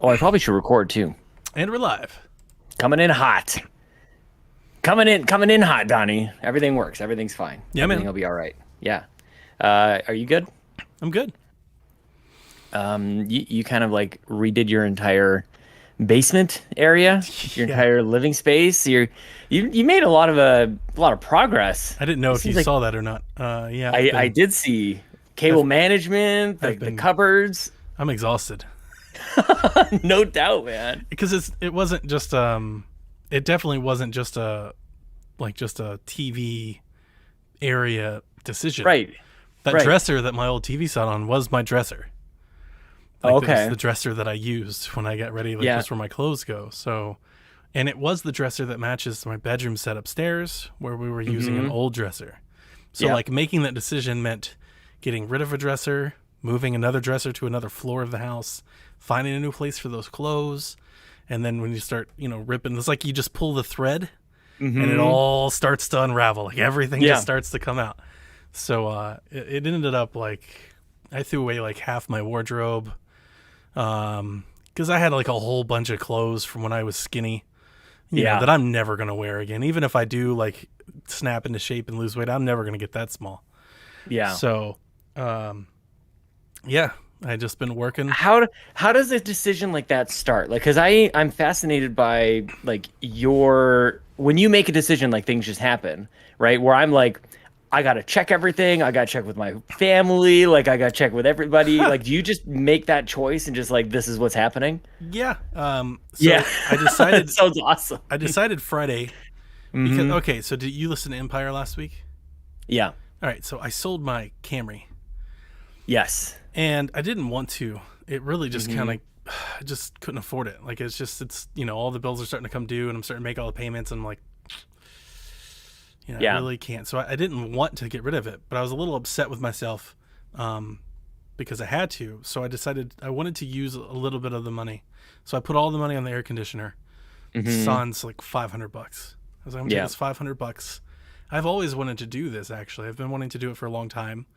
Oh, I probably should record too. And we're live. Coming in hot. Coming in hot, Donnie. Everything works. Everything's fine. Yeah, Everything man. will be all right. Yeah. Are you good? I'm good. You kind of like redid your entire basement area, your Yeah. entire living space. You made a lot of progress. I didn't know It if you seems like saw that or not. Yeah. I did see cable management, I've the been- cupboards. I'm exhausted No doubt, man. because it wasn't just it definitely wasn't just a TV area decision. Right. That right. dresser that my old TV sat on was my dresser. Oh, Like, it was okay. the dresser that I used when I got ready, like Yeah. just where my clothes go. So, and it was the dresser that matches my bedroom set upstairs, where we were using an old dresser. So, Yeah. like making that decision meant getting rid of a dresser, moving another dresser to another floor of the house, finding a new place for those clothes, and then when you start, ripping, it's like you just pull the thread, and it all starts to unravel. Like everything Yeah. just starts to come out. So it ended up like I threw away like half my wardrobe. Because I had like a whole bunch of clothes from when I was skinny, Yeah. that I'm never gonna wear again. Even if I do like snap into shape and lose weight, I'm never gonna get that small. Yeah. So, yeah, I just been working. How does a decision like that start? Like, because I'm fascinated by like your when you make a decision, like things just happen, right? Where I'm like, I gotta check everything. I gotta check with my family. Like, I gotta check with everybody. Like, do you just make that choice and just like this is what's happening? Yeah. So Yeah. I decided. It sounds awesome. I decided Friday because okay. So did you listen to Empire last week? Yeah. All right. So I sold my Camry. Yes. And I didn't want to. It really just kind of, I just couldn't afford it. Like it's all the bills are starting to come due, and I'm starting to make all the payments, and I'm like, Yeah. I really can't. So I didn't want to get rid of it, but I was a little upset with myself, because I had to. So I decided I wanted to use a little bit of the money. So I put all the money on the air conditioner. Son's like $500. I was like, I'm gonna Yeah. take this $500. I've always wanted to do this. Actually, I've been wanting to do it for a long time.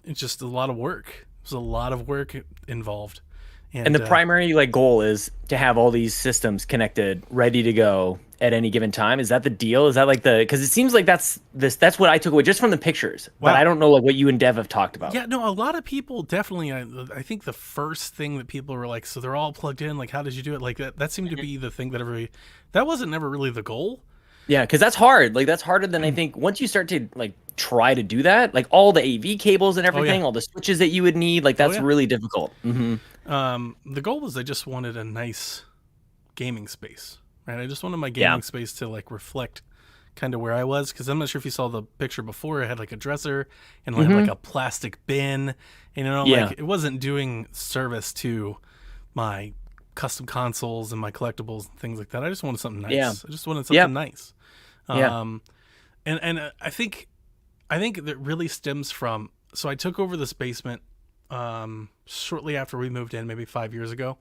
It's just a lot of work. There's a lot of work involved. And the primary like goal is to have all these systems connected, ready to go at any given time. Is that the deal? Is that like because it seems like that's what I took away just from the pictures. But Wow. I don't know like what you and Dev have talked about. Yeah, no, a lot of people definitely. I think the first thing that people were like, so they're all plugged in. Like, how did you do it? Like that seemed to be the thing that everybody. That wasn't never really the goal. Yeah, because that's hard. Like that's harder than I think. Once you start to like try to do that, like all the AV cables and everything, all the switches that you would need, like that's yeah. really difficult. The goal was I just wanted a nice gaming space, right? I just wanted my gaming space to like reflect kind of where I was, because I'm not sure if you saw the picture before. I had like a dresser and I had like a plastic bin, and Yeah. like it wasn't doing service to my custom consoles and my collectibles and things like that. I just wanted something nice. Yeah. I just wanted something nice. Yeah. And I think that really stems from, so I took over this basement shortly after we moved in, maybe 5 years ago.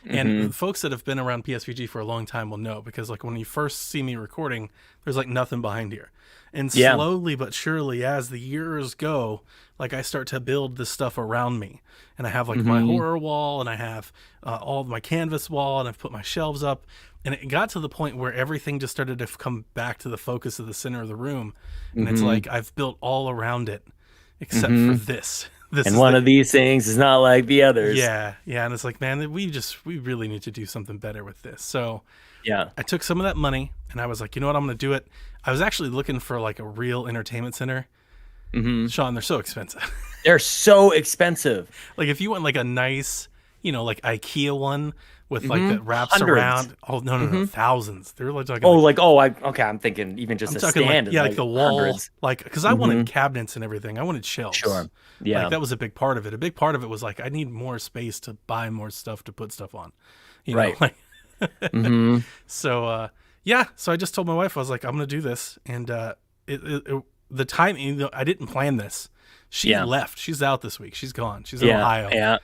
And folks that have been around PSVG for a long time will know, because like when you first see me recording, there's like nothing behind here. And Yeah. slowly but surely, as the years go, like I start to build this stuff around me. And I have like my horror wall, and I have all of my canvas wall, and I've put my shelves up. And it got to the point where everything just started to come back to the focus of the center of the room. And it's like I've built all around it except for this. This And is one the- of these things is not like the others. yeah, and it's like, man, we really need to do something better with this. So Yeah. I took some of that money and I was like, you know what, I'm going to do it. I was actually looking for like a real entertainment center. Sean, they're so expensive. They're so expensive. Like if you want like a nice, like IKEA one with like that wraps Hundreds. around. Oh no, thousands. They're like talking. Okay, I'm thinking even just I'm a talking stand. like, is like the wall, hundreds. like because I wanted cabinets and everything. I wanted shelves. Sure. Yeah. Like that was a big part of it. A big part of it was like I need more space to buy more stuff to put stuff on. Right. Like, so so I just told my wife, I was like, I'm gonna do this, and the time, I didn't plan this. She left. She's out this week. She's gone. She's in Ohio. Yeah.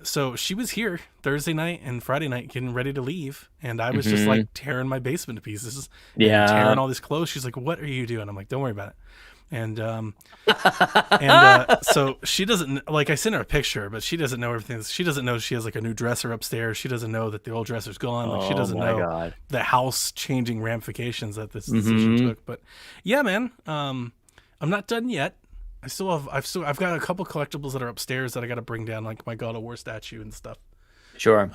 So she was here Thursday night and Friday night getting ready to leave, and I was just like tearing my basement to pieces. And Yeah. tearing all these clothes. She's like, "What are you doing?" I'm like, "Don't worry about it." and so she doesn't like. I sent her a picture, but she doesn't know everything. She doesn't know she has like a new dresser upstairs. She doesn't know that the old dresser's gone. Like she doesn't know God. the house changing ramifications that this decision took. But yeah, man, I'm not done yet. I've got a couple collectibles that are upstairs that I got to bring down, like my God of War statue and stuff. Sure.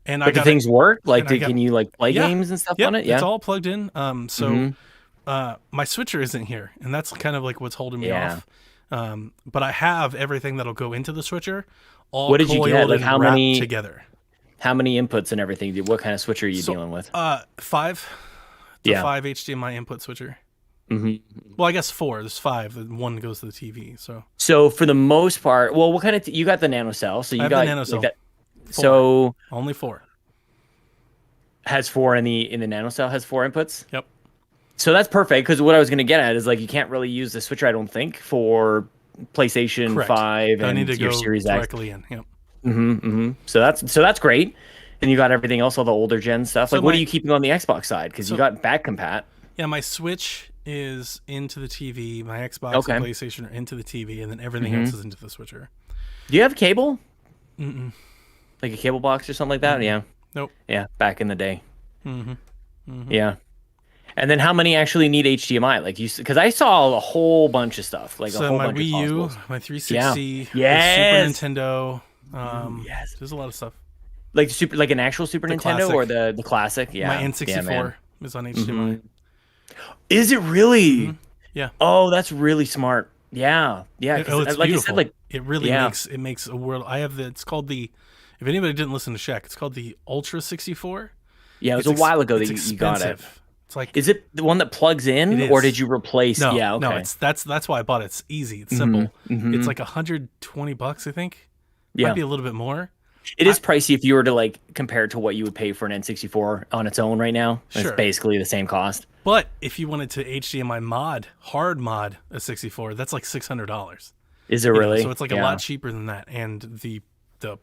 And but do things work? Like, and can you like play games and stuff on it? Yeah, it's all plugged in. My switcher isn't here, and that's kind of like what's holding me off. But I have everything that'll go into the switcher, all what did you get? Like how many together? How many inputs and everything? What kind of switcher are you dealing with? 5. The 5 HDMI input switcher. Well, I guess 4. There's 5. The one goes to the TV. So for the most part, well, what kind of you got the NanoCell? So you got the NanoCell. Like that, 4. So only 4 has 4 in the NanoCell has 4 inputs. Yep. So that's perfect because what I was going to get at is like you can't really use the switcher, I don't think, for PlayStation Correct. 5 I and need to your go Series directly X. in. Yep. So that's great. And you got everything else, all the older gen stuff. So like, what are you keeping on the Xbox side? Because you got back compat. Yeah, my Switch is into the TV. My Xbox and PlayStation are into the TV, and then everything else is into the switcher. Do you have cable? Like a cable box or something like that? Yeah. Nope. Yeah, back in the day. Yeah. And then how many actually need HDMI? Like because I saw a whole bunch of stuff. Like a whole bunch Wii of U, possibles. my 360, yes. Super Nintendo. Yes. There's a lot of stuff. Like like an actual Super Nintendo classic. or the classic? Yeah. My N64 is on HDMI. Is it really? Yeah. Oh, that's really smart. Yeah. Yeah. It's like beautiful. you said, like it really makes a world. I have it's called the. If anybody didn't listen to Shaq, it's called the Ultra 64. Yeah, it was a while ago that you got it. It's like, is it the one that plugs in, or did you replace? No, yeah, okay. No, that's why I bought it. It's easy. It's simple. It's like $120, I think. Yeah, might be a little bit more. It is pricey if you were to like compare it to what you would pay for an N64 on its own right now. It's basically the same cost. But if you wanted to HDMI hard mod a 64, that's like $600. Is it really? So it's like a lot cheaper than that, and the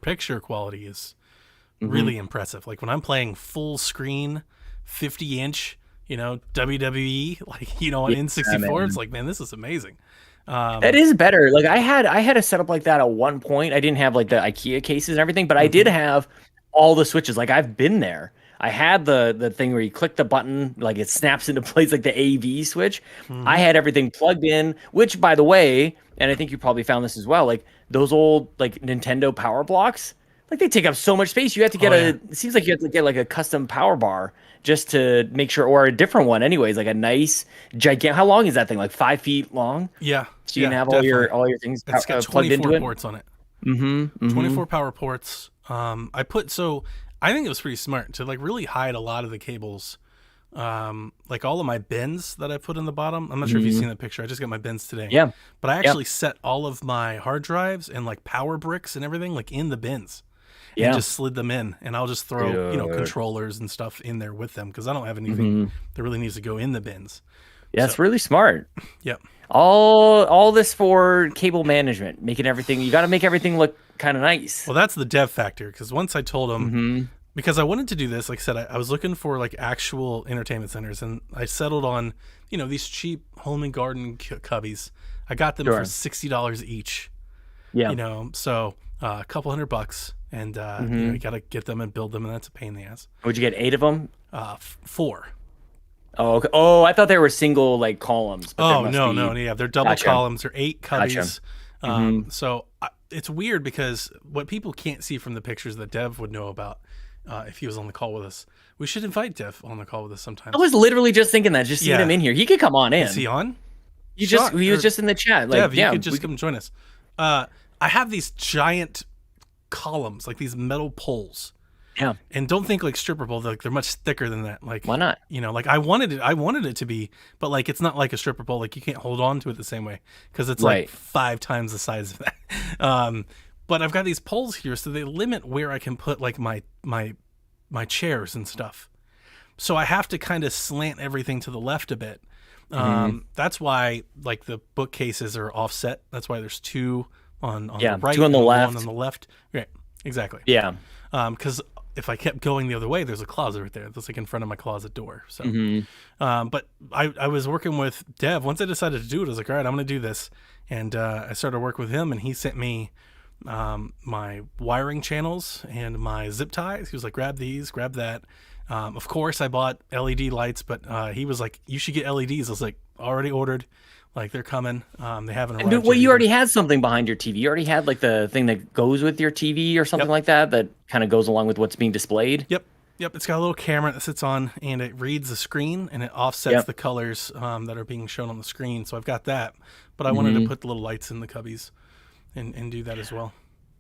picture quality is really impressive. Like when I'm playing full screen, 50-inch, WWE, like on N64, it's like, man, this is amazing. That is better. Like I had a setup like that at one point. I didn't have like the IKEA cases and everything, but I did have all the switches. Like I've been there. I had the thing where you click the button, like it snaps into place, like the AV switch. I had everything plugged in, which by the way, and I think you probably found this as well, like those old like Nintendo power blocks, like they take up so much space. You have to get it seems like you have to get like a custom power bar just to make sure, or a different one anyways, like a nice gigantic, how long is that thing? Like 5 feet long? Yeah. So you can have all your things it's got plugged into 24 it? ports on it. 24 power ports. I think it was pretty smart to like really hide a lot of the cables. Like all of my bins that I put in the bottom. I'm not sure if you've seen that picture. I just got my bins today. Yeah. But I actually set all of my hard drives and like power bricks and everything like in the bins. Yeah. And just slid them in, and I'll just throw controllers and stuff in there with them because I don't have anything that really needs to go in the bins. Yeah, it's really smart. Yep. All this for cable management, making everything. You got to make everything look kind of nice. Well, that's the dev factor, because once I told them, because I wanted to do this, like I said, I was looking for like actual entertainment centers, and I settled on these cheap home and garden cubbies. I got them for $60 each. Yeah. So a couple $100, and you got to get them and build them, and that's a pain in the ass. Would you get 8 of them? 4. Oh, okay. Oh, I thought they were single like columns. But no, yeah, they're double columns. They're 8 cubbies. So it's weird because what people can't see from the pictures that Dev would know about, if he was on the call with us, we should invite Dev on the call with us sometime. I was literally just thinking that, just seeing him in here. He could come on in. Is he on? He was just in the chat. Like, Dev, you could just come join us. I have these giant columns, like these metal poles. Yeah. And don't think like stripper pole, like they're much thicker than that. Like, why not? Like I wanted it to be, but like it's not like a stripper pole. Like you can't hold on to it the same way because it's like 5 times the size of that. But I've got these poles here, so they limit where I can put like my chairs and stuff. So I have to kind of slant everything to the left a bit. That's why like the bookcases are offset. That's why there's 2 on the right, 2 on the left, 1 on the left. Right, exactly. Yeah. Because if I kept going the other way, there's a closet right there. That's like in front of my closet door. So, Mm-hmm. but I was working with Dev. Once I decided to do it, I was like, all right, I'm going to do this. And I started to work with him, and he sent me my wiring channels and my zip ties. He was like, grab these, grab that. Of course, I bought LED lights, but he was like, you should get LEDs. I was like, already ordered. Like, they're coming. They haven't arrived. And, well, you already had something behind your TV. You already had like the thing that goes with your TV or something like that kind of goes along with what's being displayed. Yep. It's got a little camera that sits on, and it reads the screen, and it offsets the colors that are being shown on the screen. So I've got that, but I wanted to put the little lights in the cubbies and do that as well.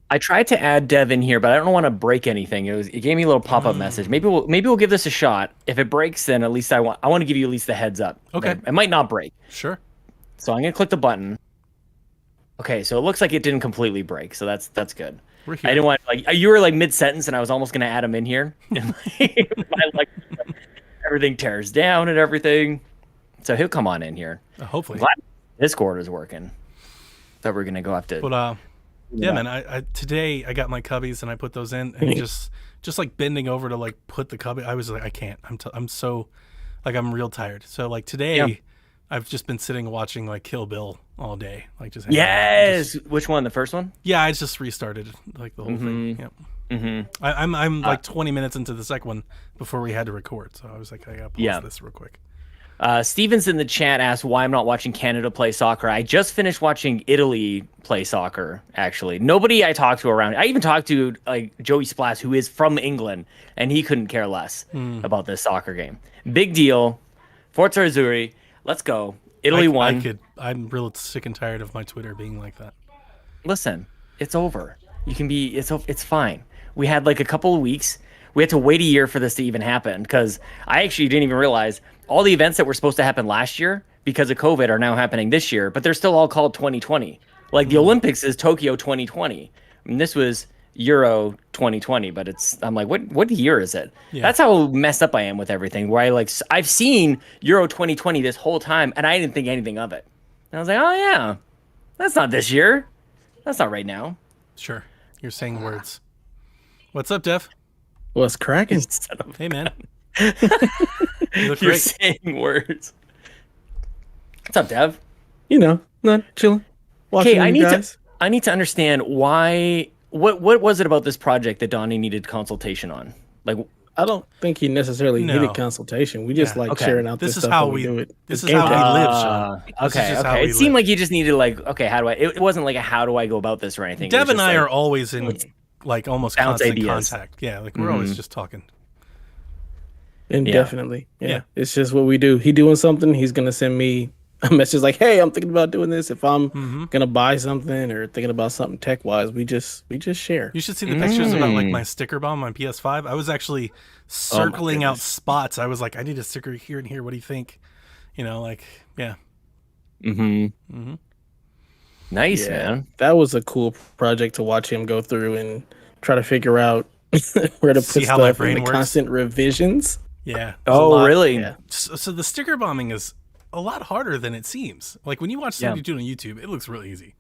I tried to add Dev in here, but I don't want to break anything. It gave me a little pop-up message. Maybe we'll give this a shot. If it breaks, then at least I want to give you at least the heads up. Okay. It might not break. Sure. So I'm gonna click the button. Okay, so it looks like it didn't completely break, so that's good. We're here. I didn't want you were like mid-sentence, and I was almost gonna add him in here. And everything tears down and everything, so he'll come on in here. Hopefully. Glad Discord is working. Thought we were gonna go have to. But yeah, man. I today I got my cubbies and I put those in, and just like bending over to like put the cubby. I was like, I can't. I'm so like I'm real tired. So like today. Yeah. I've just been sitting watching like Kill Bill all day, like just Which one? The first one? Yeah, I just restarted like the whole thing. Yep. Mm-hmm. I'm like 20 minutes into the second one before we had to record, so I was like, I gotta pause this real quick. Stevens in the chat asked why I'm not watching Canada play soccer. I just finished watching Italy play soccer. Actually, nobody I talked to around. I even talked to like Joey Splass, who is from England, and he couldn't care less about this soccer game. Big deal. Forza Azzurri. Let's go. Italy won. I'm real sick and tired of my Twitter being like that. Listen, it's over. You can be. It's fine. We had like a couple of weeks. We had to wait a year for this to even happen because I actually didn't even realize all the events that were supposed to happen last year because of COVID are now happening this year, but they're still all called 2020. Like the Olympics is Tokyo 2020. I mean, this was Euro 2020, but I'm like, what year is it? Yeah. That's how messed up I am with everything, where I've seen Euro 2020 this whole time and I didn't think anything of it. And I was like, oh yeah, that's not this year. That's not right now. Sure. You're saying words. What's up, Dev? What's cracking? Hey, man. You're saying words. What's up, Dev? You know, not chilling. Okay, I need to understand why. What was it about this project that Donnie needed consultation on? Like, I don't think he necessarily needed consultation. We just sharing out this stuff. How we do it. This is how we live, Sean. Okay. It seemed like you just needed how do I? It wasn't like how do I go about this or anything. Dev and I are always in like almost constant contact. Yeah, like we're always just talking. And definitely, yeah. It's just what we do. He doing something, he's gonna send me a message like, "Hey, I'm thinking about doing this." If I'm gonna buy something or thinking about something tech wise, we just share. You should see the pictures about like my sticker bomb on PS5. I was actually circling out spots. I was like, I need a sticker here and here. What do you think? You know, like yeah. Nice, man. That was a cool project to watch him go through and try to figure out where to put stuff in the constant revisions. Yeah. Oh, really? Yeah. So the sticker bombing is a lot harder than it seems. Like when you watch somebody do it on YouTube, it looks real easy.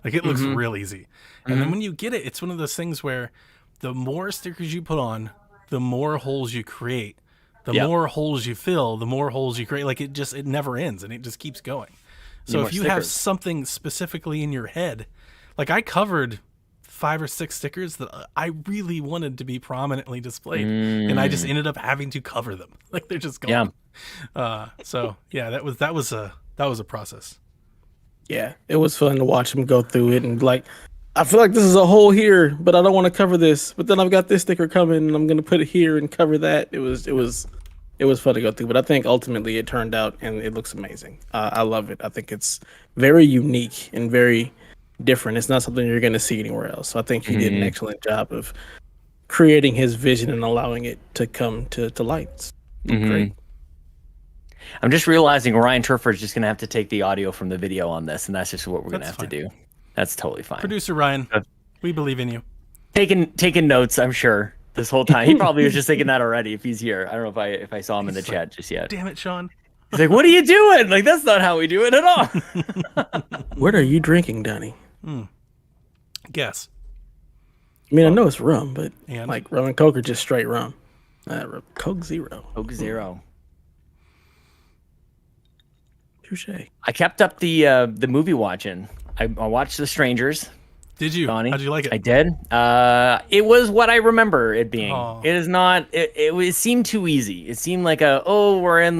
Like it looks real easy. And then when you get it, it's one of those things where the more stickers you put on, the more holes you create. The more holes you fill, the more holes you create. Like it never ends and it just keeps going. So if you have something specifically in your head, like I covered 5 or 6 stickers that I really wanted to be prominently displayed, and I just ended up having to cover them. Like they're just gone. So yeah, that was a process. Yeah, it was fun to watch him go through it and like, I feel like this is a hole here, but I don't want to cover this. But then I've got this sticker coming, and I'm gonna put it here and cover that. It was fun to go through, but I think ultimately it turned out and it looks amazing. I love it. I think it's very unique and very different. It's not something you're going to see anywhere else. So I think he did an excellent job of creating his vision and allowing it to come to light. Great. I'm just realizing Ryan Turford is just going to have to take the audio from the video on this, and that's just what we're going to have to do. That's totally fine. Producer Ryan, we believe in you. Taking notes, I'm sure. This whole time, he probably was just thinking that already. If he's here, I don't know if I saw him in the chat just yet. Damn it, Sean! He's like, "What are you doing? Like that's not how we do it at all." What are you drinking, Donnie? Guess. I mean, I know it's rum, but And? like rum and Coke are just straight rum. Coke Zero. Coke Zero. Touche. I kept up the movie watching. I watched The Strangers. Did you? Donnie. How'd you like it? I did. It was what I remember it being. Aw. It is not. It seemed too easy. It seemed like we're in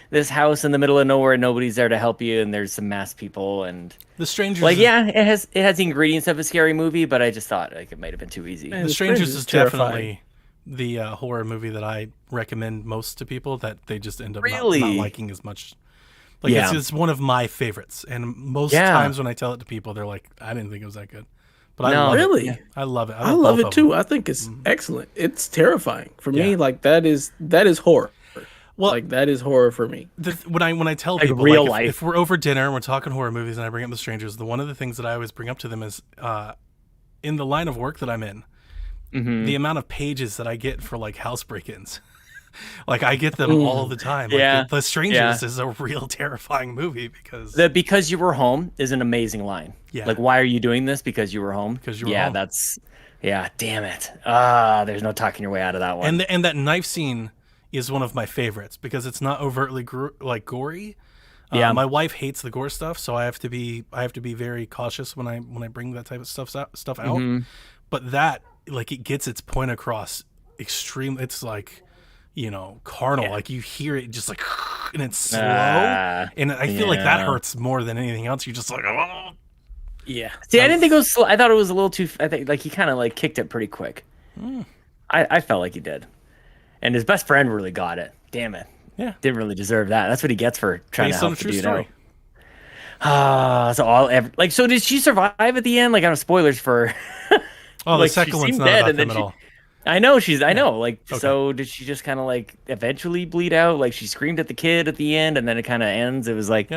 this house in the middle of nowhere and nobody's there to help you and there's some masked people and The Strangers. like it has the ingredients of a scary movie, but I just thought like it might have been too easy. Man, The The Strangers Strangers is is terrifying. definitely the horror movie that I recommend most to people that they just end up not Really? liking as much. Like Yeah. it's one of my favorites, and most Yeah. times when I tell it to people, they're like, "I didn't think it was that good," but I No. love Really? it. I love it. I love both it of too. them. I think it's excellent. It's terrifying for me. Yeah. Like that is horror. Well, Like that is horror for me. when I tell Like people real like, life. if we're over dinner and we're talking horror movies and I bring up The Strangers, one of the things that I always bring up to them is in the line of work that I'm in, the amount of pages that I get for like house break-ins. Like I get them all the time. Like, Yeah. The Strangers Yeah. is a real terrifying movie because The because you were home is an amazing line. Yeah. Like, why are you doing this? Because you were home. Because you were yeah, home. damn it. There's no talking your way out of that one. and that knife scene is one of my favorites because it's not overtly gory. Yeah. My wife hates the gore stuff, so I have to be very cautious when I bring that type of stuff out. Mm-hmm. But that like it gets its point across extreme. It's like carnal. Yeah. Like you hear it just like and it's slow, Ah, and I feel like that yeah. hurts more than anything else. You're just like, oh. Yeah. See, I didn't think it was slow. I thought it was a little too. I think like he kind of like kicked it pretty quick. I felt like he did, and his best friend really got it. Damn it. Yeah. Didn't really deserve that. That's what he gets for trying Based to on help a the true dude story. out. So did she survive at the end? Like, I don't know, spoilers for. Oh, Like, the second she one's seemed not dead, about and then them at all. I know. Like, Okay. so did she just kind of like eventually bleed out? Like, she screamed at the kid at the end, and then it kind of ends. It was like,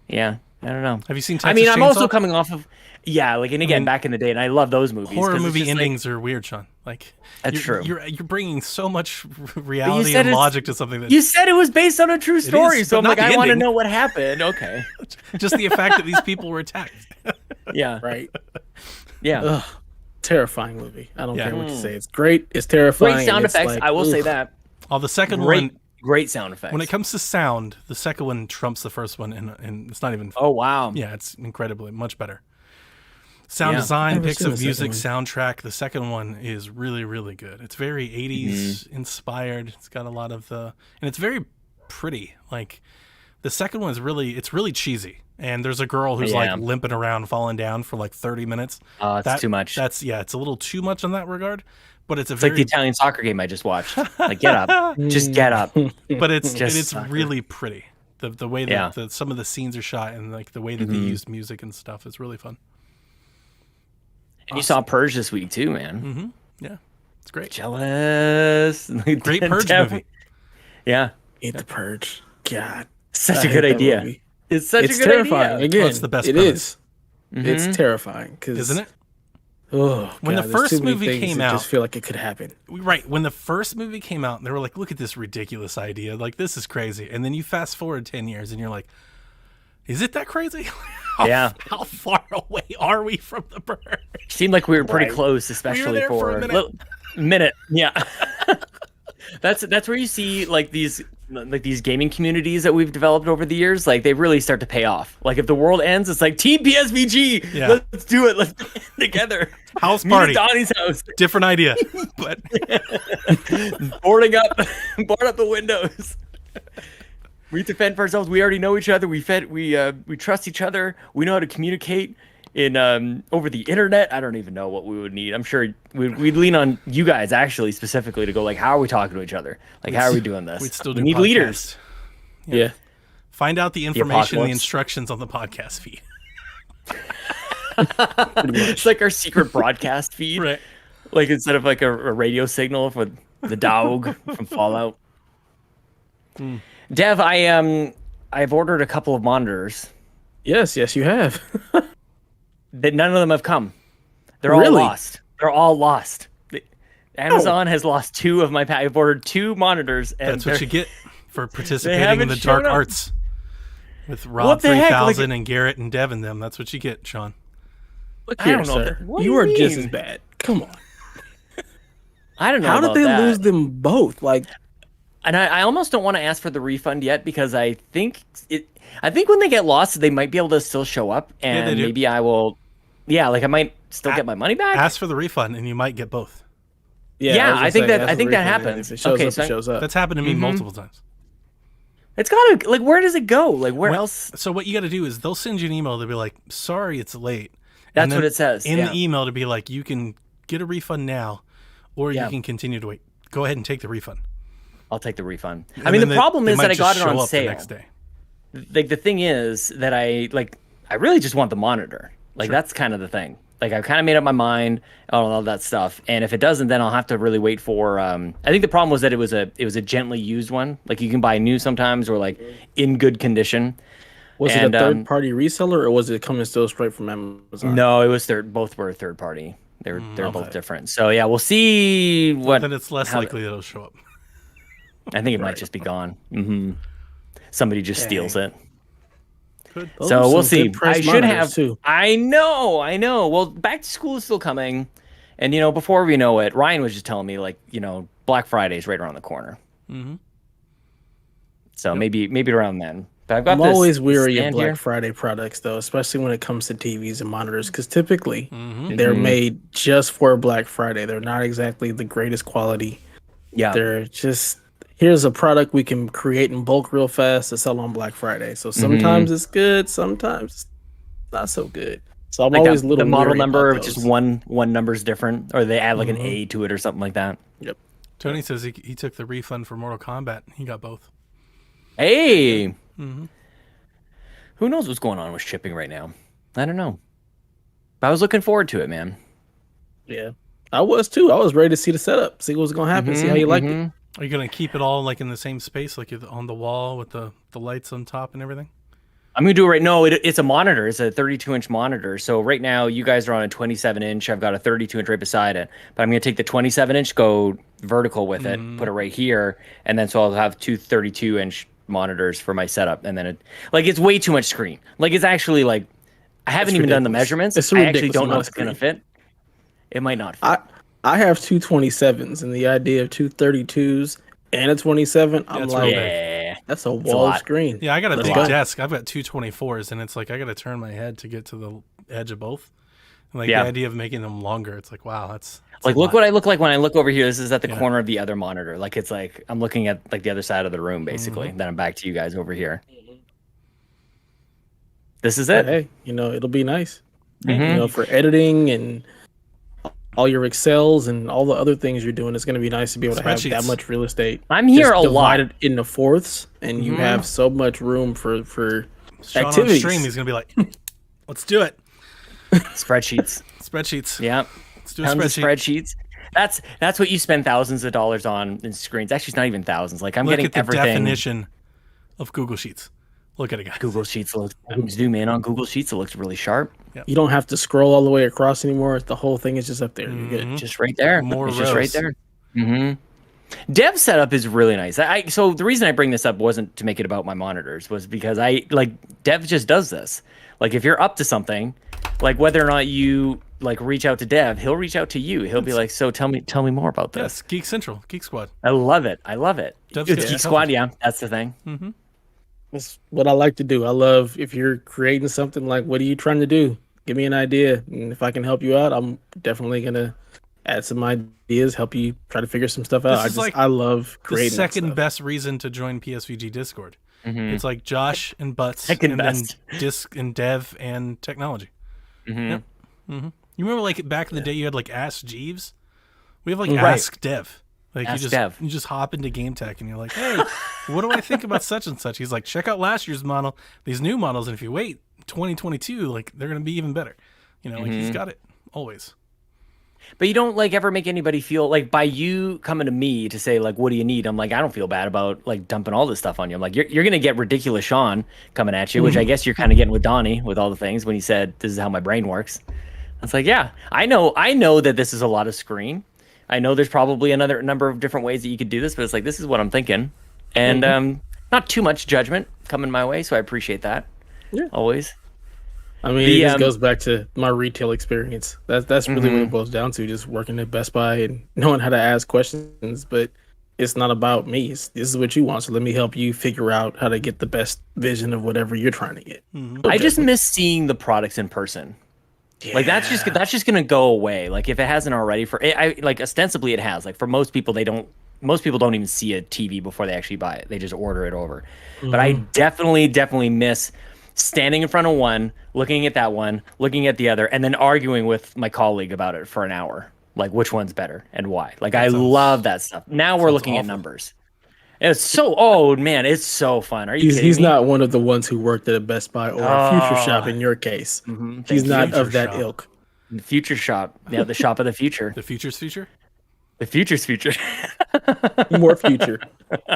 Yeah. I don't know. Have you seen Texas I mean, I'm also Chainsaw? coming off of, like, and again, mean, back in the day, and I love those movies. Horror 'cause it's movie just, like, endings are weird, Sean. Like That's true. You're bringing so much reality said and it's- logic to something that you said it was based on a true story, is, so but I'm not like, the I want to ending. know what happened. Okay. just the fact that these people were attacked. Yeah. Right. Yeah. Ugh. Terrifying movie. I don't Yeah. care what you say. It's great. It's terrifying. Great sound and it's effects. like, I will say oof. that. Oh, the second Great, one. great sound effects. When it comes to sound, the second one trumps the first one, and it's not even. Oh wow. Yeah, it's incredibly much better. Sound Yeah. design, Never picks seen of the music, second soundtrack. The second one is really, really good. It's very 80s inspired. It's got a lot of and it's very pretty. Like the second one is it's really cheesy. And there's a girl who's Yeah. like limping around, falling down for like 30 minutes. It's too much. It's a little too much in that regard. But it's It's like the Italian soccer game I just watched. Like, get up. Just get up. but it's Just soccer. really pretty. The way that Yeah. some of the scenes are shot and like the way that they used music and stuff is really fun. And you saw Purge this week too, man. Yeah, it's great. Jealous. Great Purge Dev- movie. Yeah. Hate the Purge. God. Such I a hate good that idea. movie. It's such It's a good terrifying. idea. Again, it's the best It premise. is. It's terrifying because Isn't it? Oh, When the God, there's first too many movie things came that out- just feel like it could happen. Right. When the first movie came out, they were like, look at this ridiculous idea. Like, this is crazy. And then you fast forward 10 years and you're like, is it that crazy? Yeah. How far away are we from the Purge? Seemed like we were pretty Right. close, especially there for a for minute. minute. Yeah. That's where you see like these gaming communities that we've developed over the years. Like they really start to pay off. Like if the world ends, it's like Team PSVG. Yeah. Let's do it. Let's get together. House Meet at party. Donnie's house. Different idea. But board up the windows. We defend for ourselves. We already know each other. We trust each other. We know how to communicate in over the internet. I don't even know what we would need. I'm sure we'd lean on you guys actually specifically to go like, how are we talking to each other? Like, how are we doing this? we'd still we do need podcasts. leaders. Yeah. Find out the information and the apocalypse. instructions on the podcast feed. It's like our secret broadcast feed. Right. Like instead of like a radio signal for the dog from Fallout. Dev, I've ordered a couple of monitors. Yes, you have. That none of them have come. They're all Really? lost. They're all lost. Amazon has lost two of my pack. I've ordered two monitors, and That's what they're- you get for participating in haven't the shown dark up. arts with Rob What the heck? 3000 and Garrett and Devin them. That's what you get, Sean. Look I here, don't know. sir. What do You you are just mean? as bad. Come on. I don't know. How did about they that. lose them both? Like, And I almost don't want to ask for the refund yet because I think when they get lost, they might be able to still show up, and they do. maybe I will. Yeah, like I might still get my money back. Ask for the refund, and you might get both. Yeah, was I think gonna say, that that's the refund, happens. If it shows Okay, up, so it shows up. That's happened to me multiple times. it's gotta like where does it go? Like where else? So what you got to do is they'll send you an email to be like, "Sorry, it's late." That's And then what it says. in yeah. the email to be like, "You can get a refund now, or Yeah. you can continue to wait. Go ahead and take the refund." I'll take the refund. I And mean, then the problem they is might that I got just it show on up the sale. next day. Like the thing is that I really just want the monitor. Like that's kind of the thing. Like I've kind of made up my mind on all that stuff, and if it doesn't, then I'll have to really wait for. I think the problem was that it was a gently used one. Like you can buy new sometimes, or like in good condition. Was it And, a third party reseller or was it coming still straight from Amazon? No, it was both were third party. They're both okay. different. So yeah, we'll see what. Then it's less how- likely that it'll show up. I think it might just be gone. Somebody just steals it. Good. Those So are we'll some see. good price I should monitors, have. too. I know. Well, back to school is still coming, and before we know it, Ryan was just telling me like Black Friday is right around the corner. So maybe around then. But I've got I'm this always weary of stand Black here. Friday products, though, especially when it comes to TVs and monitors, because typically Mm-hmm. they're made just for Black Friday. They're not exactly the greatest quality. Yeah. They're just, here's a product we can create in bulk real fast to sell on Black Friday. So Mm-hmm. sometimes it's good, sometimes not so good. So I'm Like always a the little model weary number, about just those. one number's different, or they add like an A to it or something like that. Yep. Tony says he took the refund for Mortal Kombat. He got both. Hey. Who knows what's going on with shipping right now? I don't know. But I was looking forward to it, man. Yeah. I was too. I was ready to see the setup, see what was going to happen, see how you liked it. Are you gonna keep it all like in the same space, like on the wall with the lights on top and everything? I'm gonna do it right. No, it's a monitor. It's a 32-inch monitor. So right now, you guys are on a 27-inch. I've got a 32-inch right beside it. But I'm gonna take the 27-inch, go vertical with it, put it right here, and then so I'll have two 32-inch monitors for my setup. And then it's way too much screen. Like it's actually like I haven't even done the ridiculous. measurements. It's a I actually ridiculous don't know amount if of it's gonna fit. It might not fit. I have two 27s, and the idea of two 32s and a 27, I'm That's like, real big. yeah. that's a a wall lot. screen. Yeah, I got a Let's big go. desk. I've got two 24s, and it's like I got to turn my head to get to the edge of both. And, like Yeah. the idea of making them longer, it's like wow, that's Like, a look lot. what I look like when I look over here. This is at the corner of the other monitor. Like, it's like I'm looking at like the other side of the room, basically. Then I'm back to you guys over here. This is it. Hey, it'll be nice. For editing and all your Excels and all the other things you're doing, it's going to be nice to be able to have that Spreadsheets. much real estate. I'm here just a lot. divided into fourths, and you have so much room for Sean on activities. stream, he's gonna be like, let's do it. Spreadsheets. Spreadsheets. Yeah. Let's do a Tons of spreadsheet. spreadsheets. That's what you spend thousands of dollars on in screens. Actually, it's not even thousands. Like I'm Look getting at the everything. definition of Google Sheets. Look at it, guys. Google Sheets looks. Zoom in on Google Sheets. It looks really sharp. You don't have to scroll all the way across anymore. The whole thing is just up there. You're good. Just right there. More it's just right rows. there. Dev setup is really nice. So the reason I bring this up wasn't to make it about my monitors, was because Dev just does this. Like if you're up to something, like whether or not you like reach out to Dev, he'll reach out to you. He'll be like, "So tell me more about this." Yes, Geek Central, Geek Squad. I love it. Dev's It's good. Geek Squad, yeah, that's the thing. That's what I like to do. I love if you're creating something like, what are you trying to do? Give me an idea. And if I can help you out, I'm definitely going to add some ideas, help you try to figure some stuff out. This is like I love The creating that second stuff. best reason to join PSVG Discord. It's like Josh and Butts, Second and best. then Disc and Dev and Technology. Yep. You remember like back in the day, you had like Ask Jeeves. We have like Right. Ask Dev. Like Ask Dev. you just hop into Game Tech and you're like, hey, what do I think about such and such? He's like, check out last year's model, these new models, and if you wait 2022, like they're gonna be even better. Like he's got it always. But you don't like ever make anybody feel like by you coming to me to say like, what do you need? I'm like, I don't feel bad about like dumping all this stuff on you. I'm like, you're gonna get ridiculous Sean coming at you, which I guess you're kind of getting with Donnie with all the things when he said this is how my brain works. It's like, yeah, I know that this is a lot of screen. I know there's probably another number of different ways that you could do this, but it's like this is what I'm thinking, and not too much judgment coming my way, so I appreciate that. Yeah. Always. I mean, it just goes back to my retail experience. That's really what it boils down to, just working at Best Buy and knowing how to ask questions. But it's not about me. This is what you want, so let me help you figure out how to get the best vision of whatever you're trying to get. I just miss seeing the products in person. Yeah. Like that's just gonna go away. Like if it hasn't already, like ostensibly it has. Like for most people, most people don't even see a TV before they actually buy it. They just order it over. But I definitely miss standing in front of one, looking at that one, looking at the other, and then arguing with my colleague about it for an hour. Like which one's better and why. Like I love that stuff. Now we're looking at numbers. It's so man, it's so fun. Are you kidding He's me? not one of the ones who worked at a Best Buy or a Future Shop in your case. He's not of that ilk. The Future Shop. Yeah, the shop of the future. The future's future? The future's future. More future.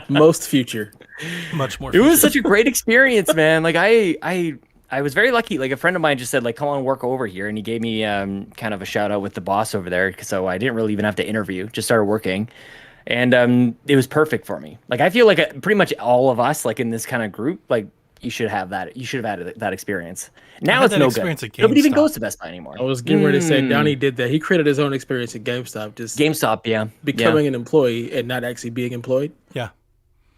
Most future. Much more It future. was such a great experience, man. Like I was very lucky. Like a friend of mine just said, like, come on, work over here, and he gave me kind of a shout out with the boss over there. So I didn't really even have to interview; just started working, and it was perfect for me. Like I feel like pretty much all of us, like in this kind of group, like you should have that. You should have had that experience. Now it's no good. Nobody even goes to Best Buy anymore. I was getting ready to say Donnie did that. He created his own experience at GameStop. Just GameStop, yeah, becoming an employee and not actually being employed. Yeah.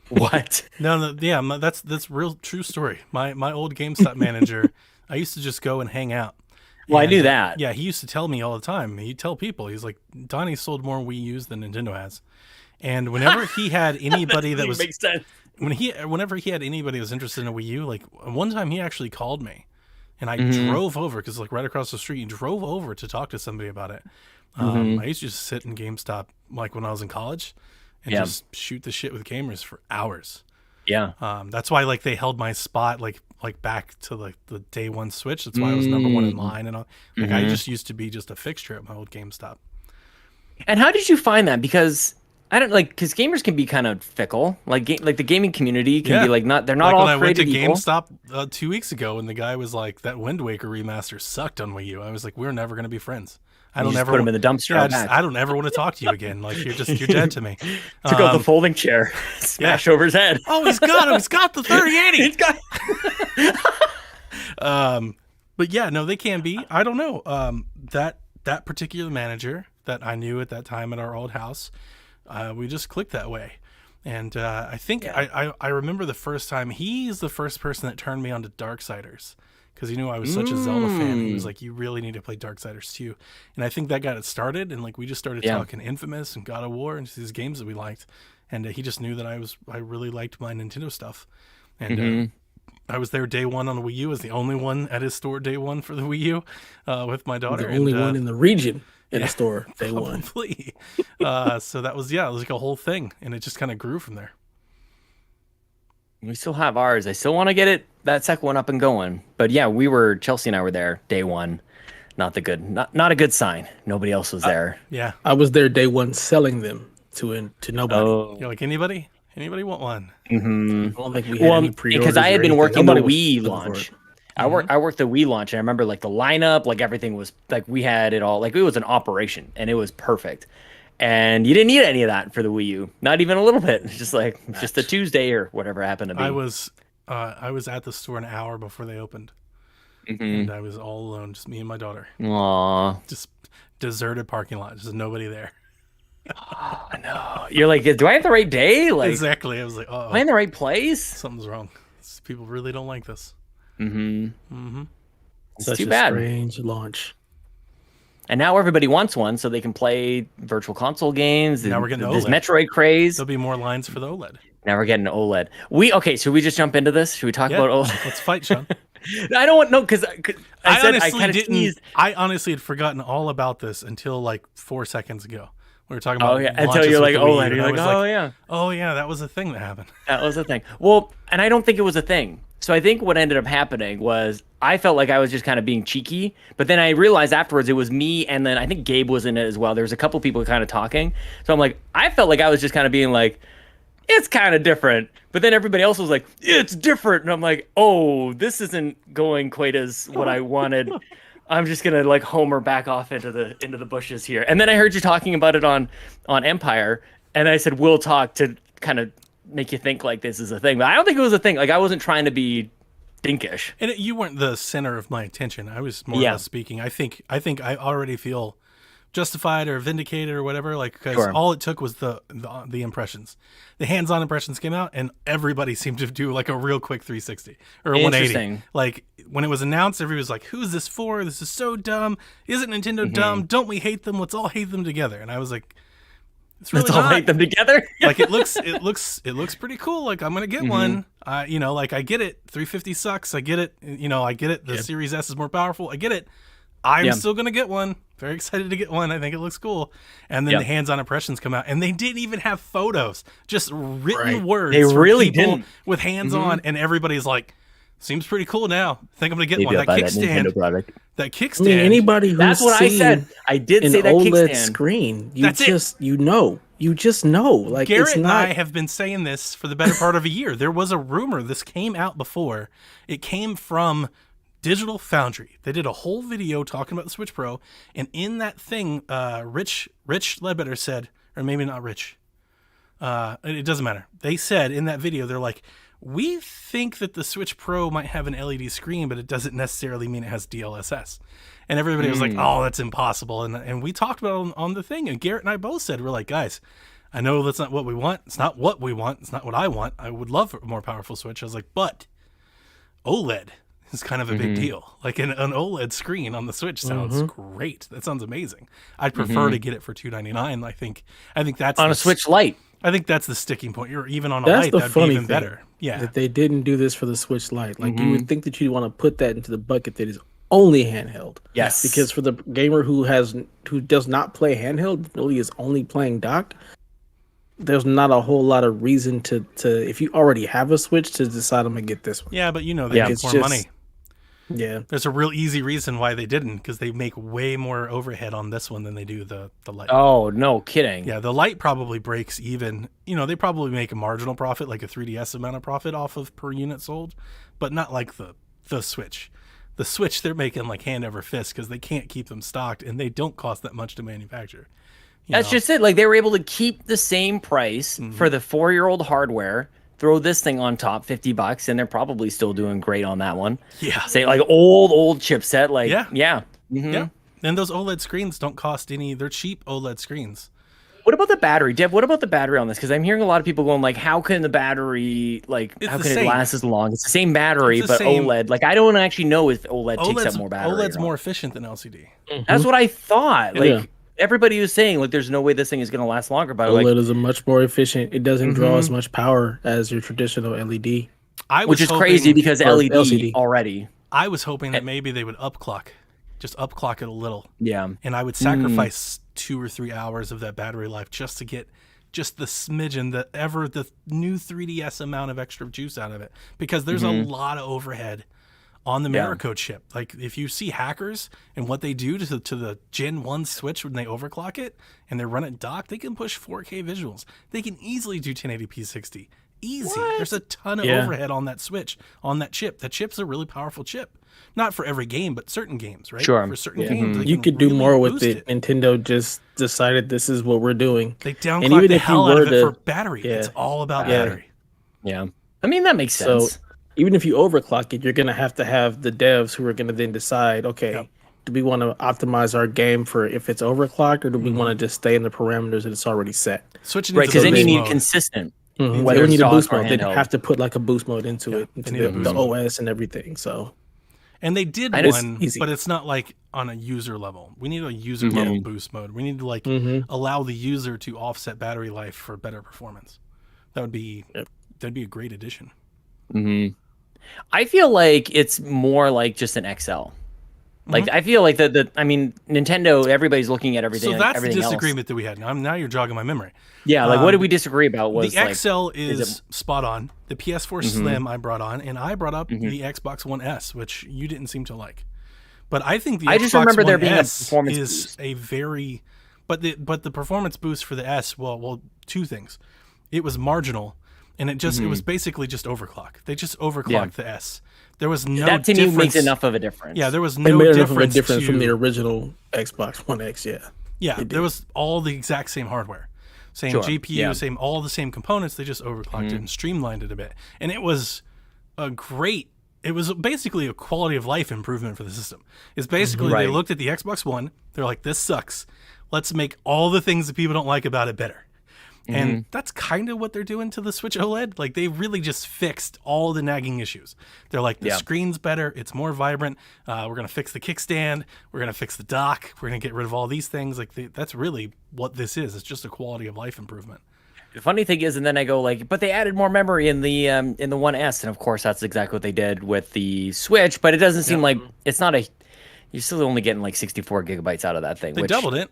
What? No, yeah, that's real true story. My old GameStop manager, I used to just go and hang out. Well, I knew that. Yeah, he used to tell me all the time. He'd tell people, he's like, Donnie sold more Wii U's than Nintendo has. And whenever he had anybody that was makes sense. Whenever he had anybody that was interested in a Wii U, like one time he actually called me, and I drove over because like right across the street, he drove over to talk to somebody about it. I used to just sit in GameStop like when I was in college. And just shoot the shit with gamers for hours. Yeah. That's why like they held my spot like back to like the day one Switch. That's why I was number one in line and all. Like I just used to be just a fixture at my old GameStop. And how did you find that? Because I don't because gamers can be kind of fickle. Like the gaming community can be like they're not all created equal. I went to GameStop 2 weeks ago and the guy was like, that Wind Waker remaster sucked on Wii U. I was like, we're never gonna be friends. I don't ever put him in the dumpster. Yeah, I don't ever want to talk to you again. Like you're dead to me. Took out the folding chair, smash over his head. Oh, he's got him. He's got the 3080. He's got. But yeah, no, they can be. I don't know. That particular manager that I knew at that time at our old house, we just clicked that way. And I think I remember the first time he's the first person that turned me on to Darksiders. Because he knew I was such a Zelda fan. He was like, you really need to play Darksiders 2. And I think that got it started. And like we just started talking Infamous and God of War and these games that we liked. And he just knew that I really liked my Nintendo stuff. And I was there day one on the Wii U. I was the only one at his store day one for the Wii U with my daughter. The only one in the region in a store day one. So that was, it was like a whole thing. And it just kind of grew from there. We still have ours. I still want to get that second one up and going. But yeah, Chelsea and I were there day one. Not a good sign. Nobody else was there. Yeah. I was there day one selling them to nobody. Oh. You're like, anybody want one? Mm-hmm. I don't think we had any pre-orders because I had been working the Wii launch. I worked the Wii launch, and I remember like the lineup, like everything was like we had it all. Like it was an operation, and it was perfect. And you didn't need any of that for the Wii U, not even a little bit. It's just like just a Tuesday or whatever happened to be. I was at the store an hour before they opened, and I was all alone, just me and my daughter. Aww, just deserted parking lot, just nobody there. Oh no, you're like, do I have the right day? Like exactly. I was like, oh, am I in the right place? Something's wrong. People really don't like this. It's Such too a bad. Strange launch. And now everybody wants one, so they can play virtual console games. Now we're getting this OLED. Metroid craze. There'll be more lines for the OLED. Now we're getting OLED. Should we just jump into this? Should we talk about OLED? Let's fight, Sean. I don't want because I honestly had forgotten all about this until like 4 seconds ago. We were talking about until you're like OLED. You're like, oh yeah, that was a thing that happened. That was a thing. Well, and I don't think it was a thing. So I think what ended up happening was I felt like I was just kind of being cheeky, but then I realized afterwards it was me, and then I think Gabe was in it as well. There was a couple people kind of talking. So I'm like, I felt like I was just kind of being like, it's kind of different. But then everybody else was like, it's different. And I'm like, oh, this isn't going quite as what I wanted. I'm just gonna like homer back off into the bushes here. And then I heard you talking about it on Empire, and I said we'll talk to kind of make you think like this is a thing. But I don't think it was a thing. Like I wasn't trying to be dinkish. And you weren't the center of my attention. I was more or less speaking. I think I already feel justified or vindicated or whatever, like, because all it took was the impressions. The hands-on impressions came out, and everybody seemed to do like a real quick 360 or a 180. Like when it was announced, everybody was like, "Who is this for? This is so dumb. Isn't Nintendo dumb? Don't we hate them? Let's all hate them together." And I was like, "It's really Let's all hate them together." Like it looks pretty cool. Like I'm gonna get one. You know, like I get it. 350 sucks. I get it. You know, I get it. The Series S is more powerful. I get it. I'm still gonna get one. Very excited to get one. I think it looks cool. And then the hands-on impressions come out, and they didn't even have photos, just written words. They really didn't with hands-on, and everybody's like, "Seems pretty cool now. I think I'm gonna get one." That kickstand. That kickstand. I mean, anybody who's that's what I said. I did say that OLED kickstand screen. You just know. Like Garrett it's not... and I have been saying this for the better part of a year. There was a rumor. This came out before. It came from Digital Foundry. They did a whole video talking about the Switch Pro, and in that thing, Rich Ledbetter said, or maybe not Rich, it doesn't matter. They said in that video, they're like, "We think that the Switch Pro might have an LED screen, but it doesn't necessarily mean it has DLSS." And everybody was like, "Oh, that's impossible." And we talked about it on the thing, and Garrett and I both said, we're like, "Guys, I know that's not what we want. It's not what we want. It's not what I want. I would love a more powerful Switch." I was like, "But OLED is kind of a big deal. Like an OLED screen on the Switch sounds great. That sounds amazing. I'd prefer to get it for $299. I think that's on a Switch Lite. I think that's the sticking point. Or even on a Lite, that'd be even better. Yeah, that they didn't do this for the Switch Lite. Like you would think that you'd want to put that into the bucket that is only handheld. Yes, because for the gamer who does not play handheld, really is only playing dock. There's not a whole lot of reason to if you already have a Switch to decide I'm gonna get this one. Yeah, but you know they get more money. Yeah, there's a real easy reason why they didn't, because they make way more overhead on this one than they do the Lite. Oh, no kidding. Yeah, the Lite probably breaks even. You know, they probably make a marginal profit, like a 3DS amount of profit off of per unit sold, but not like the Switch. The Switch, they're making like hand over fist because they can't keep them stocked, and they don't cost that much to manufacture. That's just it. Like they were able to keep the same price for the 4-year-old hardware. Throw this thing on top, $50, and they're probably still doing great on that one. Yeah. Say like old chipset, like yeah. Yeah. And those OLED screens don't cost any. They're cheap OLED screens. What about the battery, Deb? What about the battery on this? Because I'm hearing a lot of people going like, how can the battery how can it last as long? It's the same battery, but OLED. Like I don't actually know if OLED takes up more battery. OLED's more efficient than LCD. That's what I thought. Like everybody was saying, like, there's no way this thing is going to last longer. But OLED is a much more efficient. It doesn't draw as much power as your traditional LED. Which is crazy because LED LCD already. I was hoping that maybe they would just upclock it a little. Yeah. And I would sacrifice 2 or 3 hours of that battery life just to get just the smidgen, the new 3DS amount of extra juice out of it. Because there's a lot of overhead on the Marico chip. Like if you see hackers and what they do to the Gen 1 Switch when they overclock it and they run it docked, they can push 4K visuals. They can easily do 1080p 60. Easy. What? There's a ton of overhead on that Switch, on that chip. That chip's a really powerful chip. Not for every game, but certain games, right? Sure. For certain games, you could do more with it. Nintendo just decided this is what we're doing. They downclock the hell out of it for battery. It's all about battery. Yeah. I mean, that makes sense. So, even if you overclock it, you're going to have the devs who are going to then decide, okay, do we want to optimize our game for if it's overclocked, or do we want to just stay in the parameters that it's already set? Switching right, because then you need consistent. Whether you need a boost mode, they have to put like a boost mode into it, into the OS and everything. So, and they did one, but it's not like on a user level. We need a user level boost mode. We need to like allow the user to offset battery life for better performance. That'd be a great addition. I feel like it's more like just an XL. Like I feel like I mean, Nintendo, everybody's looking at everything. So that's the everything disagreement that we had. Now you're jogging my memory. Yeah, like what did we disagree about? Was the XL is spot on. The PS4 Slim I brought on, and I brought up the Xbox One S, which you didn't seem to like. But I think the Xbox One S is a very, but the performance boost for the S, well, two things. It was marginal. And it was basically just overclock. They just overclocked the S. There was no that to difference. me makes enough of a difference. Yeah, there was no difference from the original Xbox One X. Yeah, there was all the exact same hardware, same GPU, same all the same components. They just overclocked it and streamlined it a bit, and it was a great it was basically a quality of life improvement for the system. It's basically Right. they looked at the Xbox One, they're like, this sucks. Let's make all the things that people don't like about it better. And that's kind of what they're doing to the Switch OLED. Like, they really just fixed all the nagging issues. They're like, the screen's better, it's more vibrant. We're gonna fix the kickstand. We're gonna fix the dock. We're gonna get rid of all these things. Like, that's really what this is. It's just a quality of life improvement. The funny thing is, and then I go like, but they added more memory in the One S, and of course that's exactly what they did with the Switch. But it doesn't seem like it's not a. You're still only getting like 64 gigabytes out of that thing. They which, doubled it.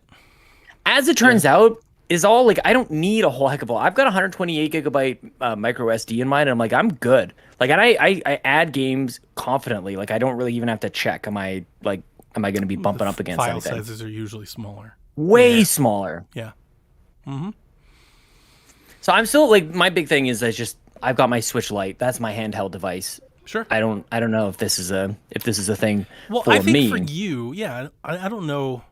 as it turns out, is all like I don't need a whole heck of a. I've got 128 gigabyte micro SD in mine, and I'm like I'm good. Like, and I add games confidently. Like, I don't really even have to check. Am I going to be bumping up against File anything? sizes are usually smaller. Way smaller. Yeah. So I'm still like my big thing is I've got my Switch Lite. That's my handheld device. Sure. I don't know if this is a thing Well, for I think me. for you, yeah, I don't know.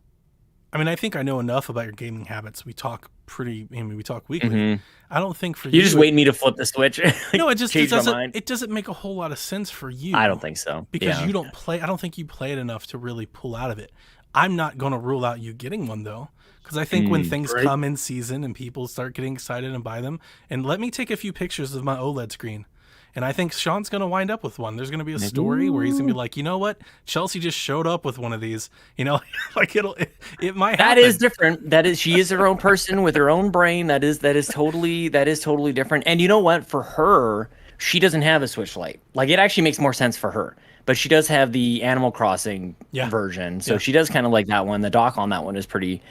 I mean, I think I know enough about your gaming habits. We talk we talk weekly. I don't think for you. You just waiting me to flip the switch. No, it just change my mind. it doesn't make a whole lot of sense for you. I don't think so. Because Yeah. you don't play. I don't think you play it enough to really pull out of it. I'm not going to rule out you getting one though, because I think when things Right. come in season and people start getting excited and buy them, and let me take a few pictures of my OLED screen. And I think Sean's going to wind up with one. There's going to be a story where he's going to be like, you know what? Chelsea just showed up with one of these. You know, like it might happen. That is different. That is, she is her own person with her own brain. That is totally different. And you know what? For her, she doesn't have a Switch Lite. Like, it actually makes more sense for her. But she does have the Animal Crossing version, so she does kind of like that one. The dock on that one is pretty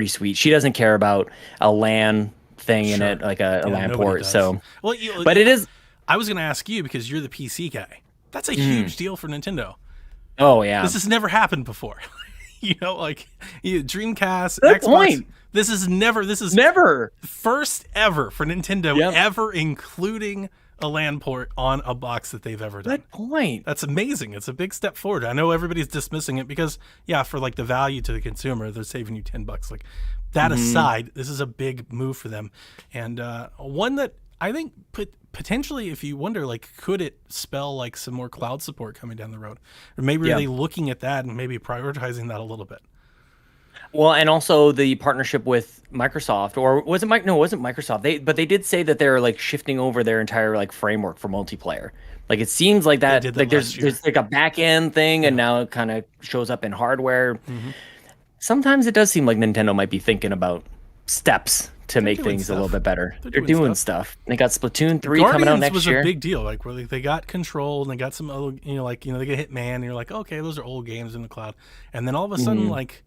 sweet. She doesn't care about a LAN thing in it, like a LAN nobody port. does. So, Well, but it is. I was going to ask you because you're the PC guy. That's a huge deal for Nintendo. Oh yeah. This has never happened before. You know, like Dreamcast, Good Xbox. point. This is Never. first ever for Nintendo Yep. ever including a LAN port on a box that they've ever done. Good point. That's amazing. It's a big step forward. I know everybody's dismissing it because, yeah, for like the value to the consumer, they're saving you $10. Like that aside, this is a big move for them, and one that I think potentially, if you wonder, like, could it spell like some more cloud support coming down the road, or maybe are they looking at that and maybe prioritizing that a little bit? Well, and also the partnership with Microsoft, or was it Mike? No, it wasn't Microsoft. But they did say that they're like shifting over their entire like framework for multiplayer. Like, it seems like that. did that Like last year. there's like a back end thing, and now it kind of shows up in hardware. Sometimes it does seem like Nintendo might be thinking about steps to make doing things a little stuff. bit better. They're They're doing doing stuff. stuff. They got Splatoon 3 coming out Guardians next was year. a big deal, like where they got Control and they got some other, they get Hitman, and you're like, okay, those are old games in the cloud, and then all of a sudden, like,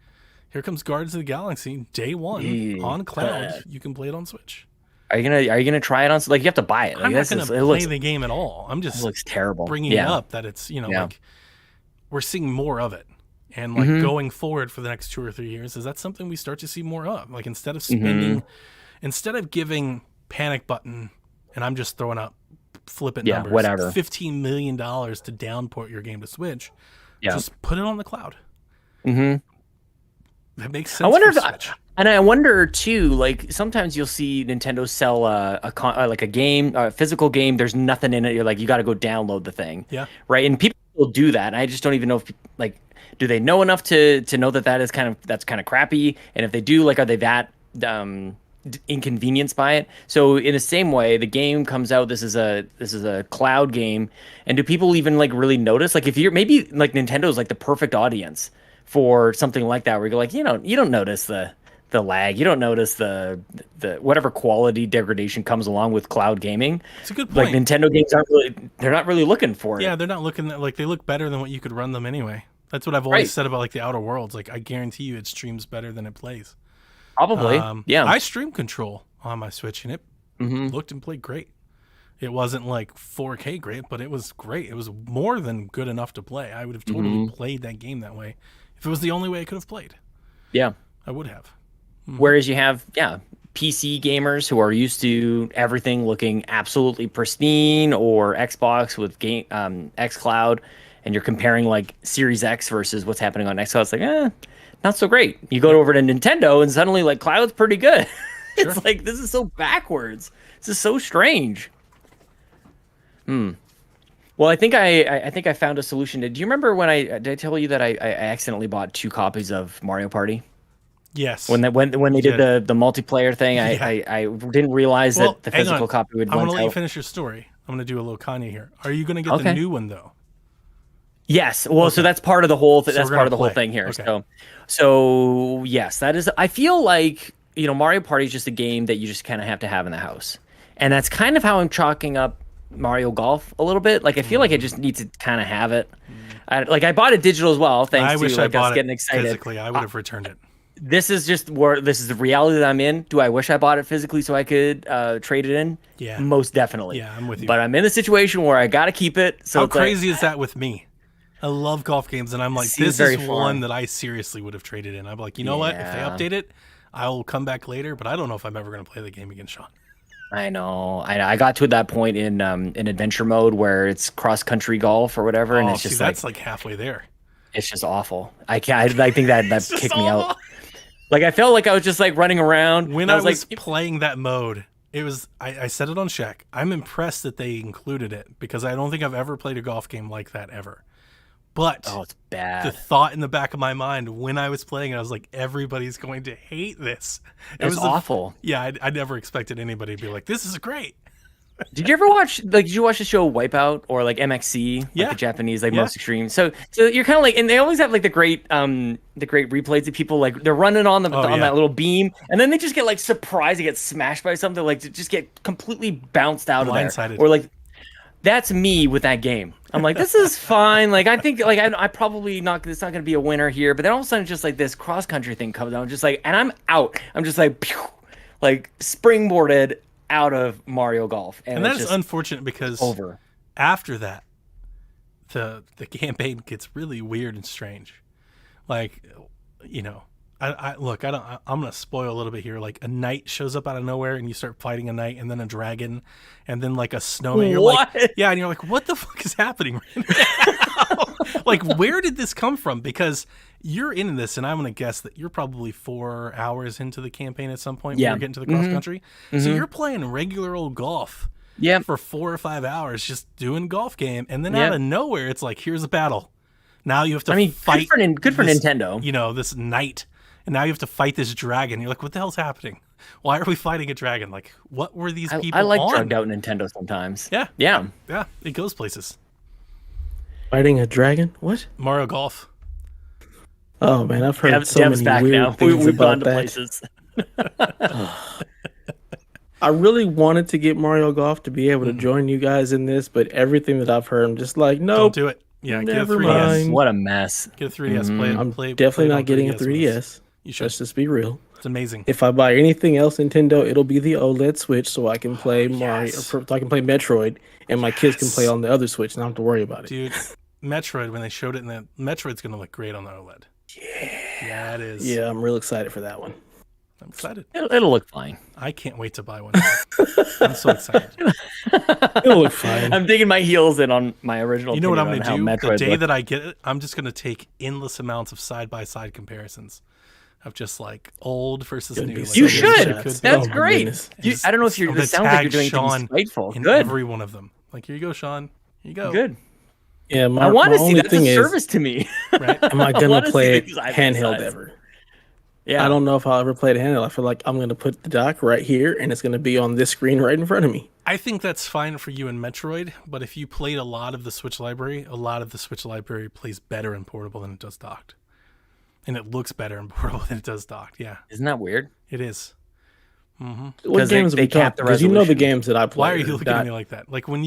here comes Guardians of the Galaxy day one on cloud. You can play it on Switch. Are you gonna try it on? Like, you have to buy it. Like, I'm not this going is- to it play looks the game at all. I'm just it looks terrible. bringing it up that it's like we're seeing more of it, and like going forward for the next 2 or 3 years, is that something we start to see more of? Like, instead of spending, instead of giving panic button, and I'm just throwing out flippant numbers, whatever. $15 million to downport your game to Switch, Yeah. just put it on the cloud. That makes sense. I wonder for if, Switch. and I wonder too. Like, sometimes you'll see Nintendo sell like a game, a physical game. There's nothing in it. You're like, you got to go download the thing. Yeah. Right. And people will do that. And I just don't even know if like, do they know enough to know that's kind of crappy? And if they do, like, are they that inconvenienced by it? So in the same way, the game comes out. This is a cloud game, and do people even like really notice? Like, if you're maybe like Nintendo's like the perfect audience for something like that, where you're like, you don't notice the lag, you don't notice the whatever quality degradation comes along with cloud gaming. It's a good Like, point. Nintendo games they're not really looking for it. Yeah, they're not looking at, like, they look better than what you could run them anyway. That's what I've always Right. said about like the Outer Worlds. Like, I guarantee you it streams better than it plays. Probably. Yeah. I stream Control on my Switch, and it looked and played great. It wasn't like 4K great, but it was great. It was more than good enough to play. I would have totally played that game that way. If it was the only way I could have played, Yeah. I would have. Whereas you have, PC gamers who are used to everything looking absolutely pristine, or Xbox with xCloud, and you're comparing like Series X versus what's happening on xCloud. It's like, not so great. You go over to Nintendo and suddenly like cloud's pretty good. It's like, this is so backwards. This is so strange. Well, I think I found a solution. Do you remember when did I tell you that I accidentally bought 2 copies of Mario Party Yes. when they did the multiplayer thing? Yeah. I didn't realize Well, that the hang physical on. copy would I want once to let you out. finish your story. I'm going to do a little Kanye here. Are you going to get the Okay. new one though? Yes. Well, so Okay. that's part of the whole So that's we're part of gonna the whole play. thing here. Okay. So yes, that is. I feel like Mario Party is just a game that you just kind of have to have in the house, and that's kind of how I'm chalking up Mario Golf a little bit. Like I feel like I just need to kind of have it. I bought it digital as well, thanks I to wish I us bought getting it excited. physically. I would have returned it. This is the reality that I'm in. Do I wish I bought it physically so I could trade it in? Yeah. Most definitely. Yeah, I'm with you. But I'm in a situation where I got to keep it. So How it's like, crazy is that with me? I love golf games, and I'm like, Seems this very is fun. one that I seriously would have traded in. I'm like, you know what? If they Yeah. update it, I will come back later, but I don't know if I'm ever going to play the game again, Sean. I know. I got to that point in adventure mode where it's cross country golf or whatever, and Oh, it's just see, that's like halfway there. it's just awful. I can't. I think that It's just kicked me awful. out. Like I felt like I was just like running around. When and I was like, playing that mode, it was I said it on Shaq. I'm impressed that they included it because I don't think I've ever played a golf game like that ever. But oh, it's the bad. thought in the back of my mind when I was playing it, I was like, everybody's going to hate this. It It's was awful. Yeah, I never expected anybody to be like, this is great. Did you ever watch did you watch the show Wipeout or like MXC, like Yeah. the Japanese, like Yeah. most extreme? So you're kind of like, and they always have like the great replays of people like they're running on Oh, yeah. that little beam, and then they just get like surprised, they get smashed by something, like to just get completely bounced out of there, Blindsided. or like that's me with that game. I'm like, this is fine. Like I think like I probably not. It's not gonna be a winner here, but then all of a sudden just like this cross country thing comes out, just like, and I'm out. I'm just like, pew, like springboarded out of Mario Golf, And it's that is just unfortunate because over. after that, the campaign gets really weird and strange. Like, I look, I'm gonna spoil a little bit here. Like a knight shows up out of nowhere, and you start fighting a knight, and then a dragon, and then like a snowman. You're What? like, yeah, and you're like, what the fuck is happening right now? Like, where did this come from? Because you're in this, and I'm gonna guess that you're probably 4 hours into the campaign at some point. Yeah. When you're getting to the cross country, so you're playing regular old golf. Yeah. For 4 or 5 hours, just doing golf game, and then Yeah. out of nowhere, it's like, here's a battle. Now you have to I mean, fight. good for this, Nintendo. This knight, and now you have to fight this dragon. You're like, what the hell's happening? Why are we fighting a dragon? Like, what were these people I like on? drugged out Nintendo sometimes. Yeah. Yeah. Yeah, it goes places. Fighting a dragon? What? Mario Golf. Oh man, I've heard so Dev's many back weird now. things We've gone about to that. places. I really wanted to get Mario Golf to be able to join you guys in this, but everything that I've heard, I'm just like, Don't nope. do it. Yeah, Never get a 3DS. mind. What a mess. Get a 3DS. Play it. I'm play definitely it on not getting a 3DS with us. 3DS. You should. Let's just be real. It's amazing. If I buy anything else Nintendo, it'll be the OLED Switch, so I can play Mario, yes. so I can play Metroid, and my kids can play on the other Switch, and I don't have to worry about it. Dude, Metroid, when they showed it in the Metroid's going to look great on the OLED. Yeah, it is. Yeah, I'm real excited for that one. I'm excited. It'll look fine. I can't wait to buy one. I'm so excited. It'll look fine. I'm digging my heels in on my original. You know what I'm opinion going to on do? how The Metroid day looked. that I get it, I'm just going to take endless amounts of side-by-side comparisons of just like old versus Gonna new. be Like, so You many should. it could shots. be. That's Oh my great. goodness. I don't know if you're. I'm It gonna sounds like you're tag doing Sean things spiteful. in Good. every one of them. Like, here you go, Sean. Here you go. Good. Yeah, I my want to see only that. It's thing a is, service to me. Right? am I I gonna wanna see play it these side by handheld sides. ever? Yeah. I don't know if I'll ever play it handheld. I feel like I'm gonna put the dock right here, and it's gonna be on this screen right in front of me. I think that's fine for you in Metroid, but if you played a lot of the Switch library plays better in portable than it does docked. And it looks better in portable than it does docked. Yeah, Isn't that weird? it is. What 'Cause games they are we capped talking? the Because you know the resolution. games that I play. Why are you looking at not- me like that? Like when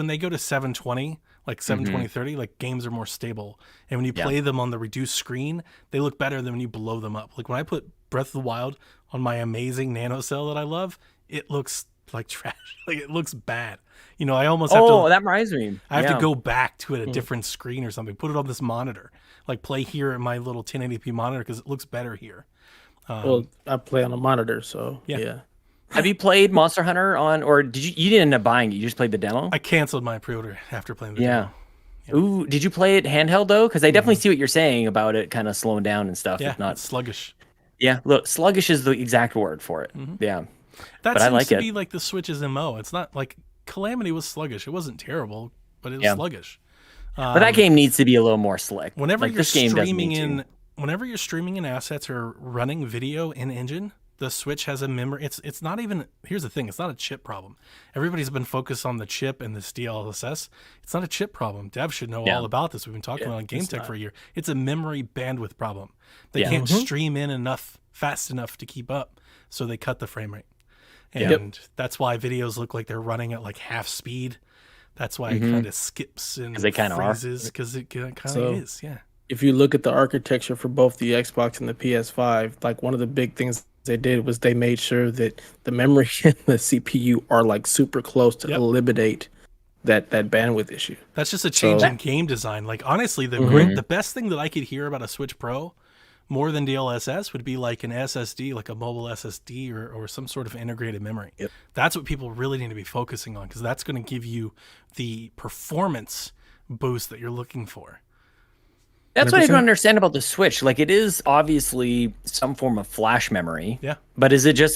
they go to 720, like 720 30, like games are more stable. And when you Yeah. play them on the reduced screen, they look better than when you blow them up. Like when I put Breath of the Wild on my amazing nano cell that I love, it looks like trash. Like it looks bad. I almost have Oh, to that reminds me. I have Yeah. to go back to it a different screen or something. Put it on this monitor. Like play here at my little 1080p monitor because it looks better here. Well, I play on a monitor, so Yeah. yeah. Have you played Monster Hunter on, or did you? You didn't end up buying it. You just played the demo. I canceled my pre-order after playing the Yeah. demo. Ooh, did you play it handheld though? Because I definitely see what you're saying about it kind of slowing down and stuff. Yeah, If not, it's sluggish. yeah. Look, sluggish is the exact word for it. Yeah. That But I seems like to it. be like the Switch's MO. It's not like Calamity was sluggish. It wasn't terrible. but it was Yeah. sluggish. But that game needs to be a little more slick. Whenever like, you're this game doesn't streaming need to. whenever you're streaming in assets or running video in engine, the Switch has a memory. It's not even. Here's the thing. It's not a chip problem. Everybody's been focused on the chip and this DLSS. It's not a chip problem. Dev should know all about this. We've been talking about it on Game Tech for a year. It's a memory bandwidth problem. They can't stream in fast enough to keep up, so they cut the frame rate. And that's why videos look like they're running at like half speed. That's why it kind of skips and they kinda are. freezes, because it kind of So- is. Yeah. If you look at the architecture for both the Xbox and the PS5, like one of the big things they did was they made sure that the memory and the CPU are like super close to eliminate that bandwidth issue. That's just a change So- in game design. Like honestly, the best thing that I could hear about a Switch Pro more than DLSS would be like an SSD, like a mobile SSD or some sort of integrated memory. Yep. That's what people really need to be focusing on, because that's going to give you the performance boost that you're looking for. That's what I 100%. don't understand about the Switch. Like, it is obviously some form of flash memory. Yeah. But is it just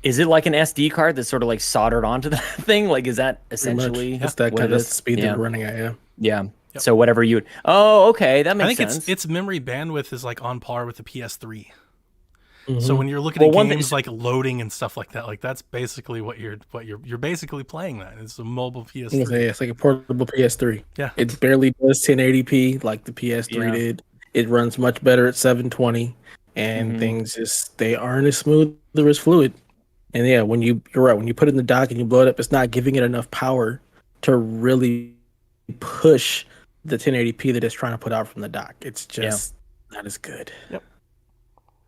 is it like an SD card that's sort of like soldered onto the thing? Like, is that essentially It's that what kind it of is? speed Yeah. they're running at. Yeah. Yeah. So whatever you would. Oh, okay, that I makes think sense. its memory bandwidth is like on par with the PS3. Mm-hmm. So when you're looking Well, at one thing games is- like loading and stuff like that, like that's basically what you're basically playing. That it's a mobile PS3. It's like a portable PS3. Yeah. It barely does 1080p like the PS3 Yeah. did. It runs much better at 720, and things they aren't as smooth or as fluid. And yeah, you're right, when you put it in the dock and you blow it up, it's not giving it enough power to really push the 1080p that it's trying to put out from the dock. It's just not as good.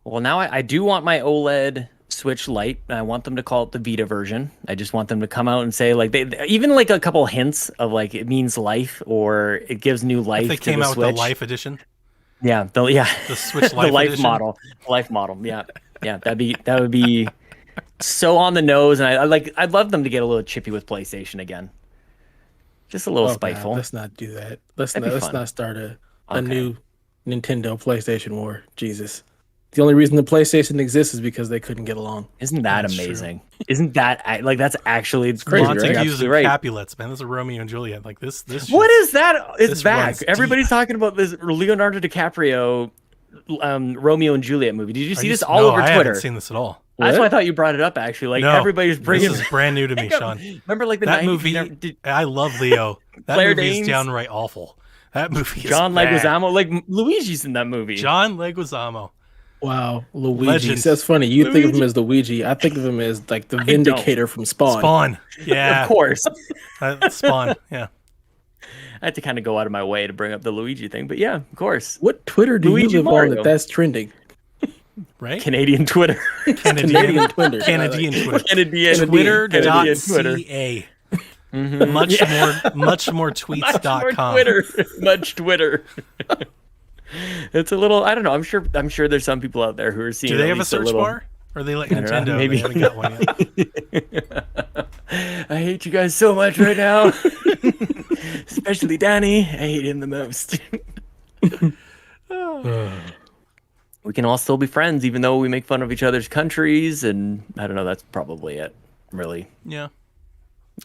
Well, now I do want my OLED Switch Lite. I want them to call it the Vita version. I just want them to come out and say like they even like a couple hints of like it means life or it gives new life If they to came the out Switch. with the Life Edition, Yeah, the Switch the Life life Edition. model, life model. Yeah, yeah, that would be so on the nose, and I'd love them to get a little chippy with PlayStation again, just a little Oh, spiteful. God, let's not do that. Let's That'd be not fun. start a Okay. new Nintendo PlayStation war. Jesus. The only reason the PlayStation exists is because they couldn't get along. Isn't that That's true. amazing? Isn't that like that's actually it's crazy, right? Montagues Absolutely and right. Capulets, man. This is Romeo and Juliet. Like this. What is that? It's this back. runs Everybody's talking about this Leonardo DiCaprio, Romeo and Juliet movie. Did you see this all no, over I Twitter? haven't seen this at all. That's What? why I thought you brought it up. Actually, like No, everybody's bringing. This is brand new to me, Sean. Remember, like the That 90s, movie. you never- did- I love Leo. That Claire movie is Danes? downright awful. That movie is John bad. Leguizamo, like Luigi's in that movie. John Leguizamo. Wow, Luigi. Legend. That's funny. You think of him Luigi. as Luigi. I think of him as like the don't. Vindicator from Spawn. Spawn. Yeah. Of course, Spawn. Yeah. I had to kind of go out of my way to bring up the Luigi thing, but yeah, of course, What Twitter do Luigi you live on Mario. that that's trending? Right. Canadian Twitter, Canadian Twitter. Canadian Twitter. Canadian Twitter.ca. Much more tweets.com. Twitter, much Twitter. It's a little. I don't know. I'm sure there's some people out there who are seeing. Do they at have a least search little- bar? Or are they like don't know, Nintendo? maybe. They haven't got one yet. I hate you guys so much right now. Especially Danny. I hate him the most. We can all still be friends, even though we make fun of each other's countries, and I don't know. That's probably it, really. Yeah.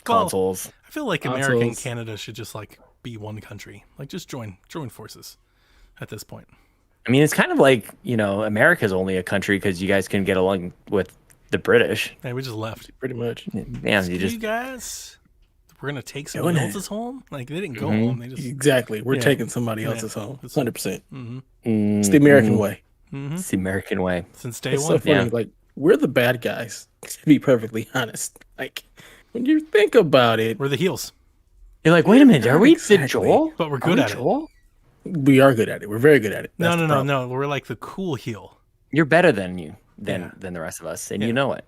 Well, Consoles. I feel like America and Consoles. Canada should just like be one country. Like just join forces at this point. I mean, it's kind of like America's only a country because you guys can get along with the British. Hey, we just left. Pretty much. Yeah, you You just guys, we're gonna take someone Doing it. else's home. Like they didn't go Mm-hmm. home. They just Exactly. We're Yeah. taking somebody Yeah. else's home. It's- 100%. mhm. It's the American way. It's the American way. Since day It's one. so funny. Yeah. Like we're the bad guys. To be perfectly honest, like when you think about it, We're the heels, You're like, wait a minute, are we the Exactly. Joel? but we're Are good we at it. Joel? we are good at it. We're very good at it. No, That's no, the no, problem. no. We're like the cool heel. You're better than Yeah. the rest of us, and you know it.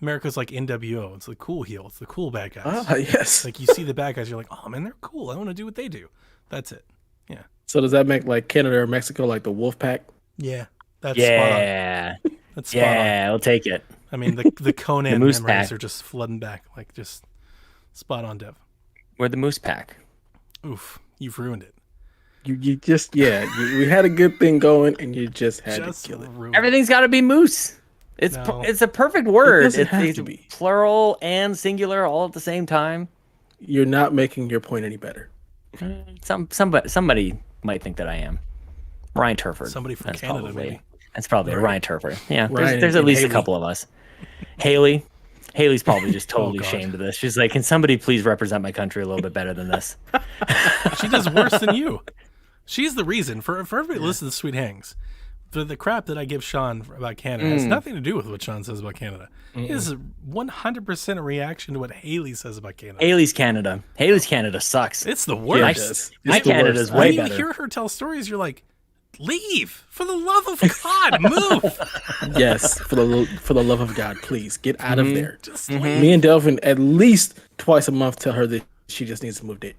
America's like NWO. It's the cool heel. It's the cool bad guys. Ah, yes. Like you see the bad guys, you're like, oh man, they're cool. I want to do what they do. That's it. Yeah. So does that make like Canada or Mexico like the wolf pack? Yeah. That's spot on. Yeah, That's spot on. yeah, I'll take it. I mean, the Conan Moose memories pack. are just flooding back. Like just spot on, Dev. We're the Moose Pack. Oof, you've ruined it. You just we had a good thing going and you just had Just to kill it. ruined it. Everything's got to be moose. It's No. it's a perfect word. doesn't It's, have it's to be. plural and singular all at the same time. you're not making your point any better. Somebody might think that I am. Ryan Turford. Somebody from That's Canada, probably, maybe. That's probably Right. Ryan Turford. Yeah, Ryan there's at and least Haley. a couple of us. Haley's probably just totally God. ashamed of this. She's like, can somebody please represent my country a little bit better than this? She does worse than you. She's the reason for everybody that listens to Sweet Hangs. The crap that I give Sean about Canada has nothing to do with what Sean says about Canada. It is 100% a reaction to what Haley says about Canada. Haley's Canada sucks. It's the My, worst. my It's the Canada's worst. way When you better. hear her tell stories, you're like, leave. For the love of God, move. Yes, for the love of God, please get out of there. Just Me and Delvin at least twice a month tell her that she just needs to move to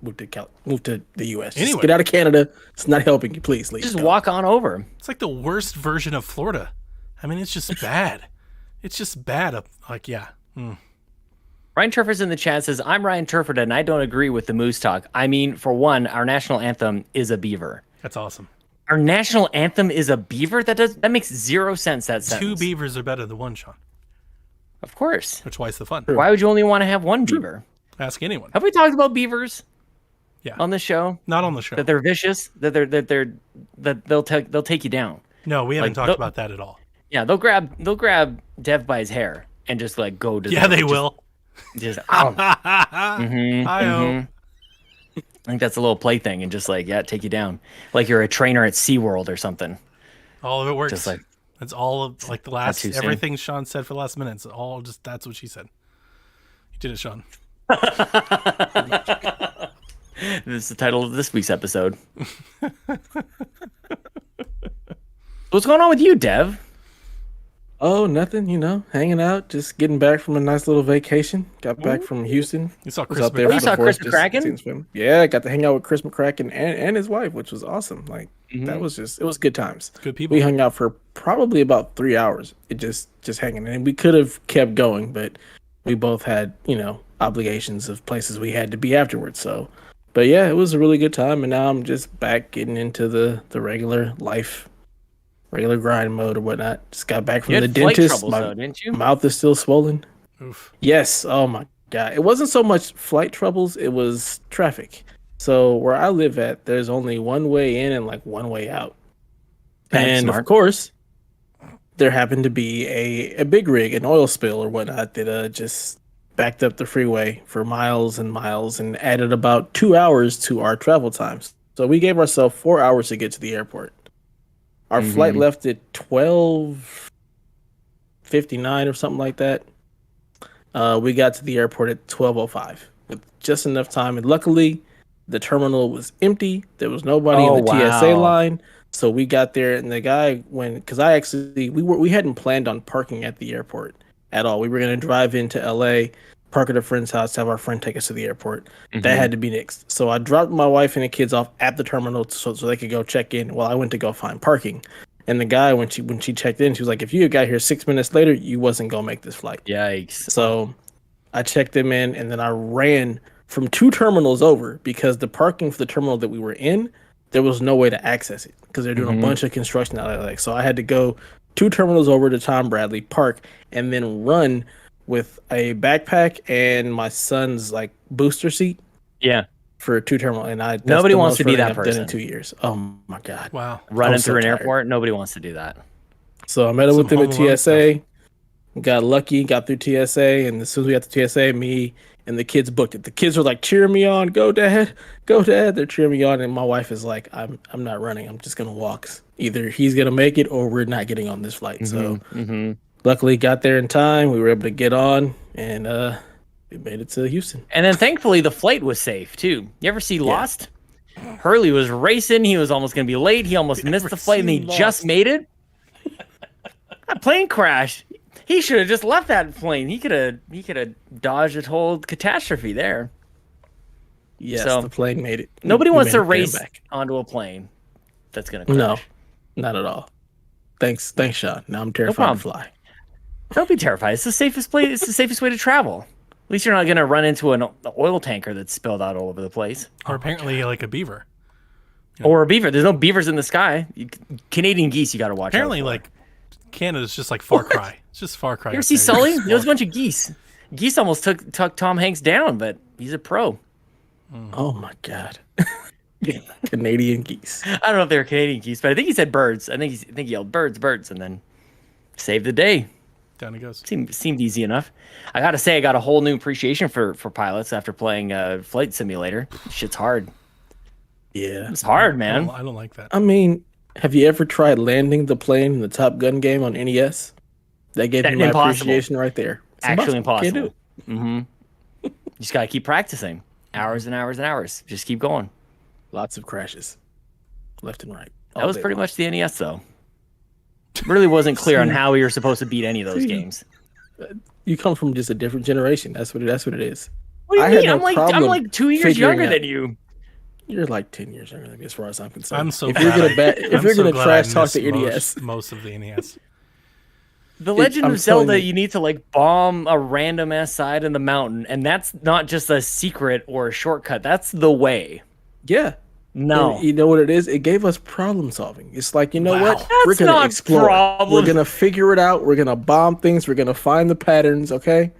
the U.S. Just Anyway. get out of Canada. It's not helping you. Please leave. Just Go. walk on over. It's like the worst version of Florida. I mean, it's just bad. It's just bad. Like, yeah. Ryan Turford's in the chat says, I'm Ryan Turford and I don't agree with the moose talk. I mean, for one, our national anthem is a beaver. That's awesome. Our national anthem is a beaver? That makes zero sense, that sentence. Two beavers are better than one, Sean. Of course. Which twice the fun. Why would you only want to have one beaver? Ask anyone. Have we talked about beavers Yeah. on this show? Not on the show. That they're vicious, that they'll take you down. No, we haven't like, talked they'll- about that at all. Yeah, they'll grab Dev by his hair and just like go to Yeah, they will. just ow. I I think that's a little plaything and just like take you down. Like you're a trainer at SeaWorld or something. all of it works. Just like That's all of like the last too soon. everything Sean said for the last minute. It's all just that's what she said. You did it, Sean. This is the title of this week's episode. What's going on with you, Dev? Oh, nothing. Hanging out, just getting back from a nice little vacation. Got back from Houston. You saw Was Chris out there You for saw the Chris Fourth, just McCracken? seeing his family. Yeah, I got to hang out with Chris McCracken and his wife, which was awesome. Like that was it was good times. Good people. We hung out for probably about 3 hours. It just hanging, and we could have kept going, but we both had obligations of places we had to be afterwards. So, but yeah, it was a really good time, and now I'm just back getting into the regular life, regular grind mode or whatnot. Just got back from You the had flight dentist. troubles, My though, didn't you? mouth is still swollen. Oof. Yes. Oh my God. It wasn't so much flight troubles. It was traffic. So where I live at, there's only one way in and like one way out. That's And smart. of course, there happened to be a big rig, an oil spill or whatnot that just backed up the freeway for miles and miles and added about 2 hours to our travel times. So we gave ourselves 4 hours to get to the airport. Our flight left at 12:59 or something like that. We got to the airport at 12:05 with just enough time, and luckily the terminal was empty. There was nobody in the TSA wow. line, so we got there. And the guy because we hadn't planned on parking at the airport at all. We were gonna drive into LA, park at a friend's house, have our friend take us to the airport. That had to be nixed. So I dropped my wife and the kids off at the terminal so they could go check in while I went to go find parking. And the guy, when she checked in, she was like, if you had got here 6 minutes later, you wasn't going to make this flight. Yikes. So I checked them in, and then I ran from 2 terminals over because the parking for the terminal that we were in, there was no way to access it because they're doing a bunch of construction out there. So I had to go 2 terminals over to Tom Bradley, park, and then run with a backpack and my son's like booster seat Yeah. for 2 terminals. And that's Nobody the wants most to be running that I've done person. in 2 years. Oh my God. Wow. Running so through an tired. airport, nobody wants to do that. So I met up Some with him at Home Alone TSA, got lucky, got through TSA, and as soon as we got to TSA, me and the kids booked it. The kids were like cheering me on, go dad, go dad. They're cheering me on, and my wife is like, I'm not running. I'm just gonna walk. Either he's gonna make it or we're not getting on this flight. So luckily got there in time. We were able to get on, and we made it to Houston. And then thankfully the flight was safe too. You ever see Lost? Hurley was racing. He was almost going to be late. He almost missed the flight, and he seen just Lost? made it. That plane crashed. He should have just left that plane. He could have dodged a whole catastrophe there. Yes, So, the plane made it. Nobody We wants made to it there and race back. onto a plane that's going to No, crash. not at all. Thanks, Sean. Now I'm terrified to problem. fly. Don't be terrified. It's the safest place. It's the safest way to travel. At least you're not going to run into an oil tanker that's spilled out all over the place. Or apparently like a beaver. Or a beaver. There's no beavers in the sky. Canadian geese, you got to watch Apparently, out for. like Canada's just like Far Cry. It's just Far Cry. You ever up see there. Sully? Just There was a walk. bunch of geese. Geese almost took Tom Hanks down, but he's a pro. Oh my god. Canadian geese. I don't know if they were Canadian geese, but I think he said birds. I think he yelled birds, birds, and then saved the day. Down he goes. Seemed easy enough. I gotta say, I got a whole new appreciation for pilots after playing Flight Simulator. Shit's hard. Yeah. It's hard, man. I don't like that. I mean, have you ever tried landing the plane in the Top Gun game on NES? That gave me my Impossible. appreciation right there. It's Actually Can't do impossible. it. Mm-hmm. You just gotta keep practicing. Hours and hours and hours. Just keep going. Lots of crashes, left and right. That was pretty much the NES, though. Really wasn't clear on how we were supposed to beat any of those games. You come from just a different generation. That's what it is. What do you I had mean? no I'm problem like 2 years figuring younger out- than you. You're like 10 years younger than me, as far as I'm concerned. I'm so if glad. you're gonna glad trash I talk the missed NES, most of the NES. The Legend I'm of Zelda, telling you. you need to like bomb a random ass side in the mountain, and that's not just a secret or a shortcut. That's the way. yeah. No, And you know what it is? It gave us problem solving. It's like, you know Wow. what? We're That's gonna not explore. problem. We're gonna figure it out. We're gonna bomb things. We're gonna find the patterns. Okay.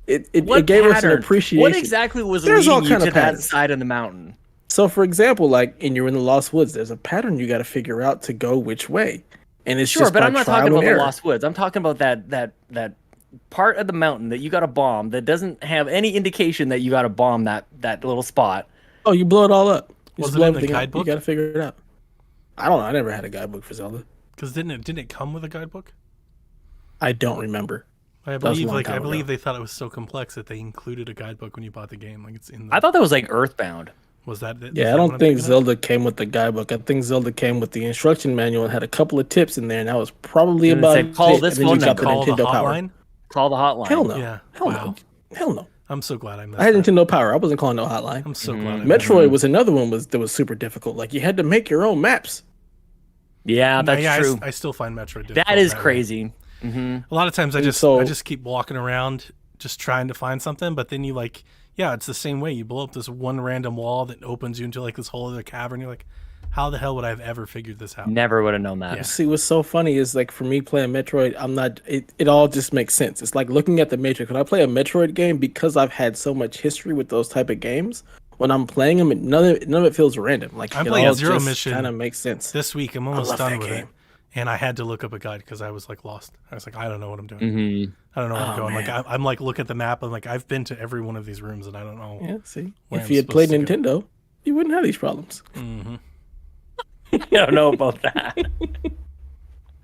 It gave us an pattern? appreciation. What exactly was There's all leading you kind to of that patterns. side of the mountain? So, for example, like, and you're in the Lost Woods, there's a pattern you got to figure out to go which way, and it's Sure, just but by I'm not trial talking and about the error. Lost Woods. I'm talking about that part of the mountain that you got to bomb that doesn't have any indication that you got to bomb that little spot. Oh, you blow it all up. You Was just it blow in the everything up. guidebook? You got to figure it out. I don't know. I never had a guidebook for Zelda. Because didn't it come with a guidebook? I don't remember. I was a believe long I time believe ago. they thought it was so complex that they included a guidebook when you bought the game. Like it's in. I thought that was like Earthbound. Was that? Is Yeah, that I what don't I'm think thinking of? Zelda came with the guidebook. I think Zelda came with the instruction manual and had a couple of tips in there, and that was probably And it about said, "Call it. this And then you phone got number. Call the Nintendo Power. hotline. Call the hotline. Hell no. Yeah. Hell Wow. no. Hell no. I'm so glad I missed. I had that. Nintendo Power. I wasn't calling no hotline. I'm so glad. I Mm-hmm. missed Metroid was another one that was super difficult. Like you had to make your own maps. Yeah, that. that's Yeah, true. I still find Metroid. That difficult is way. crazy. Hmm. A lot of times I And just so- keep walking around just trying to find something, but then you like, yeah, it's the same way. You blow up this one random wall that opens you into like this whole other cavern. You're like, how the hell would I have ever figured this out? Never would have known that. Yeah. See, what's so funny is like for me playing Metroid, I'm not. It all just makes sense. It's like looking at the Matrix. When I play a Metroid game, because I've had so much history with those type of games, when I'm playing them, none of it feels random. Like I'm it playing all Zero just Mission kind of makes sense. This week, I'm almost love done that with game. it, and I had to look up a guide because I was like lost. I was like, I don't know what I'm doing. Hmm. I don't know where I'm Oh, going. Like man. I'm like, look at the map. I'm like, I've been to every one of these rooms, and I don't know. Yeah, see, Where if I'm you had played supposed to go. Nintendo, you wouldn't have these problems. Hmm. I don't know about that.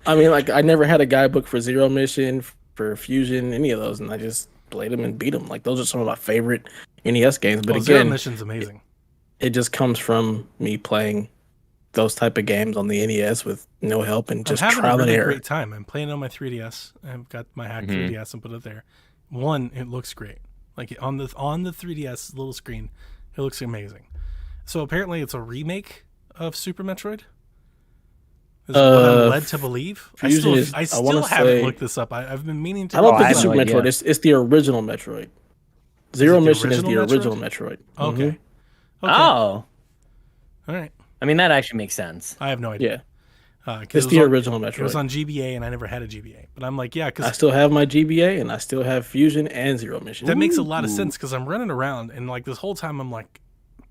I mean, like I never had a guidebook for Zero Mission, for Fusion, any of those, and I just played them and beat them. Like those are some of my favorite NES games. But Well, Zero again, Mission's amazing. it just comes from me playing those type of games on the NES with no help and just I'm having trial a really and error. great time. I'm playing on my 3DS. I've got my hacked Mhm. 3DS and put it there. One, it looks great. Like on the 3DS little screen, it looks amazing. So apparently, it's a remake of Super Metroid. Is what I'm led to believe. Fusion is- I I still wanna haven't say- looked this up. I've been meaning to. I don't Oh, think I it's have Super no Metroid. idea. It's the original Metroid. Zero the Mission is the original original Metroid. Okay. Mhm. Okay. Oh, All right. I mean that actually makes sense. I have no idea. Yeah, 'Cause it's it the was on- original It was Metroid. on GBA, and I never had a GBA. But I'm like, yeah, I because still have my GBA and I still have Fusion and Zero Mission. that makes a lot of sense. Because I'm running around, and like this whole time, I'm like,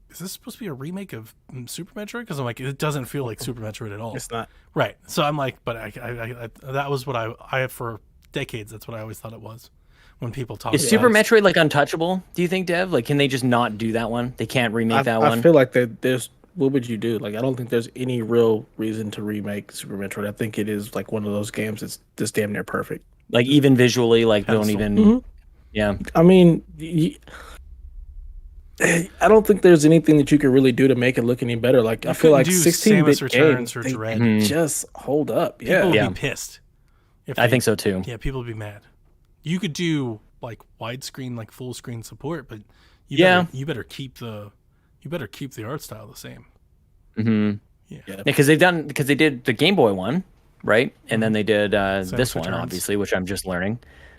is this supposed to be a remake of Super Metroid? Because I'm like, it doesn't feel like Super Metroid at all. It's not. Right. So I'm like, but I that was what I for decades. That's what I always thought it was when people talk. Is about Super it. Metroid like untouchable? Do you think, Dev? Like, can they just not do that one? They can't remake that I one. feel like there's. What would you do? Like, I don't think there's any real reason to remake Super Metroid. I think it is like one of those games that's just damn near perfect. Like even visually, like they don't Pencil. even. Mhm. Yeah. I mean, I don't think there's anything that you can really do to make it look any better. Like, I You feel like couldn't do 16-bit Samus Returns games, or they Dread. Mhm. just hold up. People Yeah, would Yeah. be pissed. If I they- think so too. Yeah, people would be mad. You could do like widescreen, like full screen support, but Yeah. you better keep the art style the same. Mm-hmm. Yeah. Because they did the Game Boy one, right? And then they did this one, Returns. obviously, which I'm just learning.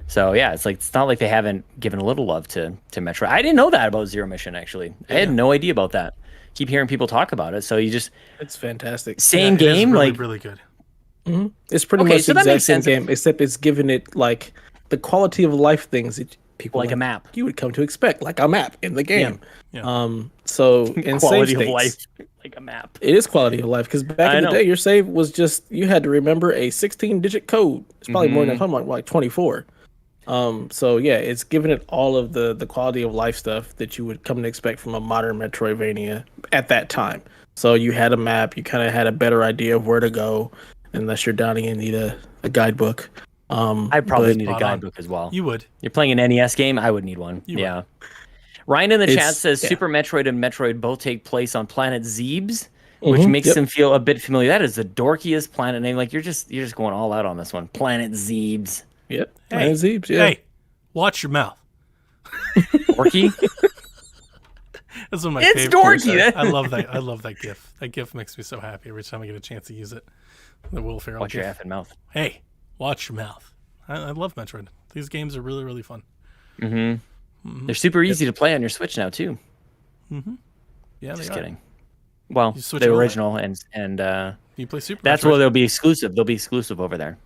So yeah, it's not like they haven't given a little love to Metroid. I didn't know that about Zero Mission actually. I had no idea about that. Keep hearing people talk about it. So you just it's fantastic. same Yeah, it is game, really, like really good. It's pretty Okay, much so the that exact makes same sense. game, except it's giving it like the quality of life things. people Like a map. you would come to expect, like a map in the game. Yeah. So in Quality save of states, life, like a map. it is quality of life because back I in the know. day, your save was just you had to remember a 16-digit code. It's probably more than Mm-hmm. something like 24. So yeah, it's giving it all of the quality of life stuff that you would come to expect from a modern Metroidvania at that time. So you had a map, you kind of had a better idea of where to go, unless you're down and need a guidebook. I probably but need a Spot on. guidebook as well. You would. You're playing an NES game, I would need one. You would. Yeah. Ryan in the chat It's- says yeah. Super Metroid and Metroid both take place on planet Zebes, which Mhm, makes yep. them feel a bit familiar. That is the dorkiest planet name. Like you're just going all out on this one. Planet Zebes. Yep. Hey, Planet Zebes, yeah. Hey, watch your mouth. Dorky? That's one of my It's favorite. dorky. I love that. I love that GIF. That GIF makes me so happy every time I get a chance to use it. The Will Ferrell Watch your GIF. effing mouth. Hey, watch your mouth. I love Metroid. These games are really, really fun. They're super easy to play on your Switch now too. Yeah, Just they are. kidding. Well, You switch the it over. original and You play Super that's Metroid. where they'll be exclusive. They'll be exclusive over there.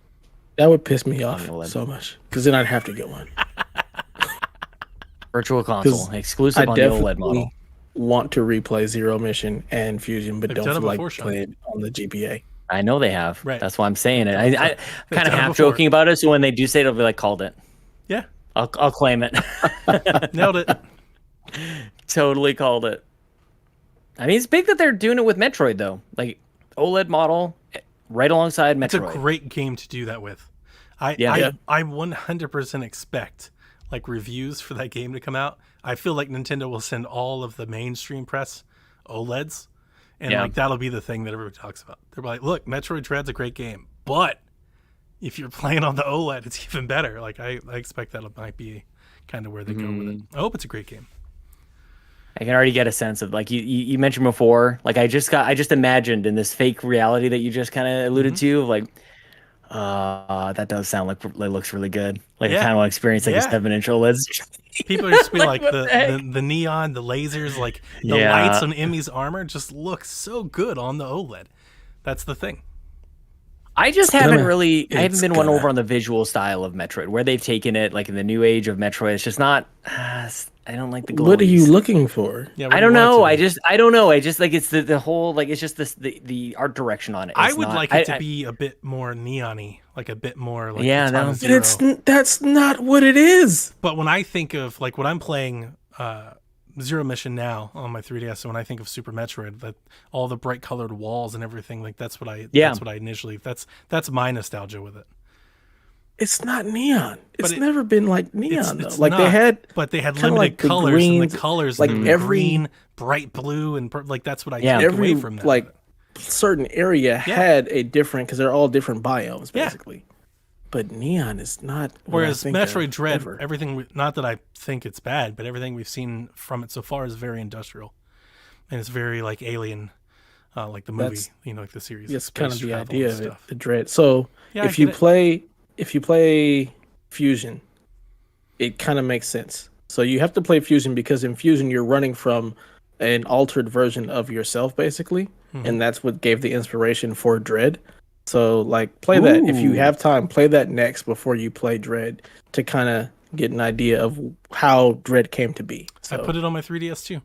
That would piss me off the OLED. so much because then I'd have to get one. Virtual console exclusive I on the OLED definitely model. want to replay Zero Mission and Fusion, but They've don't done it feel like before, Sean. playing it on the GBA. I know they have. Right. That's why I'm saying it. I kind of done it half before. joking about it. So when they do say it, I'll be like, called it. Yeah, I'll claim it. nailed it. Totally called it. I mean, it's big that they're doing it with Metroid though. Like OLED model right alongside It's a Metroid. great game to do that with. I 100% expect like reviews for that game to come out. I feel like Nintendo will send all of the mainstream press OLEDs, and Yeah. like that'll be the thing that everybody talks about. They're like, "Look, Metroid Dread's a great game, but if you're playing on the OLED, it's even better." Like I expect that might be kind of where they go with it. I hope it's a great game. I can already get a sense of like you mentioned before. Like I just imagined in this fake reality that you just kind of alluded to. Like, that does sound like it looks really good. Like I Yeah. kind of want to experience like a Yeah. 7-inch OLED. People are just be like what the heck? the neon, the lasers, like the Yeah. lights on Emmy's armor just look so good on the OLED. That's the thing. I just gonna- haven't really. I haven't it's been won gonna- over on the visual style of Metroid, where they've taken it. Like in the new age of Metroid, it's just not. I don't like the. What are you glowies. looking for? Yeah, I don't know. I don't know. I just like it's the whole like it's just the art direction on it. I It's would not- like it to be a bit more neon-y, like a bit more like Yeah, Katana no. And Zero. that's not what it is. But when I think of like when I'm playing Zero Mission now on my 3DS, so when I think of Super Metroid, that all the bright colored walls and everything, like that's what I initially that's my nostalgia with it. It's not neon. It's it- never been like neon It's though. Like they not, had but they had kinda limited like the colors, and greens, the colors like like the every- green, bright blue, and like that's what I Yeah. take every away from that. like certain area had a different because they're all different biomes Yeah. basically. But neon is not. what I Whereas think Metroid of Dread, ever. everything not that I think it's bad, but everything we've seen from it so far is very industrial, and it's very like Alien, like the movie, That's- like the series. That's space kind of the travel idea and of it, stuff. the dread. So Yeah, I if you get it. play Fusion, it kind of makes sense. So you have to play Fusion because in Fusion you're running from an altered version of yourself basically, Mm-hmm. and that's what gave the inspiration for Dread. So like play that if you Ooh. have time, play that next before you play Dread to kind of get an idea of how Dread came to be. So I put it on my 3DS too. I'm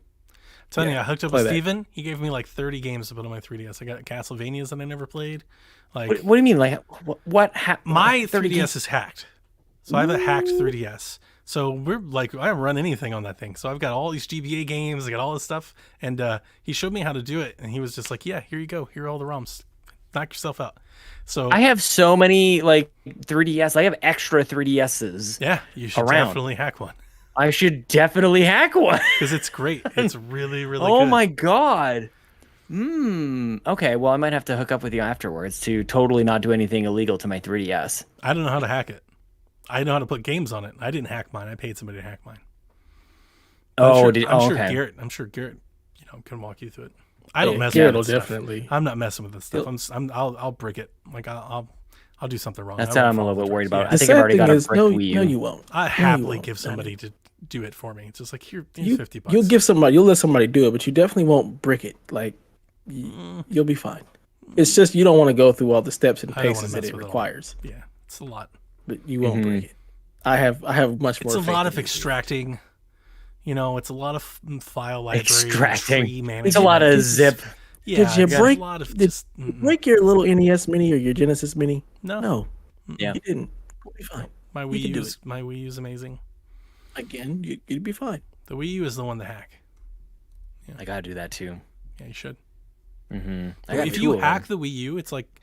telling Yeah, you, I hooked up play with that. Steven. He gave me like 30 games to put on my 3DS. I got Castlevanias that I never played. Like What do you mean? Like what happened? my 3DS is hacked. So I have a hacked 3DS. So we're like, I run anything on that thing. So I've got all these GBA games. I got all this stuff. And he showed me how to do it. And he was just like, yeah, here you go. Here are all the ROMs. Knock yourself out. So I have so many like 3DS. I have extra 3DSs. yeah, you should around. definitely hack one. I should definitely hack one. Because it's great. It's really, really Oh good. my god. Okay, well I might have to hook up with you afterwards to totally not do anything illegal to my 3DS. I don't know how to hack it. I know how to put games on it. I didn't hack mine. I paid somebody to hack mine. But Oh, I'm sure okay. I'm sure Garrett, can walk you through it. I don't Yeah, mess Garrett with will this stuff. definitely- I'm not messing with this stuff. I'll brick it. Like I'll do something wrong. That's I what won't I'm a follow little the bit worried tricks. about. Yeah. I think I've already got a brick no, Wii U. no, you won't. I No, happily you won't. give somebody to do it for me. It's just like here's You, $50. you'll give somebody, you'll let somebody do it, but you definitely won't brick it. Like you'll be fine. It's just you don't want to go through all the steps and I don't wanna paces that mess it with it all. requires, Yeah, it's a lot. but you won't break it. I have much more. It's a faith lot in of you. extracting. You know, it's a lot of file library. Extracting. Tree management. It's a lot of zip. Yeah, Did you it's break? a lot of Did just you break your little NES Mini or your Genesis Mini? no. No, Yeah. you didn't. You'll be fine. My You Wii can do U is amazing. Again, you'd be fine. The Wii U is the one to hack. I gotta do that too. Yeah, you should. Mm-hmm. If you hack the Wii U, it's like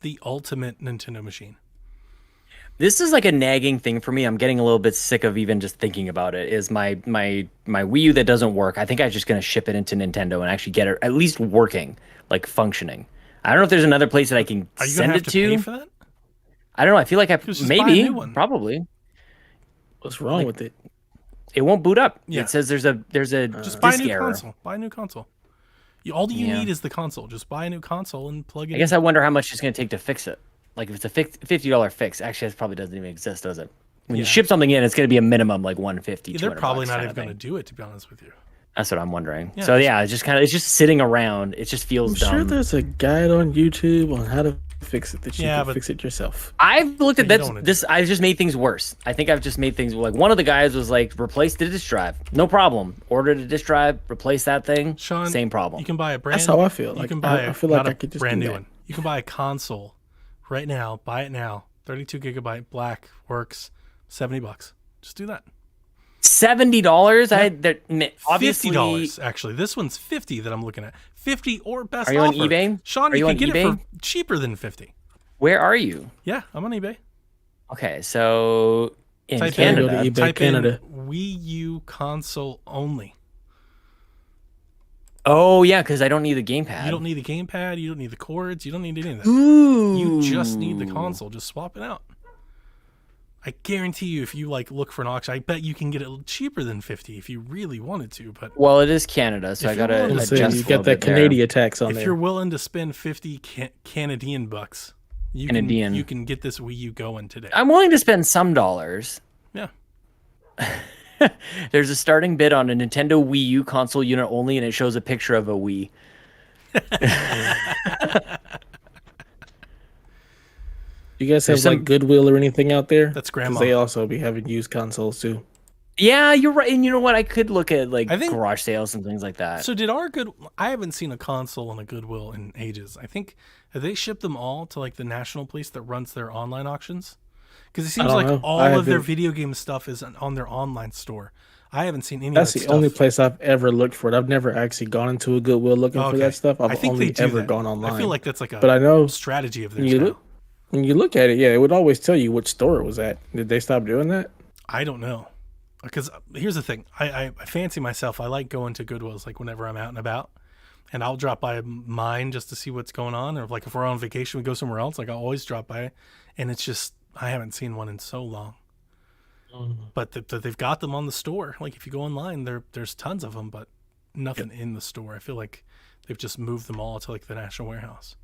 the ultimate Nintendo machine. This is like a nagging thing for me. I'm getting a little bit sick of even just thinking about it. Is my Wii U that doesn't work? I think I'm just gonna ship it into Nintendo and actually get it at least working, like functioning. I don't know if there's another place that I can Are you send gonna have it to to. pay for that? I don't know. I feel like Just buy a maybe new one. probably What's wrong with it? it won't boot up. Yeah. It says there's a Just buy a disk new error. console. Buy a new console. All you Yeah. need is the console. Just buy a new console and plug it I guess in. I wonder how much it's gonna take to fix it. Like if it's a $50 fix, actually, that probably doesn't even exist, does it? When you Yeah. ship something in, it's gonna be a minimum like 150. They're probably $200 not kind even of going to thing. do it, to be honest with you. That's what I'm wondering. Yeah, So yeah, it's just sitting around. It just feels I'm sure dumb. there's a guide on YouTube on how to fix it that you Yeah, can but- fix it yourself. I've looked at But you that. don't wanna do This I've just made things worse. I think I've just made things like one of the guys was like, replace the disk drive, no problem. Ordered a disk drive, replace that thing, Sean, same problem. You can buy a brand. That's how I feel. You Like, can buy I feel like not I a could just brand do new that. one. You can buy a console right now. Buy it now. 32 gigabyte black works. $70. Just do that. $70. Obviously, $50 actually. This one's 50 that I'm looking at. 50 or best Are you on offer. eBay? Sean, Are you can on get eBay? it for cheaper than 50. where are you? Yeah, I'm on eBay. Okay, so in Type in- Canada, Go to eBay Type Canada. in Wii U console only. oh yeah, because I don't need the gamepad. You don't need the gamepad. You don't need the cords. You don't need any of that. Ooh. You just need the console. Just swap it out. I guarantee you, if you like look for an auction, I bet you can get it cheaper than 50 if you really wanted to. But Well, it is Canada, so If I you're gotta willing to So adjust you a got little that bit there. Canadian tax on if there. you're willing to spend 50 Canadian bucks, Canadian. you can get this Wii U going today. I'm willing to spend some dollars. Yeah. There's a starting bid on a Nintendo Wii U console unit only, and it shows a picture of a Wii. You guys There's have some- like Goodwill or anything out there? That's 'Cause grandma. They also be having used consoles too. Yeah, you're right. And you know what? I could look at like I think- garage sales and things like that. So did our good? I haven't seen a console on a Goodwill in ages. I think have they shipped them all to like the National Police that runs their online auctions? Because it seems don't like know. all I of their haven't- video game stuff is on their online store. I haven't seen any That's of that the stuff. only place I've ever looked for it. I've never actually gone into a Goodwill looking for Okay. that stuff. I've I think only they do ever that. gone online. I feel like that's like a but I know strategy of when theirs you now. look when you look at it, yeah, it would always tell you which store it was at. Did they stop doing that? I don't know. Because here's the thing. I fancy myself. I like going to Goodwills like whenever I'm out and about. And I'll drop by mine just to see what's going on. Or like if we're on vacation, we go somewhere else. Like I'll always drop by. And it's just, I haven't seen one in so long. But they've got them on the store. Like if you go online, there's tons of them, but nothing in the store. I feel like they've just moved them all to like the National Warehouse.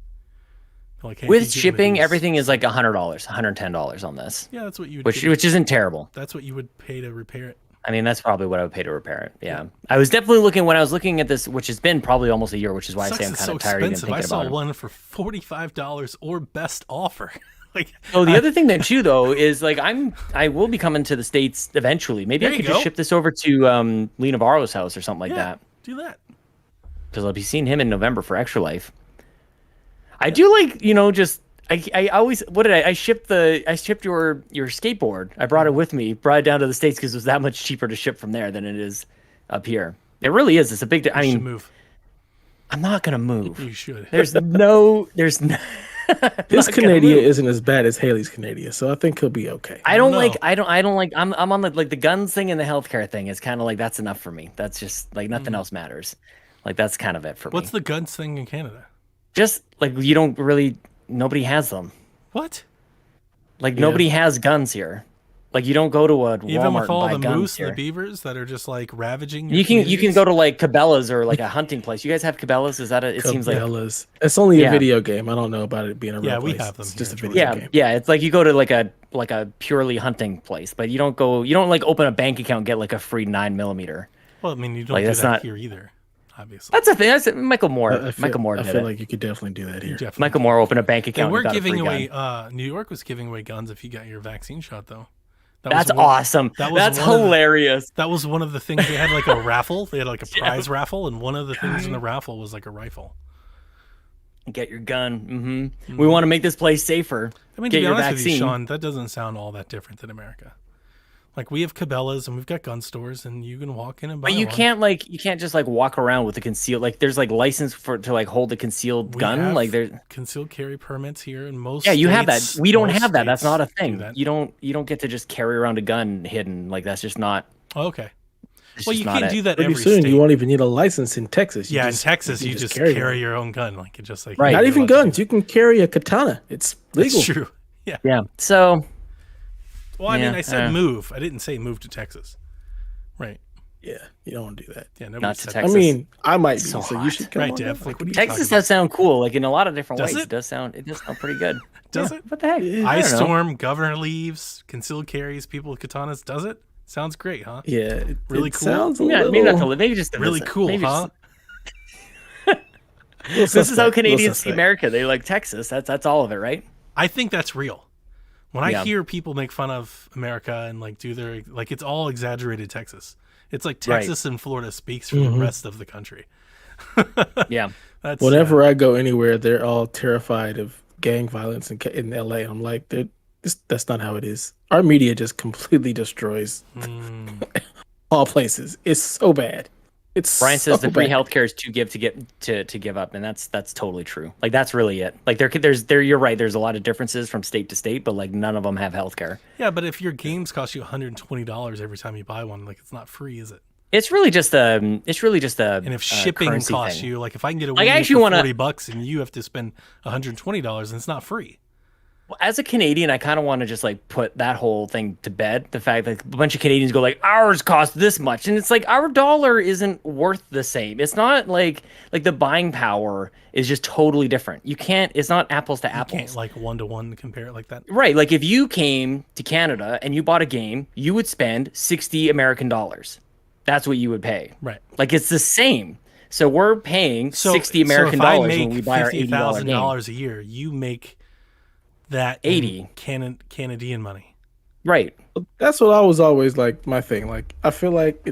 They're like, hey, if you With get one of shipping, these- everything is like $100, $110 on this, Yeah, that's what you would. which get- which isn't terrible. that's what you would pay to repair it. I mean, that's probably what I would pay to repair it. Yeah, I was definitely looking when I was looking at this, which has been probably almost a year, which is why I Sucks say I'm it's kind so of tired of even expensive. I thinking saw about it. one for $45 or best offer. Like, Oh, the other thing that too though is like I will be coming to the States eventually. Maybe There I you could just go. ship this over to Lee Navarro's house or something like yeah, that. do that. Because I'll be seeing him in November for Extra Life. I do like, just I always I shipped your skateboard. I brought it with me, brought it down to the States because it was that much cheaper to ship from there than it is up here. It really is. It's a big. I You should mean, move. I'm not gonna move. You should. There's no. His not gonna Canadian move. isn't as bad as Haley's Canadian, so I think he'll be okay. I don't know. like. I don't like. I'm on the like the guns thing and the healthcare thing. It's kind of like that's enough for me. That's just like nothing else matters. Like that's kind of it for What's me. the guns thing in Canada? Just like you don't really. Nobody has them. What? Like nobody has guns here. Like you don't go to a Walmart Even with all and buy the guns moose here. and the beavers that are just like ravaging. Your You can communities? go to like Cabela's or like a hunting place. You guys have Cabela's? Is that it seems like Cabela's. It's only Yeah. a video game. I don't know about it being a real Yeah, we place. have them It's just a here in video yeah, game. yeah. It's like you go to like a purely hunting place, but you don't like open a bank account and get like a free 9mm. Well, I mean, you don't Like, do that's that not- here either, obviously. That's a thing. That's Michael Moore. I feel, Michael Moore I did feel it. like you could definitely do that here. Definitely. Michael Moore opened a bank They account. were and got a giving free away. gun. New York was giving away guns if you got your vaccine shot, though. That's awesome. That's hilarious. That was one of the things. They had like a raffle. They had like a prize raffle, and one of the things in the raffle was like a rifle. Get your gun. We want to make this place safer. I mean, to be honest with you, Sean, that doesn't sound all that different than America. Like, we have Cabela's and we've got gun stores, and you can walk in and buy. But you can't just like walk around with a concealed, like there's like license to like hold a concealed gun. Like there's concealed carry permits here in most. Yeah, you have that. We don't have that. That's not a do thing. that. You don't get to just carry around a gun hidden. Like that's just not. Oh, okay. it's Well, just you not can't it. do that Pretty every soon, state. you won't even need a license in Texas. In Texas, you just carry your own gun. Like, it just like Right. Not you're even allowed to guns. do You can carry a katana. It's legal. That's true. Yeah. Yeah. So Well, I mean, Yeah, I said move. I didn't say move to Texas. Right. Yeah, you don't want to do that. Yeah. Not Nobody to said Texas. I mean, I might be, So so you hot. should come Right, on Jeff. down. Like, what are you Texas talking does sound cool. Like in a lot of different Does ways. it? It does sound pretty good. Does Yeah, it? What the heck? Yeah. I Ice don't know. storm, governor leaves, concealed carries, people with katanas. Does it? Sounds great, huh? Yeah, it, Really it cool. sounds a Yeah, little, maybe not to live. Maybe just to Really visit. cool, Maybe huh? This is how Canadians see America. They like Texas. That's all of it, right? I think that's real. When I Yeah. hear people make fun of America and like do their like, it's all exaggerated Texas. It's like Right. Texas and Florida speaks for the rest of the country. Yeah. That's Whenever I go anywhere, they're all terrified of gang violence in LA. I'm like, that's not how it is. Our media just completely destroys all places. It's so bad. It's Brian says so the free bad. healthcare is too to give up, and that's totally true. Like that's really it. Like there you're right. There's a lot of differences from state to state, but like none of them have healthcare. Yeah, but if your games cost you $120 every time you buy one, like, it's not free, is it? It's really just a And if shipping currency costs thing. you, like, if I can get a Like, I Wii U actually for wanna- $40 and you have to spend $120, then it's not free. As a Canadian, I kind of want to just like put that whole thing to bed. The fact that a bunch of Canadians go like, ours cost this much, and it's like our dollar isn't worth the same. It's not like the buying power is just totally different. You can't. It's not apples to You apples. can't, like, one-to-one compare it like that. Right. Like if you came to Canada and you bought a game, you would spend 60 American dollars. That's what you would pay. Right. Like it's the same. So we're paying 60 American so if I dollars make when we buy our $80 game. $50,000 a year, you make that 80. Canadian money. Right. That's what I was always like. My thing, like, I feel like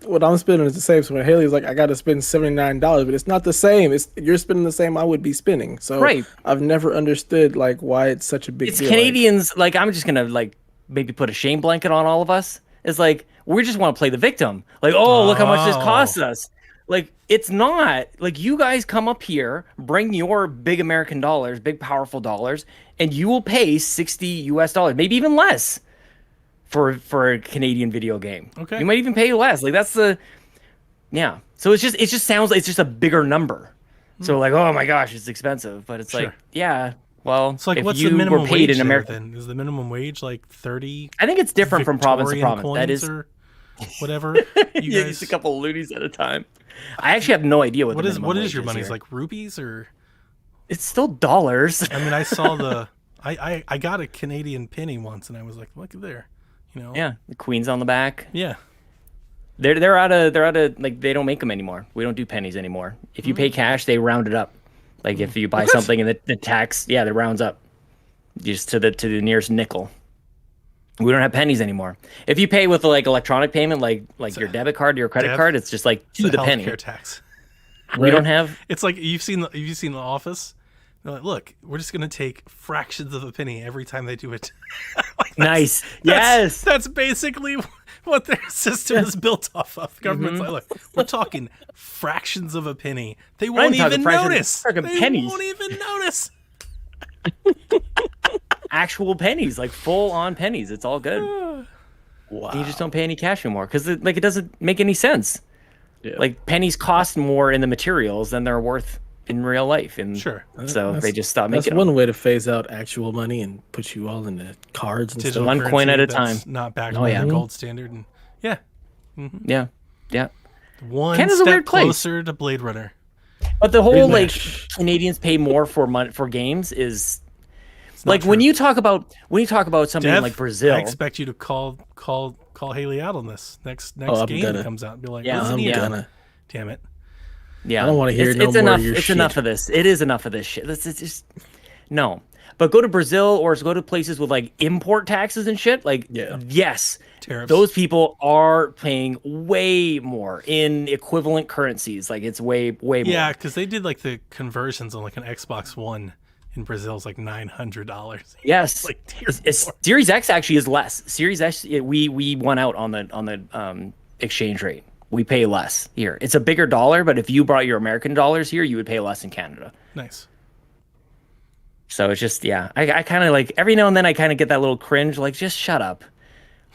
what I'm spending is the same. So when Haley's like, I got to spend $79, but it's not the same. You're spending the same I would be spending. So Right. I've never understood like why it's such a big It's deal. Canadians. Like I'm just gonna like maybe put a shame blanket on all of us. It's like we just want to play the victim. Like, oh, look how much this costs us. Like it's not like you guys come up here, bring your big American dollars, big powerful dollars, and you will pay $60, maybe even less, for a Canadian video game. Okay. You might even pay less. Like that's yeah. So it just sounds like it's just a bigger number. So like, oh my gosh, it's expensive, but it's like, Sure. yeah. Well, It's like, if what's you the minimum were paid wage in there, America, then? Is the minimum wage like 30 I think it's different from province to Victorian province. That coins is, or whatever? You yeah, guys, just a couple of loonies at a time. I actually have no idea what what the is minimum what wage is your money? Is here. like rupees or? It's still dollars. I mean, I saw the I got a Canadian penny once, and I was like, look at there, you know? Yeah, the Queen's on the back. Yeah. They're out of like they don't make them anymore. We don't do pennies anymore. If you pay cash, they round it up. Like if you buy something and the tax, yeah, it rounds up just to the nearest nickel. We don't have pennies anymore. If you pay with like electronic payment, like your debit card, your credit card, it's just like to It's a the penny. healthcare tax. We don't have. It's like you've seen The Office. They're like, look, we're just gonna take fractions of a penny every time they do it. Like, Nice. Yes. That's basically what their system is built off of. The government's like, look, we're talking fractions of a penny. They won't talking even fractions, notice. talking They pennies. won't even notice. Actual pennies, like full on pennies. It's all good. Wow. You just don't pay any cash anymore because it doesn't make any sense. Yeah. Like pennies cost more in the materials than they're worth in real life, and Sure. so they just stop That's making one them. way to phase out actual money and put you all into cards and Digital stuff. One coin currency at a that's time. Not backed Oh, by yeah. the gold standard. And yeah, Yeah. one Canada's a step weird place. closer to Blade Runner. But the whole Pretty like much. Canadians pay more for money for games is not like when true. you talk about something Dev, like Brazil. I expect you to call Haley out on this next I'm game gonna. that comes out and be like, Yeah, listen I'm here, gonna. damn it. Yeah, I don't wanna hear it's no more of enough. your It's shit. enough of this. It is enough of this shit. It's just no. But go to Brazil or go to places with like import taxes and shit. Like, Yeah. yes, Tariffs. those people are paying way more in equivalent currencies. Like it's way more. Yeah, because they did like the conversions on like an Xbox One in Brazil is like $900. Yes, Like, dear Lord. Series X actually is less. Series X, we won out on the exchange rate. We pay less here. It's a bigger dollar, but if you brought your American dollars here, you would pay less in Canada. Nice. So it's just, yeah, I kind of like every now and then I kind of get that little cringe, like just shut up.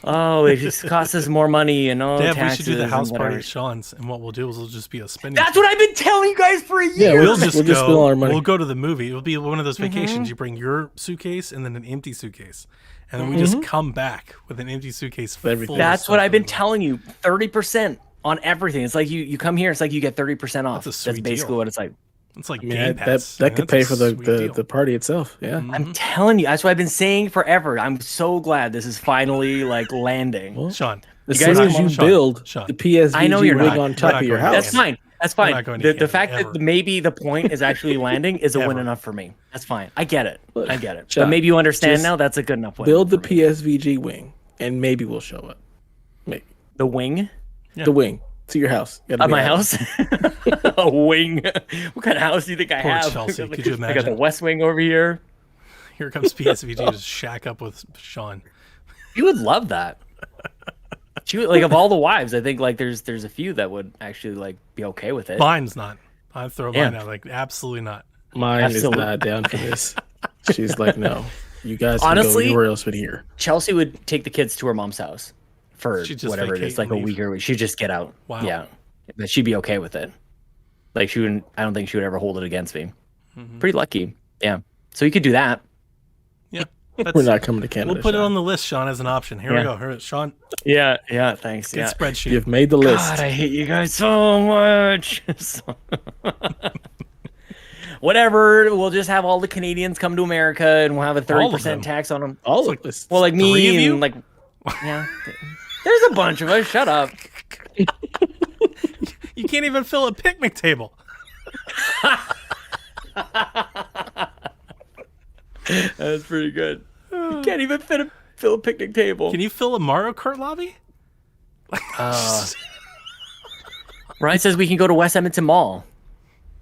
Oh, it just costs us more money and Deb, we taxes should do the and house party whatever. at Sean's, and what we'll do is we'll just be a spending. That's what I've been telling you guys for a Yeah, year. We'll just We'll just spend all our money. We'll go to the movie. It'll be one of those Mm-hmm. vacations. You bring your suitcase and then an empty suitcase, and then we just come back with an empty suitcase. Everything. Full of That's what stuff I've been in it. telling you. 30% on everything. It's like you come here, it's like you get 30% off. That's a That's sweet basically deal. what it's like. It's like I mean, Game that Pass. that could That's pay a for the, sweet the, deal. the party itself. Yeah. I'm telling you, that's what I've been saying forever. I'm so glad this is finally like landing. Well, Sean, as You guys soon are- as you Sean, build Sean. the PSVG I know you're rig not. on We're top not of your going to house, That's fine. That's We're fine. not going to The fact Canada, that ever. maybe the point is actually landing is a win Ever. enough for me. That's fine. I get it. I get it. John, But maybe you understand just now. That's a good enough win. build the for me. PSVG wing, and maybe we'll show up. Maybe The wing the wing to your house. Gotta of be my honest. house. A wing. What kind of house do you think I Poor have? Chelsea. Could you I got the imagine? West Wing over here. Here comes PSVG to shack up with Sean. You would love that. She would, like of all the wives, I think like there's a few that would actually like be okay with it. Mine's not. I throw Yeah. mine out like absolutely not. Mine Absolutely. is not down for this. She's like, no, you guys can Honestly- go anywhere else but here. Chelsea would take the kids to her mom's house for She'd just whatever it vacate is, like and a leave. week or she'd just get out. Wow. Yeah, but she'd be okay with it. Like she wouldn't. I don't think she would ever hold it against me. Mm-hmm. Pretty lucky. Yeah. So you could do that. Yeah. We're not coming to Canada. We'll put it Sean. on the list, Sean, as an option. Here we Yeah. go. Here, Sean, Yeah. Yeah. Thanks. get Yeah. spreadsheet. You've made the list. God, I hate you guys so much. Whatever. We'll just have all the Canadians come to America, and we'll have a All of 30% them. tax on them. All of this. Well, like 3 of me you? and like, yeah. There's a bunch of us. Shut up. You can't even fill a picnic table. That's pretty good. You can't even fill a picnic table. Can you fill a Mario Kart lobby? Ryan says we can go to West Edmonton Mall.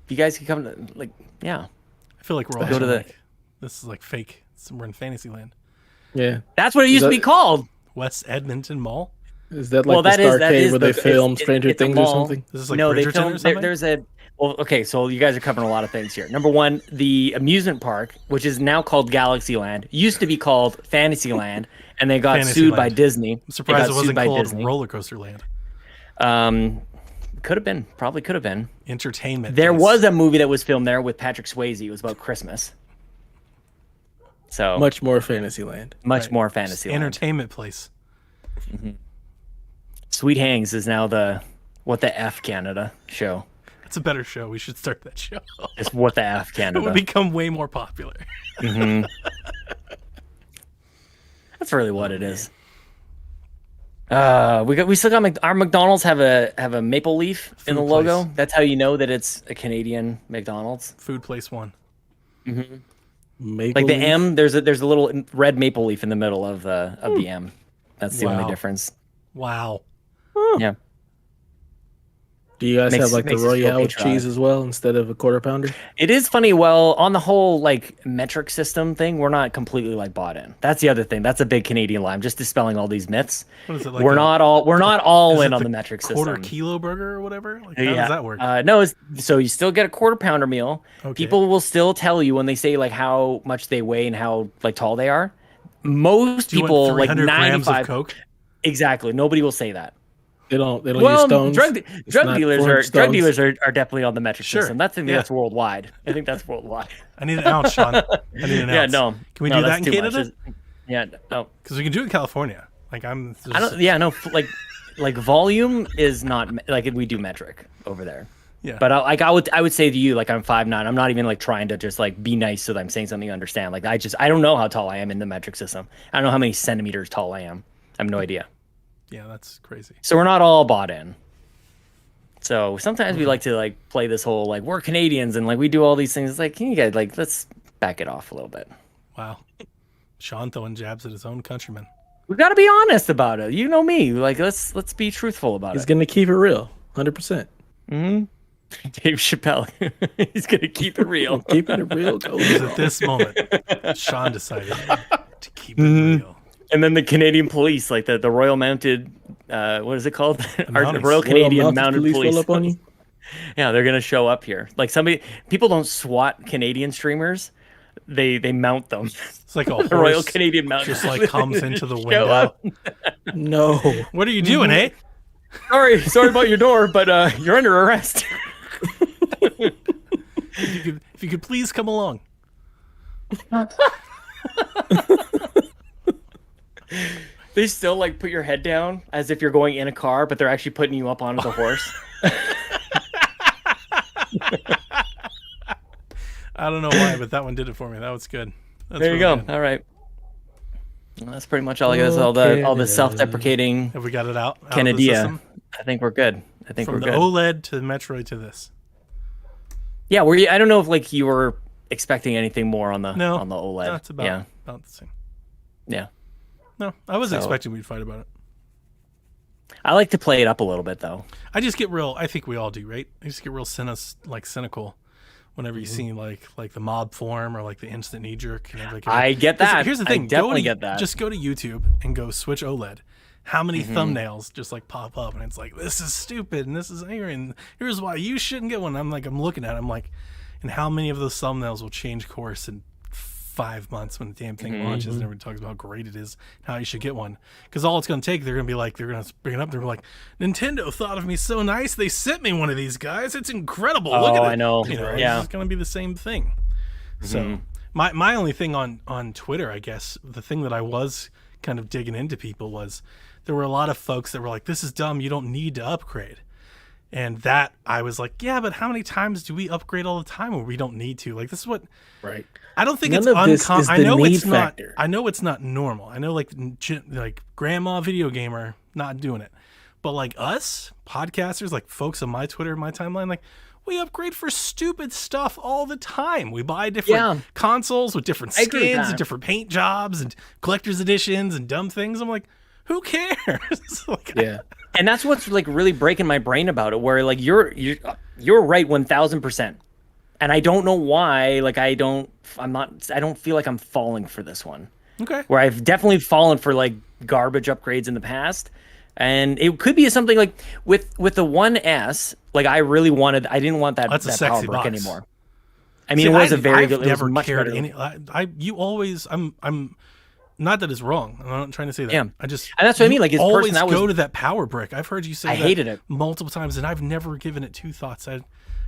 You guys can come to like, yeah. I feel like we're all Go to the- like, this is like fake. We're in Fantasyland. Yeah. That's what it used to be that- called. West Edmonton Mall. Is that like Well, the that is- that Starcade is where the- they film it's- Stranger it's a Things or mall. something? This is like No, they Bridgerton or filmed. something. There's a. Well, okay, so you guys are covering a lot of things here. Number one, the amusement park, which is now called Galaxyland, used to be called Fantasyland, and they got sued by Fantasyland. Disney. I'm surprised They it got wasn't sued by called Disney. Roller Coaster Land. Could have been. Probably could have been. Entertainment. There place. was a movie that was filmed there with Patrick Swayze. It was about Christmas. So Much more Fantasyland. much Right. more fantasy. entertainment place. Sweet Hangs is now the What the F Canada show. It's a better show. We should start that show. It's What the F It Canada. would become way more popular. That's really what it is. We still got our McDonald's have a maple leaf in the Food logo. place. That's how you know that it's a Canadian McDonald's. Food Place One. Maple Like the Leaf? M, there's a little red maple leaf in the middle of the M. That's the Wow. only difference. Wow. Yeah. Do you guys Makes- have like the makes us feel Royale patriotic. cheese as well instead of a quarter pounder? It is funny. Well, on the whole, like metric system thing, we're not completely like bought in. That's the other thing. That's a big Canadian lie. I'm just dispelling all these myths. What is it like? We're not all is in it on the the metric quarter system. kilo burger or whatever? Like, how does that work? No, so you still get a quarter pounder meal. Okay. People will still tell you when they say like how much they weigh and how like tall they are. Most Do you people want like 300 grams 95. of Coke? Exactly. Nobody will say that. They don't use Well, stones. drug It's drug not dealers 400 are stones. are definitely on the metric Sure. system. That's Yeah. that's worldwide. I think that's worldwide. I need an ounce, Sean. I need an Yeah, ounce. no. Can we no, do that that's in too much. Canada? Yeah, no. Because we can do it in California. Like I'm. Just, I don't. Yeah, no. Like volume is not like we do metric over there. Yeah. But I would say to you like I'm 5'9". I'm not even like trying to just like be nice so that I'm saying something you understand. Like I don't know how tall I am in the metric system. I don't know how many centimeters tall I am. I have no idea. Yeah, that's crazy. So we're not all bought in. So sometimes we like to like play this whole like we're Canadians and like we do all these things. It's like, can you guys like let's back it off a little bit. Wow. Sean throwing jabs at his own countrymen. We got to be honest about it. You know me. Like, let's be truthful about He's it. gonna keep it real, 100%. Dave Chappelle. He's gonna keep it real. Keeping it real. Because at this moment, Sean decided to keep it real. And then the Canadian police, like the Royal Mounted, what is it called? Mounties. Royal Canadian Mounted Police. Roll up on you. Yeah, they're gonna show up here. Like people don't SWAT Canadian streamers. They mount them. It's like a horse The Royal Canadian Mounted just like comes into the Show window. up. No. What are you doing, eh? Sorry about your door, but you're under arrest. If you could please come along. They still like put your head down as if you're going in a car, but they're actually putting you up onto the horse. I don't know why, but that one did it for me. That was good. That's There you really go. good. All right. Well, that's pretty much all I guess. All the Okay. self-deprecating Have we got it out? Of the Canada. system? I think we're good. I think From we're the good. OLED to the Metroid to this. Yeah, were you, I don't know if like you were expecting anything more on the No. on the OLED. That's about the same. Yeah. No, I wasn't So- expecting we'd fight about it. I like to play it up a little bit though. I just get real. I think we all do, right? I just get real cynical whenever you see like the mob form or like the instant knee jerk. And like, I get Listen, that. Here's the I thing. definitely get that. Just go to YouTube and go Switch OLED. How many thumbnails just like pop up and it's like, this is stupid and this is angry and here's why you shouldn't get one. I'm looking at it, I'm like, and how many of those thumbnails will change course in 5 months when the damn thing launches and everyone talks about how great it is, how you should get one. Because all it's going to take, they're going to be like, they're going to bring it up. They're like, Nintendo thought of me so nice. They sent me one of these guys. It's incredible. Look at it. I know. You know, Yeah. it's going to be the same thing. So my only thing on Twitter, I guess, the thing that I was kind of digging into people was there were a lot of folks that were like, this is dumb. You don't need to upgrade. And that I was like, yeah, but how many times do we upgrade all the time where we don't need to? Like, this is what Right. I don't think None it's of this uncommon. is I the know need it's not. factor. I know it's not normal. I know like grandma video gamer not doing it, but like us podcasters, like folks on my Twitter, my timeline, like we upgrade for stupid stuff all the time. We buy different consoles with different I agree with skins that. and different paint jobs and collector's editions and dumb things. I'm like, who cares? Like, Yeah. And that's what's like really breaking my brain about it. Where like you're right 1000%, and I don't know why. Like I don't feel like I'm falling for this one. okay. Where I've definitely fallen for like garbage upgrades in the past, and it could be something like with the 1S. Like I didn't want that That's a that sexy power brick box. anymore. I mean, See, it was a very I've good. It was never much cared better. any. You always. I'm. Not that it's wrong. I'm not trying to say that. Yeah. I just. And that's what I mean, like, his person, always that was- go to that power brick. I've heard you say I that hated it. multiple times, and I've never given it two thoughts.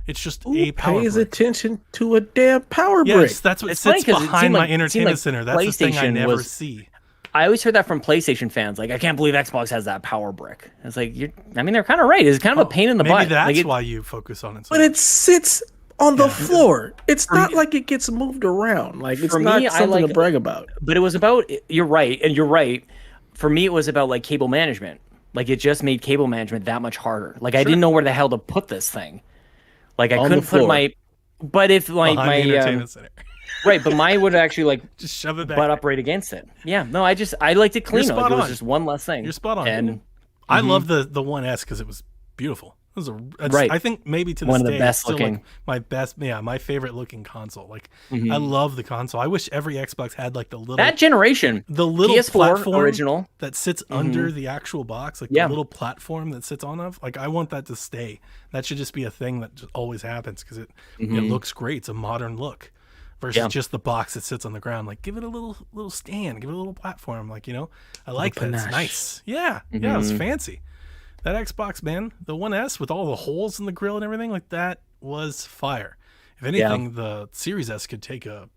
It's just Who a power pays brick. attention to a damn power Yes, brick? that's what It's funny sits 'cause it behind seemed my like- it seemed entertainment like center. That's the thing I PlayStation never was- see. I always heard that from PlayStation fans. Like, I can't believe Xbox has that power brick. It's like, they're kind of right. It's kind of a pain in the Maybe butt. that's Like, why you focus on it. So But much. it sits on the floor. It's not like it gets moved around. Like it's For not me, I something like- to brag about. But it was about, you're right. And you're right. For me, it was about like cable management. Like, it just made cable management that much harder. Like, I didn't know where the hell to put this thing. Like, I On the couldn't put floor. my, but if like behind the my, entertainment center. right, but mine would actually like Just shove it back. butt up right against it. Yeah, no, I liked it clean. You're Like, spot it was on. just one less thing. You're spot on. And I love the 1S because it was beautiful. It was Right. I think maybe to this One of the day, best it's still looking. like my favorite looking console. Like I love the console. I wish every Xbox had like that generation, the little PS4 platform original. that sits under the actual box, like Yeah. the little platform that sits on of. Like I want that to stay. That should just be a thing that just always happens because it looks great. It's a modern look versus Yeah. just the box that sits on the ground. Like give it a little stand, give it a little platform. Like I like that. It's panache. nice. Yeah, yeah, it's fancy. That Xbox, man, the 1S with all the holes in the grill and everything, like that was fire. If anything, the Series S could take a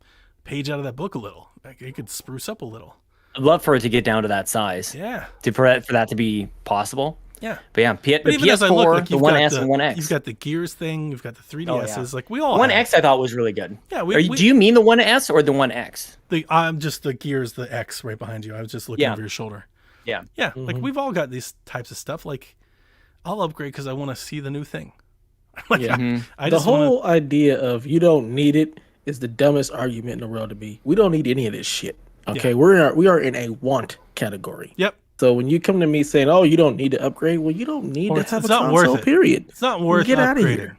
page out of that book a little. Like, it could spruce up a little. I'd love for it to get down to that size. Yeah, For that to be possible. yeah. But yeah, But the even as I PS4, look, like the you've 1S got and 1X. you've got the Gears thing, you've got the 3DSs. yeah. Like we all 1X I thought was really good. Yeah, do you mean the 1S or the 1X? I'm just the Gears, the X right behind you. I was just looking Yeah. over your shoulder. Yeah. Yeah, like we've all got these types of stuff. Like I'll upgrade because I want to see the new thing. Like Yeah. I The just wanna- whole idea of you don't need it is the dumbest argument in the world to me. We don't need any of this shit. Okay, we are in a want category. Yep. So when you come to me saying, "Oh, you don't need to upgrade," well, you don't need to have a not console. worth it. Period. It's not worth Get out of upgrading. here.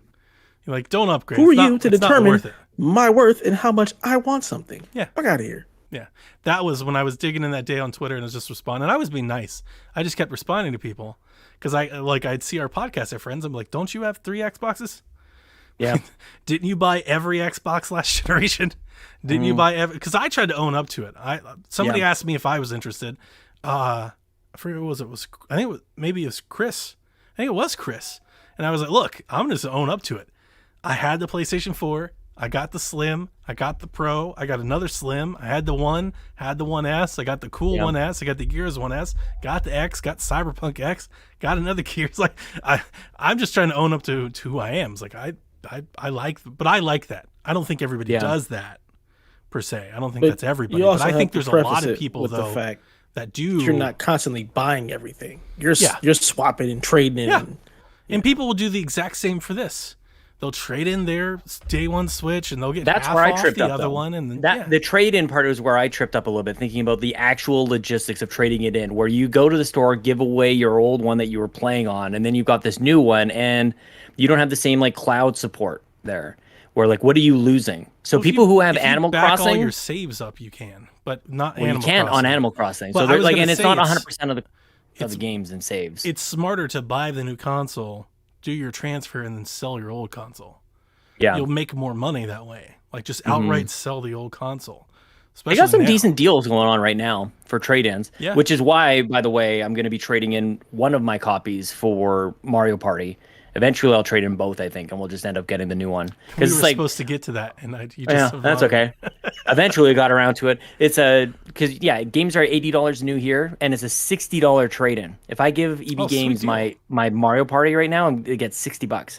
You're like, don't upgrade. Who are It's you not- to it's not determine worth it. my worth and how much I want something? Yeah. Fuck out of here. Yeah, that was when I was digging in that day on Twitter and I was just responding. I was being nice. I just kept responding to people because I'd see our podcaster friends. I'm like, don't you have 3 Xboxes? Yeah. Didn't you buy every Xbox last generation? Didn't you buy every? Because I tried to own up to it. Somebody asked me if I was interested. I forget what it was. I think it was, maybe it was Chris. I think it was Chris. And I was like, look, I'm just own up to it. I had the PlayStation 4. I got the Slim. I got the Pro. I got another Slim. I had the 1. Had the 1S. I got the cool 1S. I got the Gears 1S. Got the X. Got Cyberpunk X. Got another Gears. Like I'm just trying to own up to who I am. It's like I like, but I like that. I don't think everybody does that per se. I don't think that's everybody. But I think there's a lot of people with though the fact that do. you're not constantly buying everything. You're swapping and trading in. Yeah. And people will do the exact same for this. They'll trade in their day one Switch and they'll get That's half where I off tripped the up, other though. one. And The trade-in part is where I tripped up a little bit, thinking about the actual logistics of trading it in, where you go to the store, give away your old one that you were playing on, and then you've got this new one, and you don't have the same like cloud support there. Where like, what are you losing? So Well, people who have if you Animal back all Crossing, your saves up, you can, but not well, Animal you can't Crossing. on Animal Crossing. But So I they're was like, gonna and it's say not it's- 100% of the games and saves. It's smarter to buy the new console, do your transfer, and then sell your old console. Yeah, You'll make more money that way. Like just outright sell the old console. they got some now. decent deals going on right now for trade-ins, Yeah. which is why, by the way, I'm going to be trading in one of my copies for Mario Party. Eventually, I'll trade in both, I think, and we'll just end up getting the new one. We Because were it's like, supposed to get to that, and you yeah, just that's okay. Eventually, I got around to it. It's because games are $80 new here, and it's a $60 trade-in. If I give EB sweet Games deal. my Mario Party right now, it gets $60.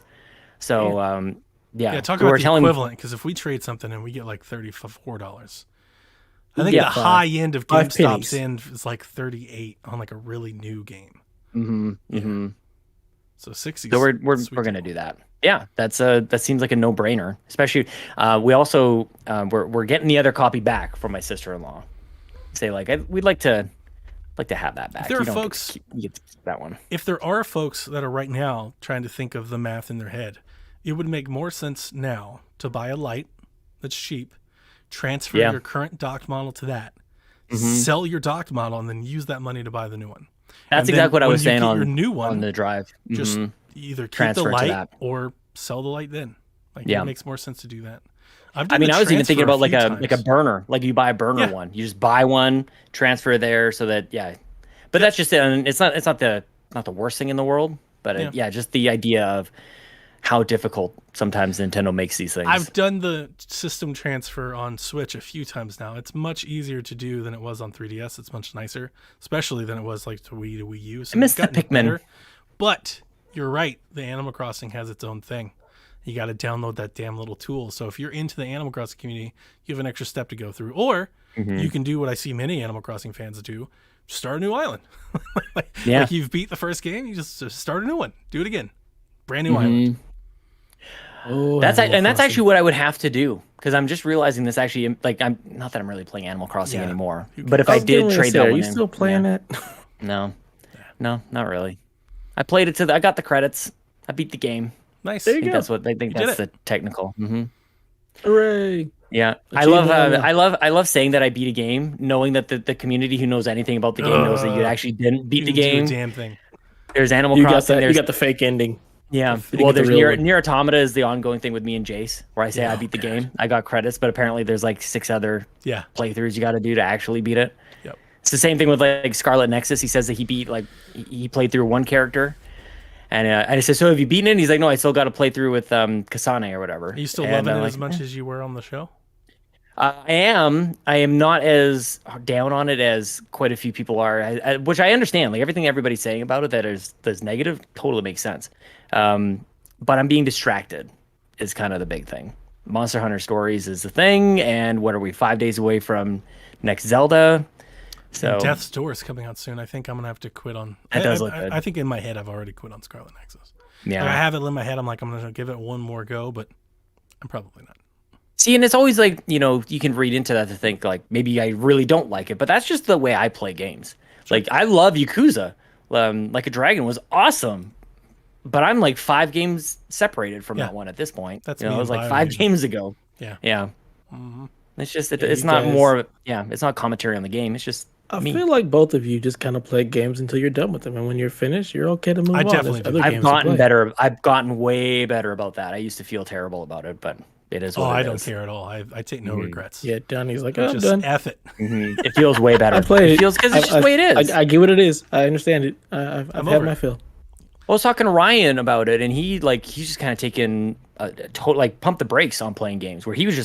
So Yeah, talk we about were the telling- equivalent. Because if we trade something and we get like $34, I think Yeah, the high end of 5 GameStop's pennies. end is like 38 on like a really new game. So 60. So we're gonna do that. Yeah, that seems like a no-brainer. Especially, we also we're getting the other copy back from my sister-in-law. Say like we'd like to have that back. There are You don't get folks- to keep- you get to keep that one. If there are folks that are right now trying to think of the math in their head, it would make more sense now to buy a light that's cheap, transfer Yeah. your current docked model to that, sell your docked model, and then use that money to buy the new one. That's And then exactly what I when was you saying get on your new one, on the drive. just Mhm. either keep Transfer the to light that. or sell the light then. Like Yeah. it makes more sense to do that. I mean, I was even thinking about like a few burner, like you buy a burner Yeah. one. You just buy one, transfer there, so that But that's just it. And it's not the worst thing in the world, but just the idea of how difficult sometimes Nintendo makes these things. I've done the system transfer on Switch a few times now. It's much easier to do than it was on 3DS. It's much nicer, especially than it was like to Wii U. So I miss it's the gotten Pikmin. better. But you're right. The Animal Crossing has its own thing. You got to download that damn little tool. So if you're into the Animal Crossing community, you have an extra step to go through. Or you can do what I see many Animal Crossing fans do: start a new island. like you've beat the first game, you just start a new one. Do it again. Brand new island. Oh, That's Animal that's Crossing. actually what I would have to do, because I'm just realizing this actually. Like I'm not that I'm really playing Animal Crossing Yeah. anymore, but if I I was getting did ready to trade say, that are one you in, still playing it? no, not really. I played it I got the credits. I beat the game. Nice. There I you think go. that's what I think You did that's the technical. Hooray! Yeah, Achievement on the- I love saying that I beat a game, knowing that the community who knows anything about the game knows that you actually didn't beat the You didn't game. do a damn thing. There's Animal You got Crossing. that. You There's got the fake ending. yeah. didn't Well, get the there's real Nier one. Automata is the ongoing thing with me and Jace, where I say I beat the game. I got credits, but apparently there's like 6 other Yeah. playthroughs you got to do to actually beat it. Yep. It's the same thing with like Scarlet Nexus. He says that he beat he played through one character, and I said, "So have you beaten it?" And he's like, "No, I still got to play through with Kasane or whatever." Are you still And loving I'm it like, as much as you were on the show? I am. I am not as down on it as quite a few people are, which I understand. Like everything everybody's saying about it that's negative totally makes sense. But I'm being distracted is kind of the big thing. Monster Hunter Stories is the thing, and what are we 5 days away from next Zelda? So Death's Door is coming out soon. I think I'm gonna have to quit on. That does look good. I think in my head I've already quit on Scarlet Nexus. yeah. Like, I have it in my head. I'm like I'm gonna give it one more go, but I'm probably not. See, and it's always like, you can read into that to think like maybe I really don't like it, but that's just the way I play games. Like I love Yakuza. Like a Dragon was awesome, but I'm like 5 games separated from that one at this point. That's it was like 5 games ago. Yeah. Yeah. Mm-hmm. It's just it's not more. Yeah, it's not commentary on the game. It's just I me. feel like both of you just kind of play games until you're done with them, and when you're finished, you're okay to move on. Definitely There's do. other I've games to gotten play. better. I've gotten way better about that. I used to feel terrible about it, but it is what it is. I don't care at all. I take no regrets. Yeah, Donnie's like, I'm Just done. F it. It feels way better. I play It feels because it's just the way it is. I get what it is. I understand it. I've had over my it. fill. I was talking to Ryan about it, and he's just kind of taken pump the brakes on playing games where he was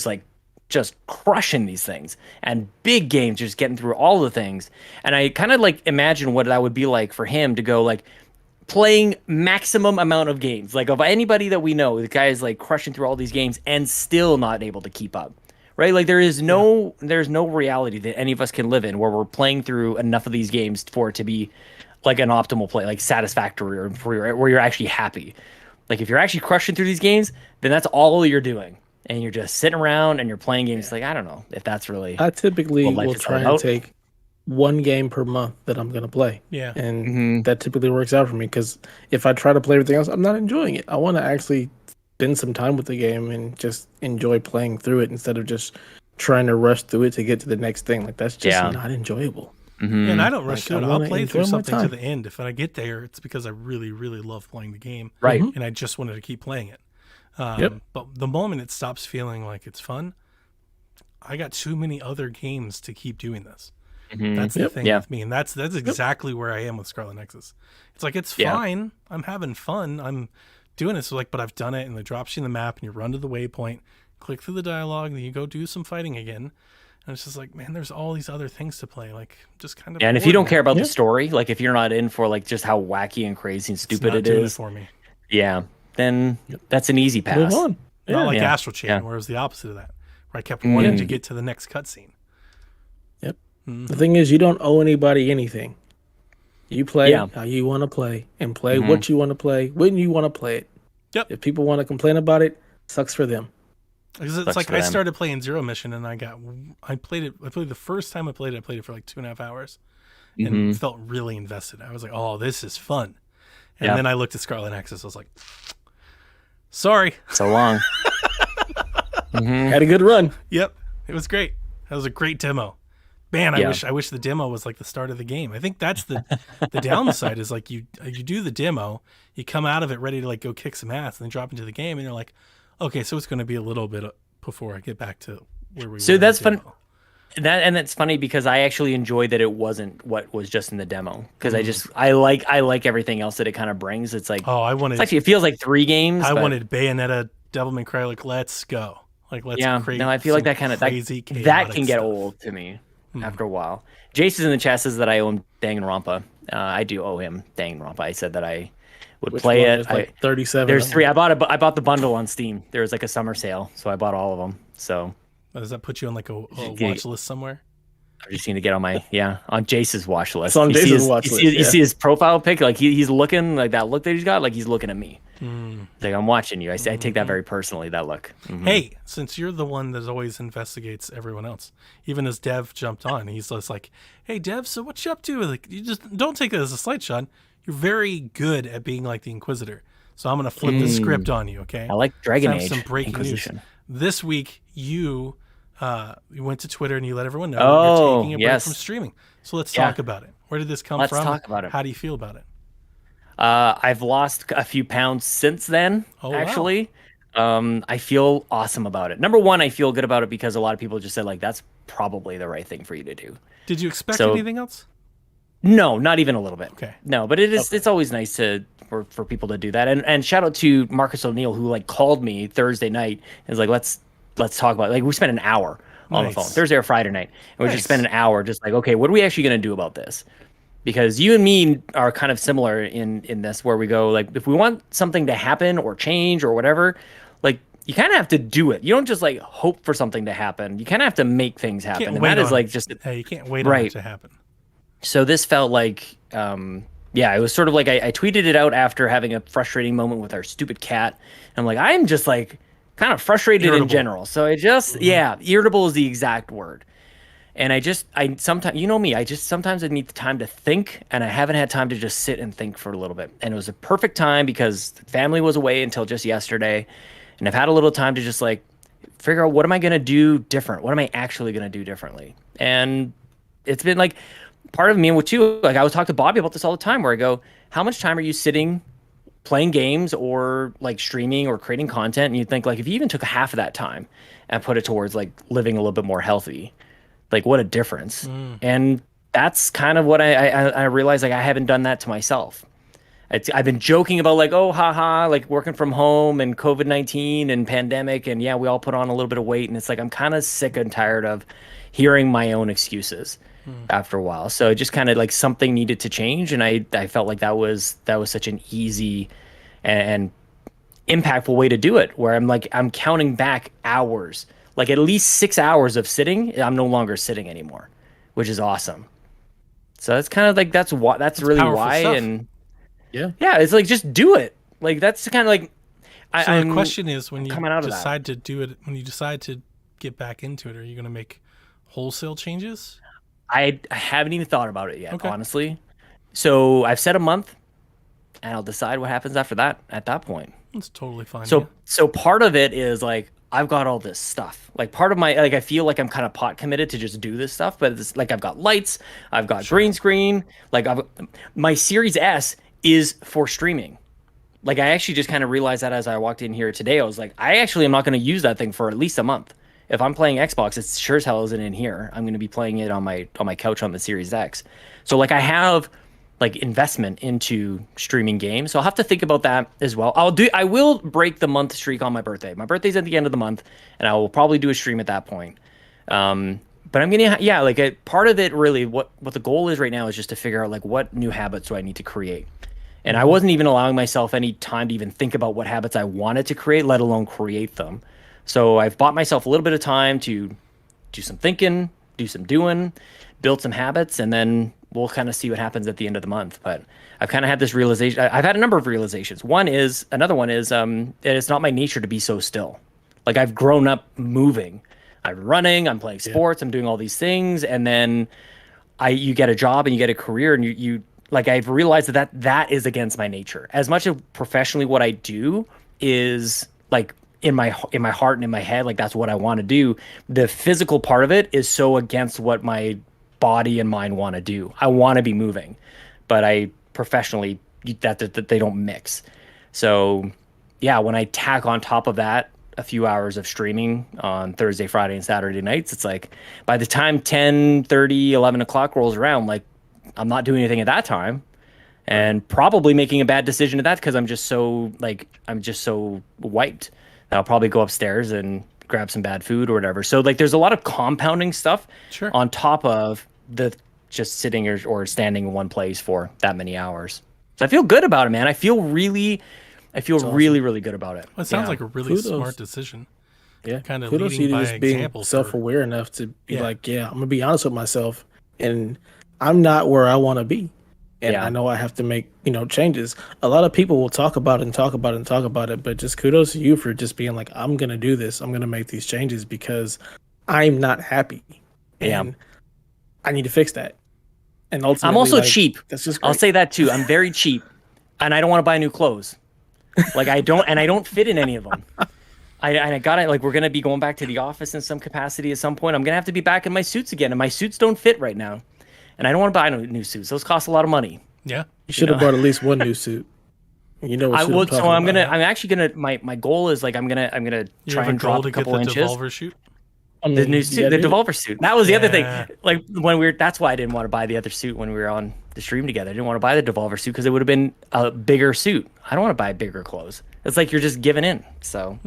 just crushing these things and big games, just getting through all the things. And I kind of imagine what that would be like for him to go playing maximum amount of games. Like of anybody that we know, the guy is crushing through all these games and still not able to keep up. Right? Like there's no reality that any of us can live in where we're playing through enough of these games for it to be like an optimal play, like satisfactory or where you're actually happy. Like if you're actually crushing through these games, then that's all you're doing. And you're just sitting around and you're playing games. I don't know if that's really. I typically what life will is try all and about. take 1 game per month that I'm gonna play. Yeah. And that typically works out for me because if I try to play everything else, I'm not enjoying it. I want to actually spend some time with the game and just enjoy playing through it instead of just trying to rush through it to get to the next thing. Like that's just not enjoyable. And I don't rush through it. I'll wanna play through enjoy my something to time. the end. If I get there, it's because I really, really love playing the game. Right. And I just wanted to keep playing it. But the moment it stops feeling like it's fun, I got too many other games to keep doing this. That's the thing with me. And that's exactly where I am with Scarlet Nexus. It's like, it's fine. I'm having fun. I'm doing it. So but I've done it, and it drops you in the map and you run to the waypoint, click through the dialogue, and then you go do some fighting again. And it's just like, man, there's all these other things to play. Just kind of. And if you don't care about the story, if you're not in for just how wacky and crazy and stupid it is, for me. Yeah, then that's an easy pass. Move on. Not like Yeah. Astral Chain, Yeah. where it was the opposite of that, where I kept wanting to get to the next cutscene. Yep. The thing is, you don't owe anybody anything. You play Yeah. how you want to play and play what you want to play when you want to play it. Yep. If people want to complain about it, sucks for them. Because it's Sucks like for I them. started playing Zero Mission, and I played the first time I played it for 2.5 hours, and felt really invested. I was like, oh, this is fun. And then I looked at Scarlet Nexus. I was like, sorry. So long. Had a good run. Yep, it was great. That was a great demo. Man, Yeah. I wish the demo was like the start of the game. I think that's the downside is you do the demo, you come out of it ready to go kick some ass, and then drop into the game, and you're like, okay, so it's going to be a little bit before I get back to where we were. So in the that's fun. demo. That's funny because I actually enjoyed that it wasn't what was just in the demo because I like everything else that it kind of brings. It's like Oh, I wanted. it feels like 3 games. I but wanted Bayonetta, Devil May Cry. Let's go. Let's create. No, I feel like some that kind of crazy that can chaotic get stuff. old to me after a while. Jace is in the chat says that I owe him Danganronpa. I do owe him Danganronpa. I said that I would play one? it. There's like 37. There's of 3. them. I bought the bundle on Steam. There was a summer sale, so I bought all of them. So Does that put you on a Yeah. watch list somewhere? I just need to get on my on Jace's watch list. It's on You see Jace's his- watch you list, see, you yeah. see his profile pic, he's looking that look that he's got, he's looking at me. Like I'm watching you. I take that very personally. That look. Hey, since you're the one that always investigates everyone else, even as Dev jumped on, he's just like, "Hey, Dev, so what you up to?" You just don't take it as a slight shot. You're very good at being like the Inquisitor. So I'm gonna flip the script on you. Okay. I like Dragon Have Age some breaking Inquisition. news. This week, you went to Twitter and you let everyone know Oh, you're taking a break yes. from streaming. So let's Yeah. talk about it. Where did this come Let's from? talk about it. How do you feel about it? I've lost a few pounds since then. Oh, wow. actually, I feel awesome about it. Number one, I feel good about it because a lot of people just said that's probably the right thing for you to do. Did you expect So- anything else? No, not even a little bit. Okay. No, but it's always nice for people to do that. And shout out to Marcus O'Neill who called me Thursday night and was like, let's talk about it. We spent an hour on the Nice. phone, Thursday or Friday night. And we Nice. just spent an hour just okay, what are we actually gonna do about this? Because you and me are kind of similar in this where we go if we want something to happen or change or whatever, you kind of have to do it. You don't just hope for something to happen. You kind of have to make things happen. Can't And wait that is on it. just Hey, you can't wait on Right. it to happen. so this felt it was sort of I tweeted it out after having a frustrating moment with our stupid cat. I'm I'm just kind of frustrated in Irritable. general. So I just, yeah, irritable is the exact word. And I sometimes, you know me, sometimes I need the time to think, and I haven't had time to just sit and think for a little bit. And it was a perfect time because the family was away until just yesterday. And I've had a little time to just like figure out what am I going to do different? What am I actually going to do differently? And it's been like part of me and with you, like I was talking to Bobby about this all the time where I go, how much time are you sitting playing games or like streaming or creating content? And you think like, if you even took half of that time and put it towards like living a little bit more healthy, like what a difference. And that's kind of what I realized, like I haven't done that to myself. I've been joking about like, oh, haha, like working from home and COVID-19 and pandemic. And yeah, we all put on a little bit of weight. And it's like, I'm kind of sick and tired of hearing my own excuses after a while. So it just kind of like something needed to change. And I felt like that was such an easy and impactful way to do it, where I'm counting back hours, like at least 6 hours of sitting. I'm no longer sitting anymore, which is awesome. So that's kind of like, that's really why. Stuff. And Yeah. yeah, it's like, just do it. Like, that's kind of like, So the question is, when you coming out of that. decide to do it, when you decide to get back into it, are you going to make wholesale changes? I haven't even thought about it yet, Okay. honestly. So I've set a month, and I'll decide what happens after that at that point. That's totally fine. So yeah. so part of it is like I've got all this stuff. Like part of my, like I feel like I'm kind of pot committed to just do this stuff, but it's like I've got lights, I've got green screen, like my Series S is for streaming. Like I actually just kind of realized that as I walked in here today. I was like, I actually am not going to use that thing for at least a month. If I'm playing Xbox, it's sure as hell isn't in here. I'm going to be playing it on my couch on the Series X. So like I have like investment into streaming games. So I'll have to think about that as well. I will break the month streak on my birthday. My birthday's at the end of the month, and I will probably do a stream at that point. But I'm gonna, yeah, like part of it really, what the goal is right now is just to figure out like what new habits do I need to create. And I wasn't even allowing myself any time to even think about what habits I wanted to create, let alone create them. So I've bought myself a little bit of time to do some thinking, do some doing, build some habits, and then we'll kind of see what happens at the end of the month. But I've kind of had this realization. I've had a number of realizations. Another one is it's not my nature to be so still. Like I've grown up moving. I'm running, I'm playing sports, I'm doing all these things, and then you get a job and you get a career, and you like I've realized that is against my nature. As much of professionally what I do is like in my heart and in my head, like that's what I want to do. The physical part of it is so against what my body and mind want to do. I want to be moving, but I professionally that they don't mix. So yeah, when I tack on top of that a few hours of streaming on Thursday, Friday, and Saturday nights, it's like by the time 10:30, 11 o'clock rolls around, like I'm not doing anything at that time, and probably making a bad decision at that because I'm just so wiped. I'll probably go upstairs and grab some bad food or whatever. So like there's a lot of compounding stuff on top of the just sitting or standing in one place for that many hours. So I feel good about it, man. I feel really good about it. Well, it sounds like a really smart decision. Yeah. Kind of Kudos to you leading to by just being example. self-aware enough to be like, yeah, I'm going to be honest with myself, and I'm not where I want to be. And I know I have to make, changes. A lot of people will talk about it and talk about it and talk about it, but just kudos to you for just being like, I'm going to do this. I'm going to make these changes because I'm not happy. And I need to fix that. And ultimately, I'm also cheap. That's just great. I'll say that too. I'm very cheap, and I don't want to buy new clothes. Like I don't fit in any of them. I got it. Like we're gonna be going back to the office in some capacity at some point. I'm gonna have to be back in my suits again, and my suits don't fit right now. And I don't want to buy new suits. Those cost a lot of money. Yeah, you should have bought at least one new suit. What I would. So I'm actually gonna. My goal is like I'm gonna try and drop a couple inches. Devolver suit? The new suit, the Devolver suit. That was the other thing. Like that's why I didn't want to buy the other suit when we were on the stream together. I didn't want to buy the Devolver suit because it would have been a bigger suit. I don't want to buy bigger clothes. It's like you're just giving in. So.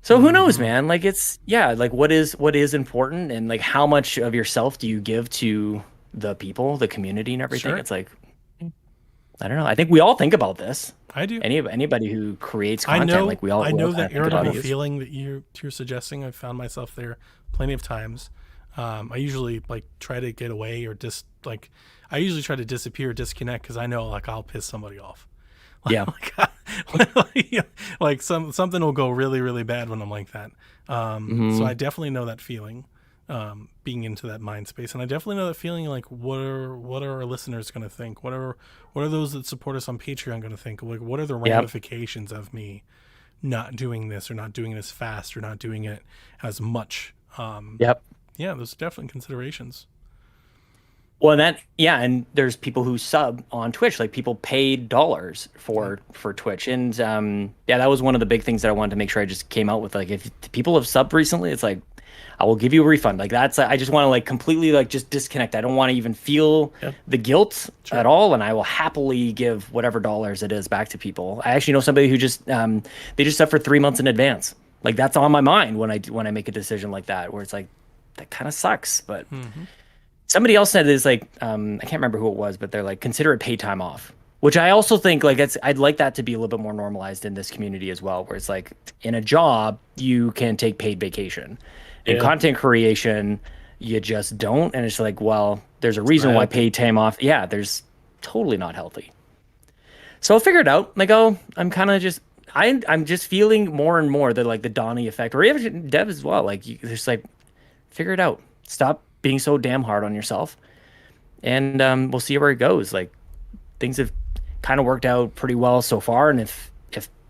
So who knows, man? Like it's like what is important, and like how much of yourself do you give to the people, the community, and everything? Sure. It's like I don't know. I think we all think about this. I do. Anybody who creates content, I know that irritable feeling that you're suggesting. I've found myself there plenty of times. I usually like try to get away or I usually try to disappear, disconnect because I know like I'll piss somebody off. Yeah. Like something will go really, really bad when I'm like that. So I definitely know that feeling, being into that mind space, and I definitely know that feeling. Like, what are our listeners going to think? What are those that support us on Patreon going to think? Like, what are the ramifications of me not doing this, or not doing it as fast, or not doing it as much? Yep. Yeah, there's definitely considerations. Well, and there's people who sub on Twitch, like people paid dollars for Twitch, and that was one of the big things that I wanted to make sure I just came out with. Like, if people have subbed recently, it's like, I will give you a refund. Like, I just want to like completely like just disconnect. I don't want to even feel the guilt at all, and I will happily give whatever dollars it is back to people. I actually know somebody who just they just subbed for 3 months in advance. Like, that's on my mind when I make a decision like that, where it's like, that kind of sucks, but. Somebody else said is like, I can't remember who it was, but they're like, consider it paid time off, which I also think like I'd like that to be a little bit more normalized in this community as well, where it's like, in a job, you can take paid vacation. In content creation, you just don't. And it's like, well, there's a reason why paid time off. Yeah, there's totally not healthy. So I'll figure it out. Like, I'm kind of just, I'm just feeling more and more that like the Donnie effect, or even Dev as well. Like, you just like, figure it out. Stop being so damn hard on yourself, and we'll see where it goes. Like, things have kind of worked out pretty well so far, and if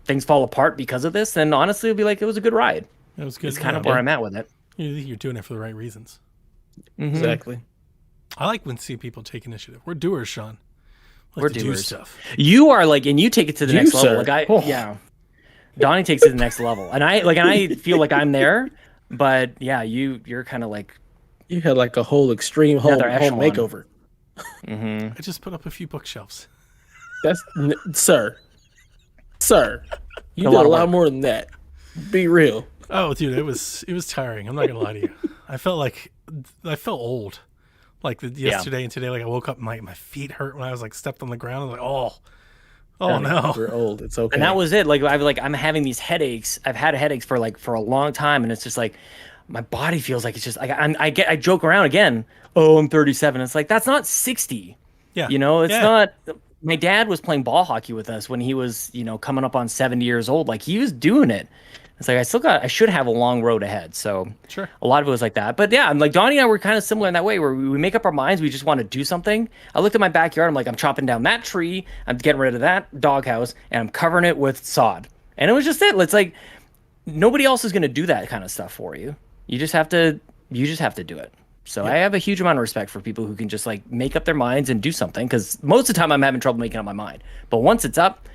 things fall apart because of this, then honestly it'll be like, it was a good ride. It was good. It's kind of where I'm at with it. You're doing it for the right reasons. Exactly. I like when see people take initiative. We're doers, Sean. We're doers. Do stuff. You are like, and you take it to the next level. Like Donnie takes it to the next level, and I feel like I'm there, but yeah, you're kind of like. You had like a whole extreme home makeover. I just put up a few bookshelves. That's sir. You did a lot more than that. Be real. Oh, dude, it was tiring. I'm not gonna lie to you. I felt old. Like yesterday and today, like I woke up, my feet hurt when I was like stepped on the ground. I was like, oh no, we're old. It's okay. And that was it. Like I'm having these headaches. I've had headaches for a long time, and it's just like. My body feels like it's just like I joke around again. Oh, I'm 37. It's like, that's not 60. Yeah. You know, it's not. My dad was playing ball hockey with us when he was, coming up on 70 years old. Like, he was doing it. It's like, I should have a long road ahead. So sure. A lot of it was like that. But yeah, I'm like, Donnie and I were kind of similar in that way, where we make up our minds. We just want to do something. I looked at my backyard. I'm like, I'm chopping down that tree. I'm getting rid of that doghouse, and I'm covering it with sod. And it was just it. It's like, nobody else is going to do that kind of stuff for you. You just have to do it. So I have a huge amount of respect for people who can just like make up their minds and do something, because most of the time I'm having trouble making up my mind. But once it's up,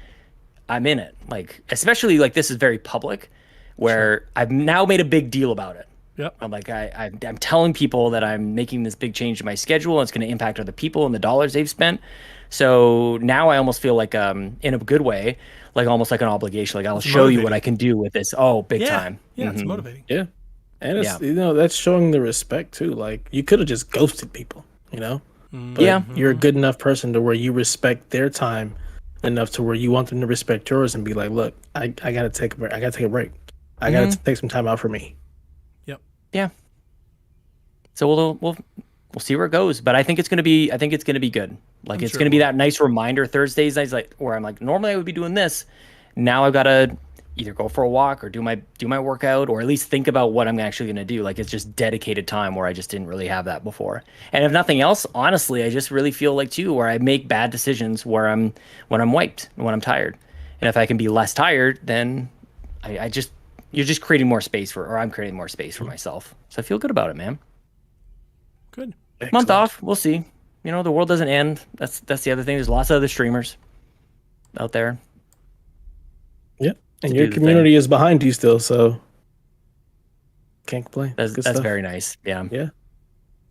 I'm in it. Like, especially like this is very public, where I've now made a big deal about it. Yep. I'm like, I'm telling people that I'm making this big change in my schedule, and it's going to impact other people and the dollars they've spent. So now I almost feel like, in a good way, like almost like an obligation. Like, I'll show you what I can do with this. Oh, big time. Yeah, it's motivating. Yeah. And it's that's showing the respect too. Like, you could have just ghosted people, But you're a good enough person to where you respect their time enough to where you want them to respect yours, and be like, look, I gotta take a break. I gotta take some time out for me. Yep. Yeah. So we'll see where it goes, but I think it's gonna be good. Like, it's gonna be that nice reminder Thursdays nights, like, where I'm like, normally I would be doing this. Now I've got to either go for a walk or do my workout, or at least think about what I'm actually going to do. Like, it's just dedicated time, where I just didn't really have that before. And if nothing else, honestly, I just really feel like too, where I make bad decisions when I'm wiped and when I'm tired. And if I can be less tired, then you're just creating more space I'm creating more space for myself. So I feel good about it, man. Good. Excellent. Month off. We'll see. The world doesn't end. That's the other thing. There's lots of other streamers out there. Yeah. And your community is behind you still, so can't complain. That's very nice. Yeah. Yeah.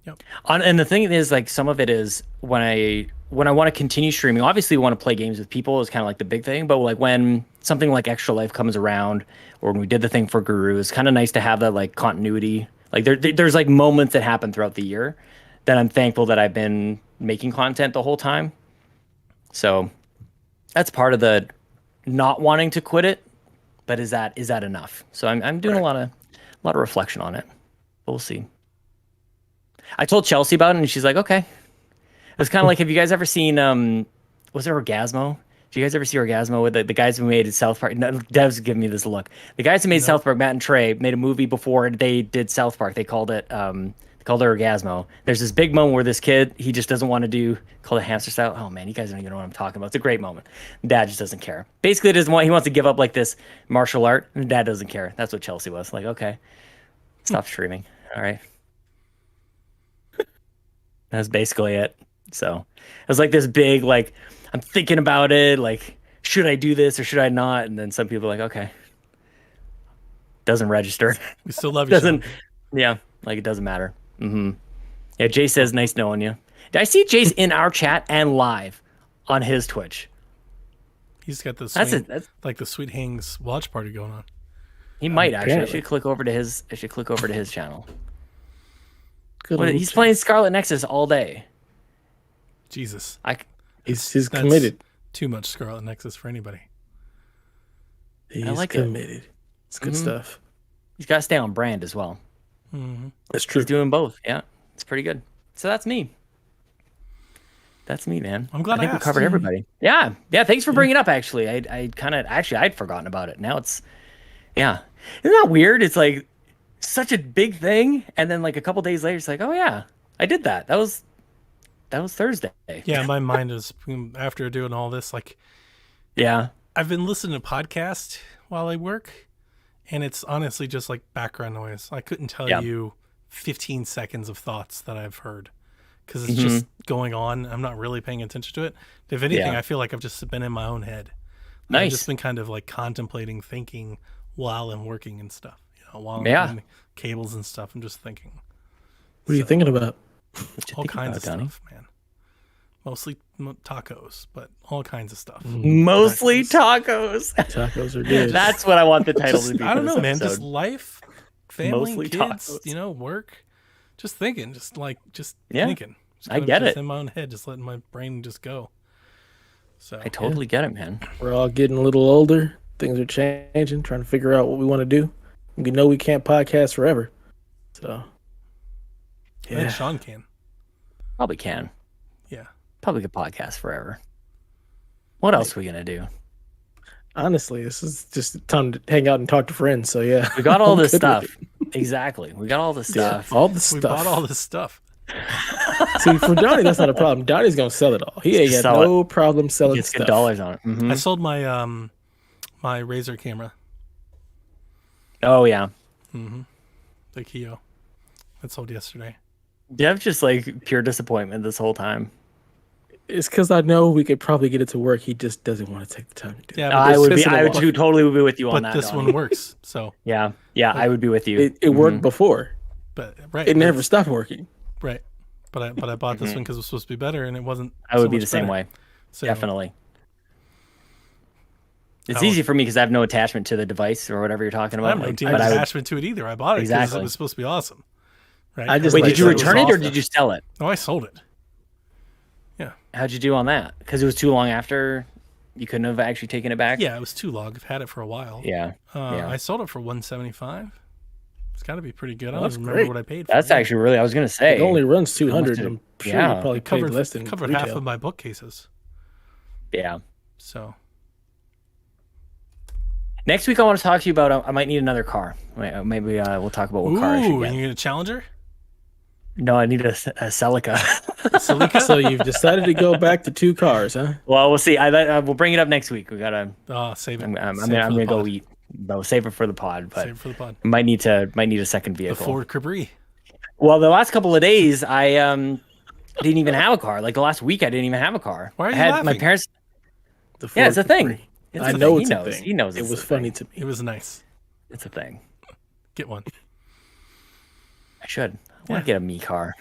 Yep. And the thing is, like, some of it is when I want to continue streaming, obviously we want to play games with people is kind of like the big thing, but like when something like Extra Life comes around, or when we did the thing for Guru, it's kind of nice to have that like continuity. Like there's like moments that happen throughout the year that I'm thankful that I've been making content the whole time. So that's part of the not wanting to quit it. But is that enough? So I'm doing a lot of reflection on it. But we'll see. I told Chelsea about it, and she's like, okay. It's kind of like, have you guys ever seen was it Orgasmo? Do you guys ever see Orgasmo with the guys who made South Park? No, Dev's giving me this look. The guys who made South Park, Matt and Trey, made a movie before they did South Park. They called it Orgasmo. There's this big moment where this kid, he just doesn't want to do, called it Hamster Style. Oh man, you guys don't even know what I'm talking about. It's a great moment. Dad just doesn't care. Basically, he wants to give up like this martial art, and Dad doesn't care. That's what Chelsea was. Like, okay, stop streaming. All right. That's basically it. So it was like this big, like, I'm thinking about it, like, should I do this or should I not? And then some people are like, okay. Doesn't register. We still love you. Doesn't, yeah, like it doesn't matter. Yeah, Jay says, nice knowing you. Did I see Jay's in our chat and live on his Twitch? He's got the That's sweet, it. like the Sweet Hangs watch party going on. He might actually. I Apparently. should click over to his channel. Good What, old he's Jay. playing Scarlet Nexus all day. Jesus. He's That's committed. Too much Scarlet Nexus for anybody. He's like it. committed. It's good stuff. He's got to stay on brand as well. That's true. He's doing both. Yeah, it's pretty good. So that's me. That's me, man. I'm glad I think I we asked. covered everybody. Yeah. Thanks for bringing it up. Actually, I'd forgotten about it. Now it's, yeah. Isn't that weird? It's like such a big thing, and then like a couple days later, it's like, oh yeah, I did that. That was Thursday. Yeah, my mind is, after doing all this, like, Yeah. I've been listening to podcasts while I work, and it's honestly just like background noise. I couldn't tell Yeah. you 15 seconds of thoughts that I've heard because it's just going on. I'm not really paying attention to it. If anything, Yeah. I feel like I've just been in my own head. I've Nice. just been kind of like contemplating, thinking while I'm working and stuff. While I'm Yeah. doing cables and stuff, I'm just thinking What are you thinking about? all kinds of about, Donnie? stuff, man. Mostly tacos, but all kinds of stuff. Mostly tacos. Tacos are good. That's what I want the title to be. I don't for know, this man. Just episode. life, family, Mostly kids, tacos. work. Just thinking, just Yeah, thinking. Just I kind of get just it. in my own head, just letting my brain just go. So I totally get it, man. We're all getting a little older. Things are changing. Trying to figure out what we want to do. We know we can't podcast forever. So I think Sean can. Probably can. Yeah. Probably could podcast forever. What else are we gonna do? honestly, this is just time to hang out and talk to friends. So yeah, We got all I'm this good with stuff. Exactly. We got all this Yeah, stuff. all the We stuff. bought all this stuff. See, for Donnie, that's not a problem. Donnie's gonna sell it all. He ain't got Sell no problem selling Gets good stuff. dollars on it. Mhm. I sold my my Razer camera, Oh yeah. the Keo. That sold yesterday. Dev's just like pure disappointment this whole time. It's because I know we could probably get it to work. He just doesn't want to take the time to do Yeah, it. but I it's would be. pissing I him would off. totally be with you on but that. this Donnie. one works. So, Yeah. Yeah. I would be with you. It worked before. but right, It never stopped working. right. But I bought this one because it was supposed to be better, and it wasn't. I would so be much the same better. way. So, Definitely. It's How- easy for me because I have no attachment to the device or whatever you're talking I about. have no like, deep but I would- attachment to it either. I bought it because Exactly. it was supposed to be awesome. Right? I just Wait, like did you said it was return it or awesome. did you sell it? No, I sold it. How'd you do on that? Because it was too long after you couldn't have actually taken it back? Yeah, it was too long. I've had it for a while. Yeah. Yeah. I sold it for $175. It's got to be pretty good. I don't that's even remember great. what I paid for That's it. actually really, I was going to say. It only runs 200. did- I'm sure yeah. you probably covered paid less than covered retail. half of my bookcases. Yeah. So Next week, I want to talk to you about, I might need another car. Maybe we'll talk about what car I should ooh, get. you need a Challenger? No, I need a Celica. Celica? So you've decided to go back to two cars, huh? Well, we'll see. We'll bring it up next week. We gotta. Save it. I'm Save it for gonna the go pod. eat. No, save it for the pod. But Save it for the pod. might need a second The vehicle. Ford Cabri. Well, the last couple of days, I didn't even have a car. Like the last week, I didn't even have a car. Why are you I had my laughing? parents. The Yeah, it's a Ford thing. Capri. It's I a know thing. it's He a knows. thing. He knows. It it's was a thing. funny to me. It was nice. It's a thing. Get one. I should. I Yeah. want to get a me car.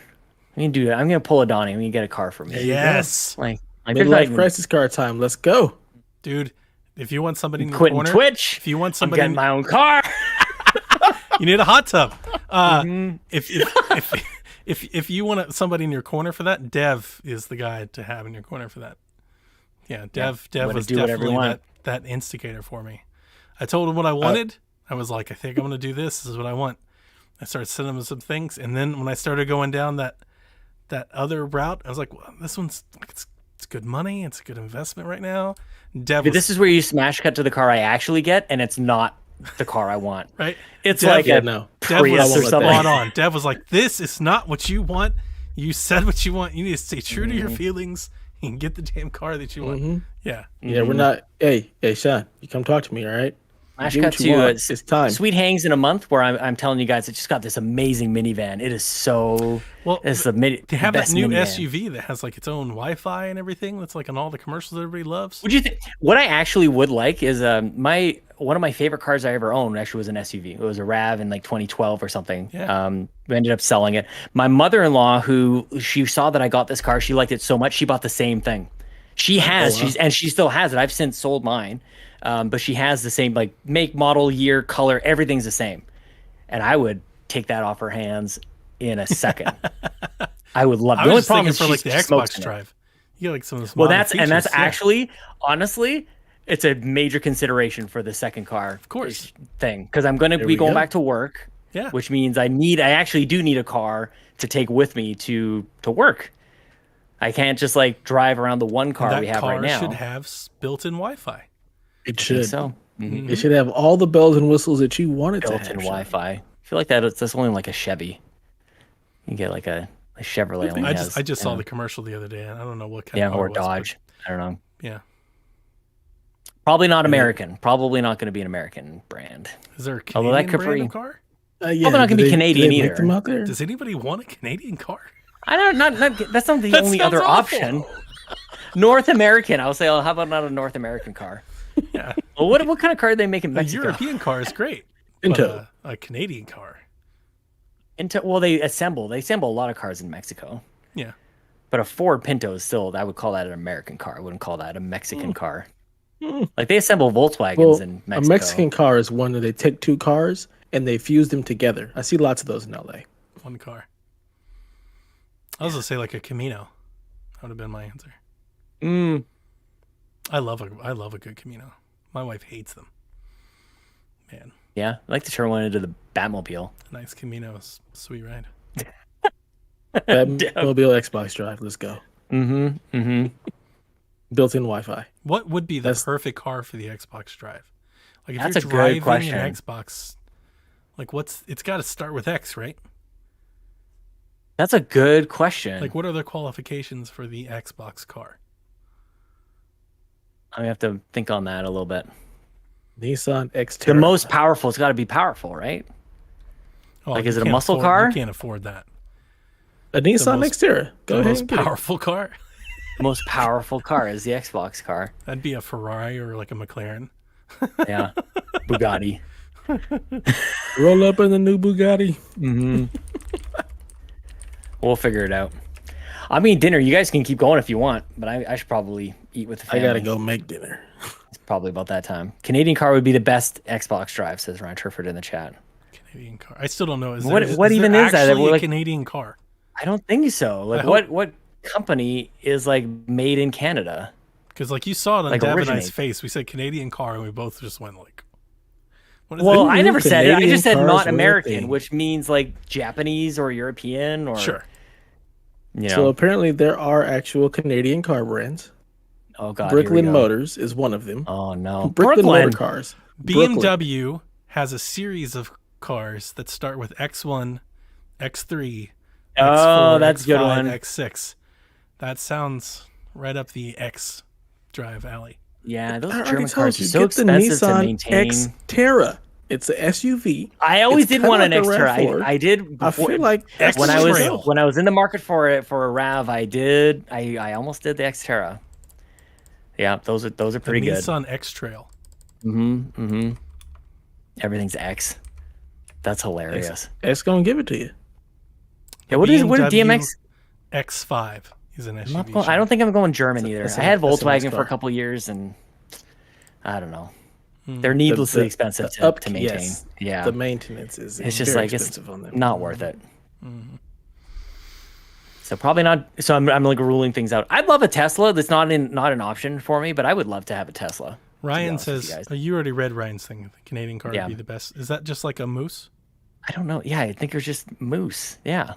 I mean, dude, I'm gonna pull a Donnie. I'm gonna get a car for me. Yes. Like there's Midlife like crisis car time. Let's go. Dude, if you want somebody in your quitting corner, Twitch. if you want I'm somebody, getting my own car. you need a hot tub. Mm-hmm. If you want somebody in your corner for that, Dev is the guy to have in your corner for that. Yeah, Dev wanna was do whatever you definitely want. that instigator for me. I told him what I wanted. I was like, I think I'm gonna do this. This is what I want. I started sending him some things, and then when I started going down that other route, I was like, well, this one's It's good money. It's a good investment right now. Dev But was, this is where you smash cut to the car I actually get, and it's not the car I want. right. It's Dev- like Yeah, a no. Dev Prius was or something. spot on. Dev was like, "This is not what you want. You said what you want. You need to stay true to your feelings and get the damn car that you want." Yeah. Yeah, we're not. Hey, Sean, you come talk to me, all right? Smash Do cut what you to want. It's time. Sweet Hangs in a month, where I'm telling you guys, it just got this amazing minivan. It is so. Well, It's the they have that best new minivan. SUV that has like its own Wi-Fi and everything. That's like on all the commercials that everybody loves. Would you think? What I actually would like is one of my favorite cars I ever owned actually was an SUV. It was a Rav in like 2012 or something. Yeah. We ended up selling it. My mother-in-law, who she saw that I got this car, she liked it so much she bought the same thing. She has, she still has it. I've since sold mine, but she has the same like make, model, year, color, everything's the same, and I would take that off her hands in a second. I would love. I The only was just problem thinking is for like she the smokes Xbox in it. Drive. You get like some of those. Well, modern that's features, yeah. actually, honestly, it's a major consideration for the second car, of course. thing, because I'm going to be we going go. back to work, Yeah. which means I actually do need a car to take with me to work. I can't just like drive around the one car that we have car right now. should have built-in Wi-Fi. It I think should. so. It should have all the bells and whistles that you want it to Built-in have. Sean. Wi-Fi. I feel like that's only like a Chevy. You get like a Chevrolet. Only I just saw yeah. the commercial the other day, and I don't know what kind Yeah, of car or it was, but Dodge. I don't know. Yeah. Probably not American. Probably not going to be an American brand. Is there a Although Canadian that could brand be- of car? Yeah, Probably not gonna do be they- Canadian do they make either. them out there? Does anybody want a Canadian car? I don't not that's not the That only sounds other awful. option. North American. I'll say, how about not a North American car? Yeah. Well, what kind of car do they make in A Mexico? European car is great. but, Pinto. a Canadian car. Well, they assemble a lot of cars in Mexico. Yeah. But a Ford Pinto is still, I would call that an American car. I wouldn't call that a Mexican car. Like they assemble Volkswagens Well, in a Mexico. Mexican car is one that they take two cars and they fuse them together. I see lots of those in LA. One car. I was gonna say like a Camino. That would have been my answer. I love a good Camino. My wife hates them. Man, Yeah, I like to turn one into the Batmobile. a nice Camino is a sweet ride. Mobile Xbox Drive. Let's go. Mm-hmm. Built-in Wi-Fi. What would be the That's- perfect car for the Xbox Drive? Like if That's you're a good driving question. an Xbox, like it's got to start with X, right? That's a good question. Like what are the qualifications for the Xbox car? I have to think on that a little bit. Nissan Xterra. The most powerful, it's got to be powerful, right? Oh, Like, you is it a can't muscle afford- car? You can't afford that. A Nissan most- Xterra. Go The ahead. most and get it. powerful car. The most powerful car is the Xbox car. That'd be a Ferrari or like a McLaren. Yeah. Bugatti. Roll up in the new Bugatti. We'll figure it out. I mean, dinner, you guys can keep going if you want, but I should probably eat with the I family. gotta go make dinner. It's probably about that time. Canadian car would be the best Xbox Drive, says Ryan Turford in the chat. Canadian car. I still don't know. What even there is that? actually We're a like- Canadian car? I don't think so. Like, hope- what company is like made in Canada? Because like you saw it on Like, Dev and I's originate. face. We said Canadian car, and we both just went like, "What is Well, that?" I never said it. I Canadian just said cars not were a American, thing. which means like Japanese or European or Sure. You know. So apparently there are actual Canadian car brands. Oh god. here we Brooklyn go. Motors is one of them. Oh no. Brooklyn Brooklyn. Motor Cars. Brooklyn. BMW has a series of cars that start with X1, X3, Oh, X4, that's a good X5, one. X6. That sounds right up the X drive alley. Yeah, those I already German told cars are you, so get the expensive to Nissan maintain. Xterra. It's a SUV. I always It's did kinda want an like a Xterra. RAV4. I did I before, feel like when I X-Trail. was in the market for it for a Rav. I almost did the Xterra. Yeah, those are The pretty good. Nissan X-Trail. Everything's X. That's hilarious. X gonna give it to you. Yeah, what is BMW DMX? X5 is an I'm SUV. not going, I don't think I'm going German either. that's I had that's a nice Volkswagen for car. a couple years, and I don't know. They're needlessly The expensive to maintain. yes. Yeah, The maintenance is it's just very like it's expensive on them. not worth it. So probably not. So I'm like ruling things out. I'd love a Tesla. That's not an option for me, but I would love to have a Tesla. Ryan honest with says, you guys. you already read Ryan's thing. The Canadian car Yeah. would be the best. Is that just like a moose? I don't know. Yeah, I think it's just Moose. Yeah,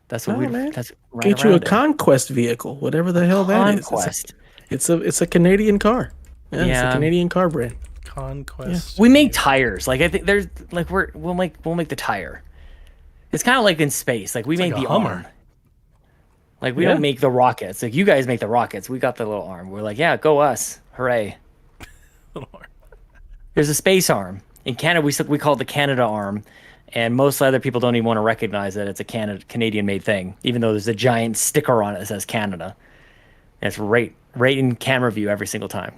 That's what Oh, man. that's right Get you a around it. conquest vehicle, whatever the hell that is. Conquest. It's a Canadian car. Yeah, it's Yeah. a Canadian car brand. Conquest. We make tires. Like I think there's like we'll make the tire. It's kind of like in space. Like we make like a the Hummer. arm. Like we Yeah. don't make the rockets. Like you guys make the rockets. We got the little arm. We're like, yeah, go us. Hooray. There's a space arm. In Canada, we call it the Canada arm. And most other people don't even want to recognize that it's a Canadian-made thing, even though there's a giant sticker on it that says Canada. And it's right in camera view every single time.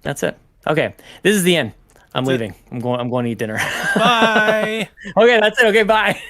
That's it. Okay, this is the end. I'm leaving. I'm going to eat dinner. Bye. Okay, that's it. Okay, bye.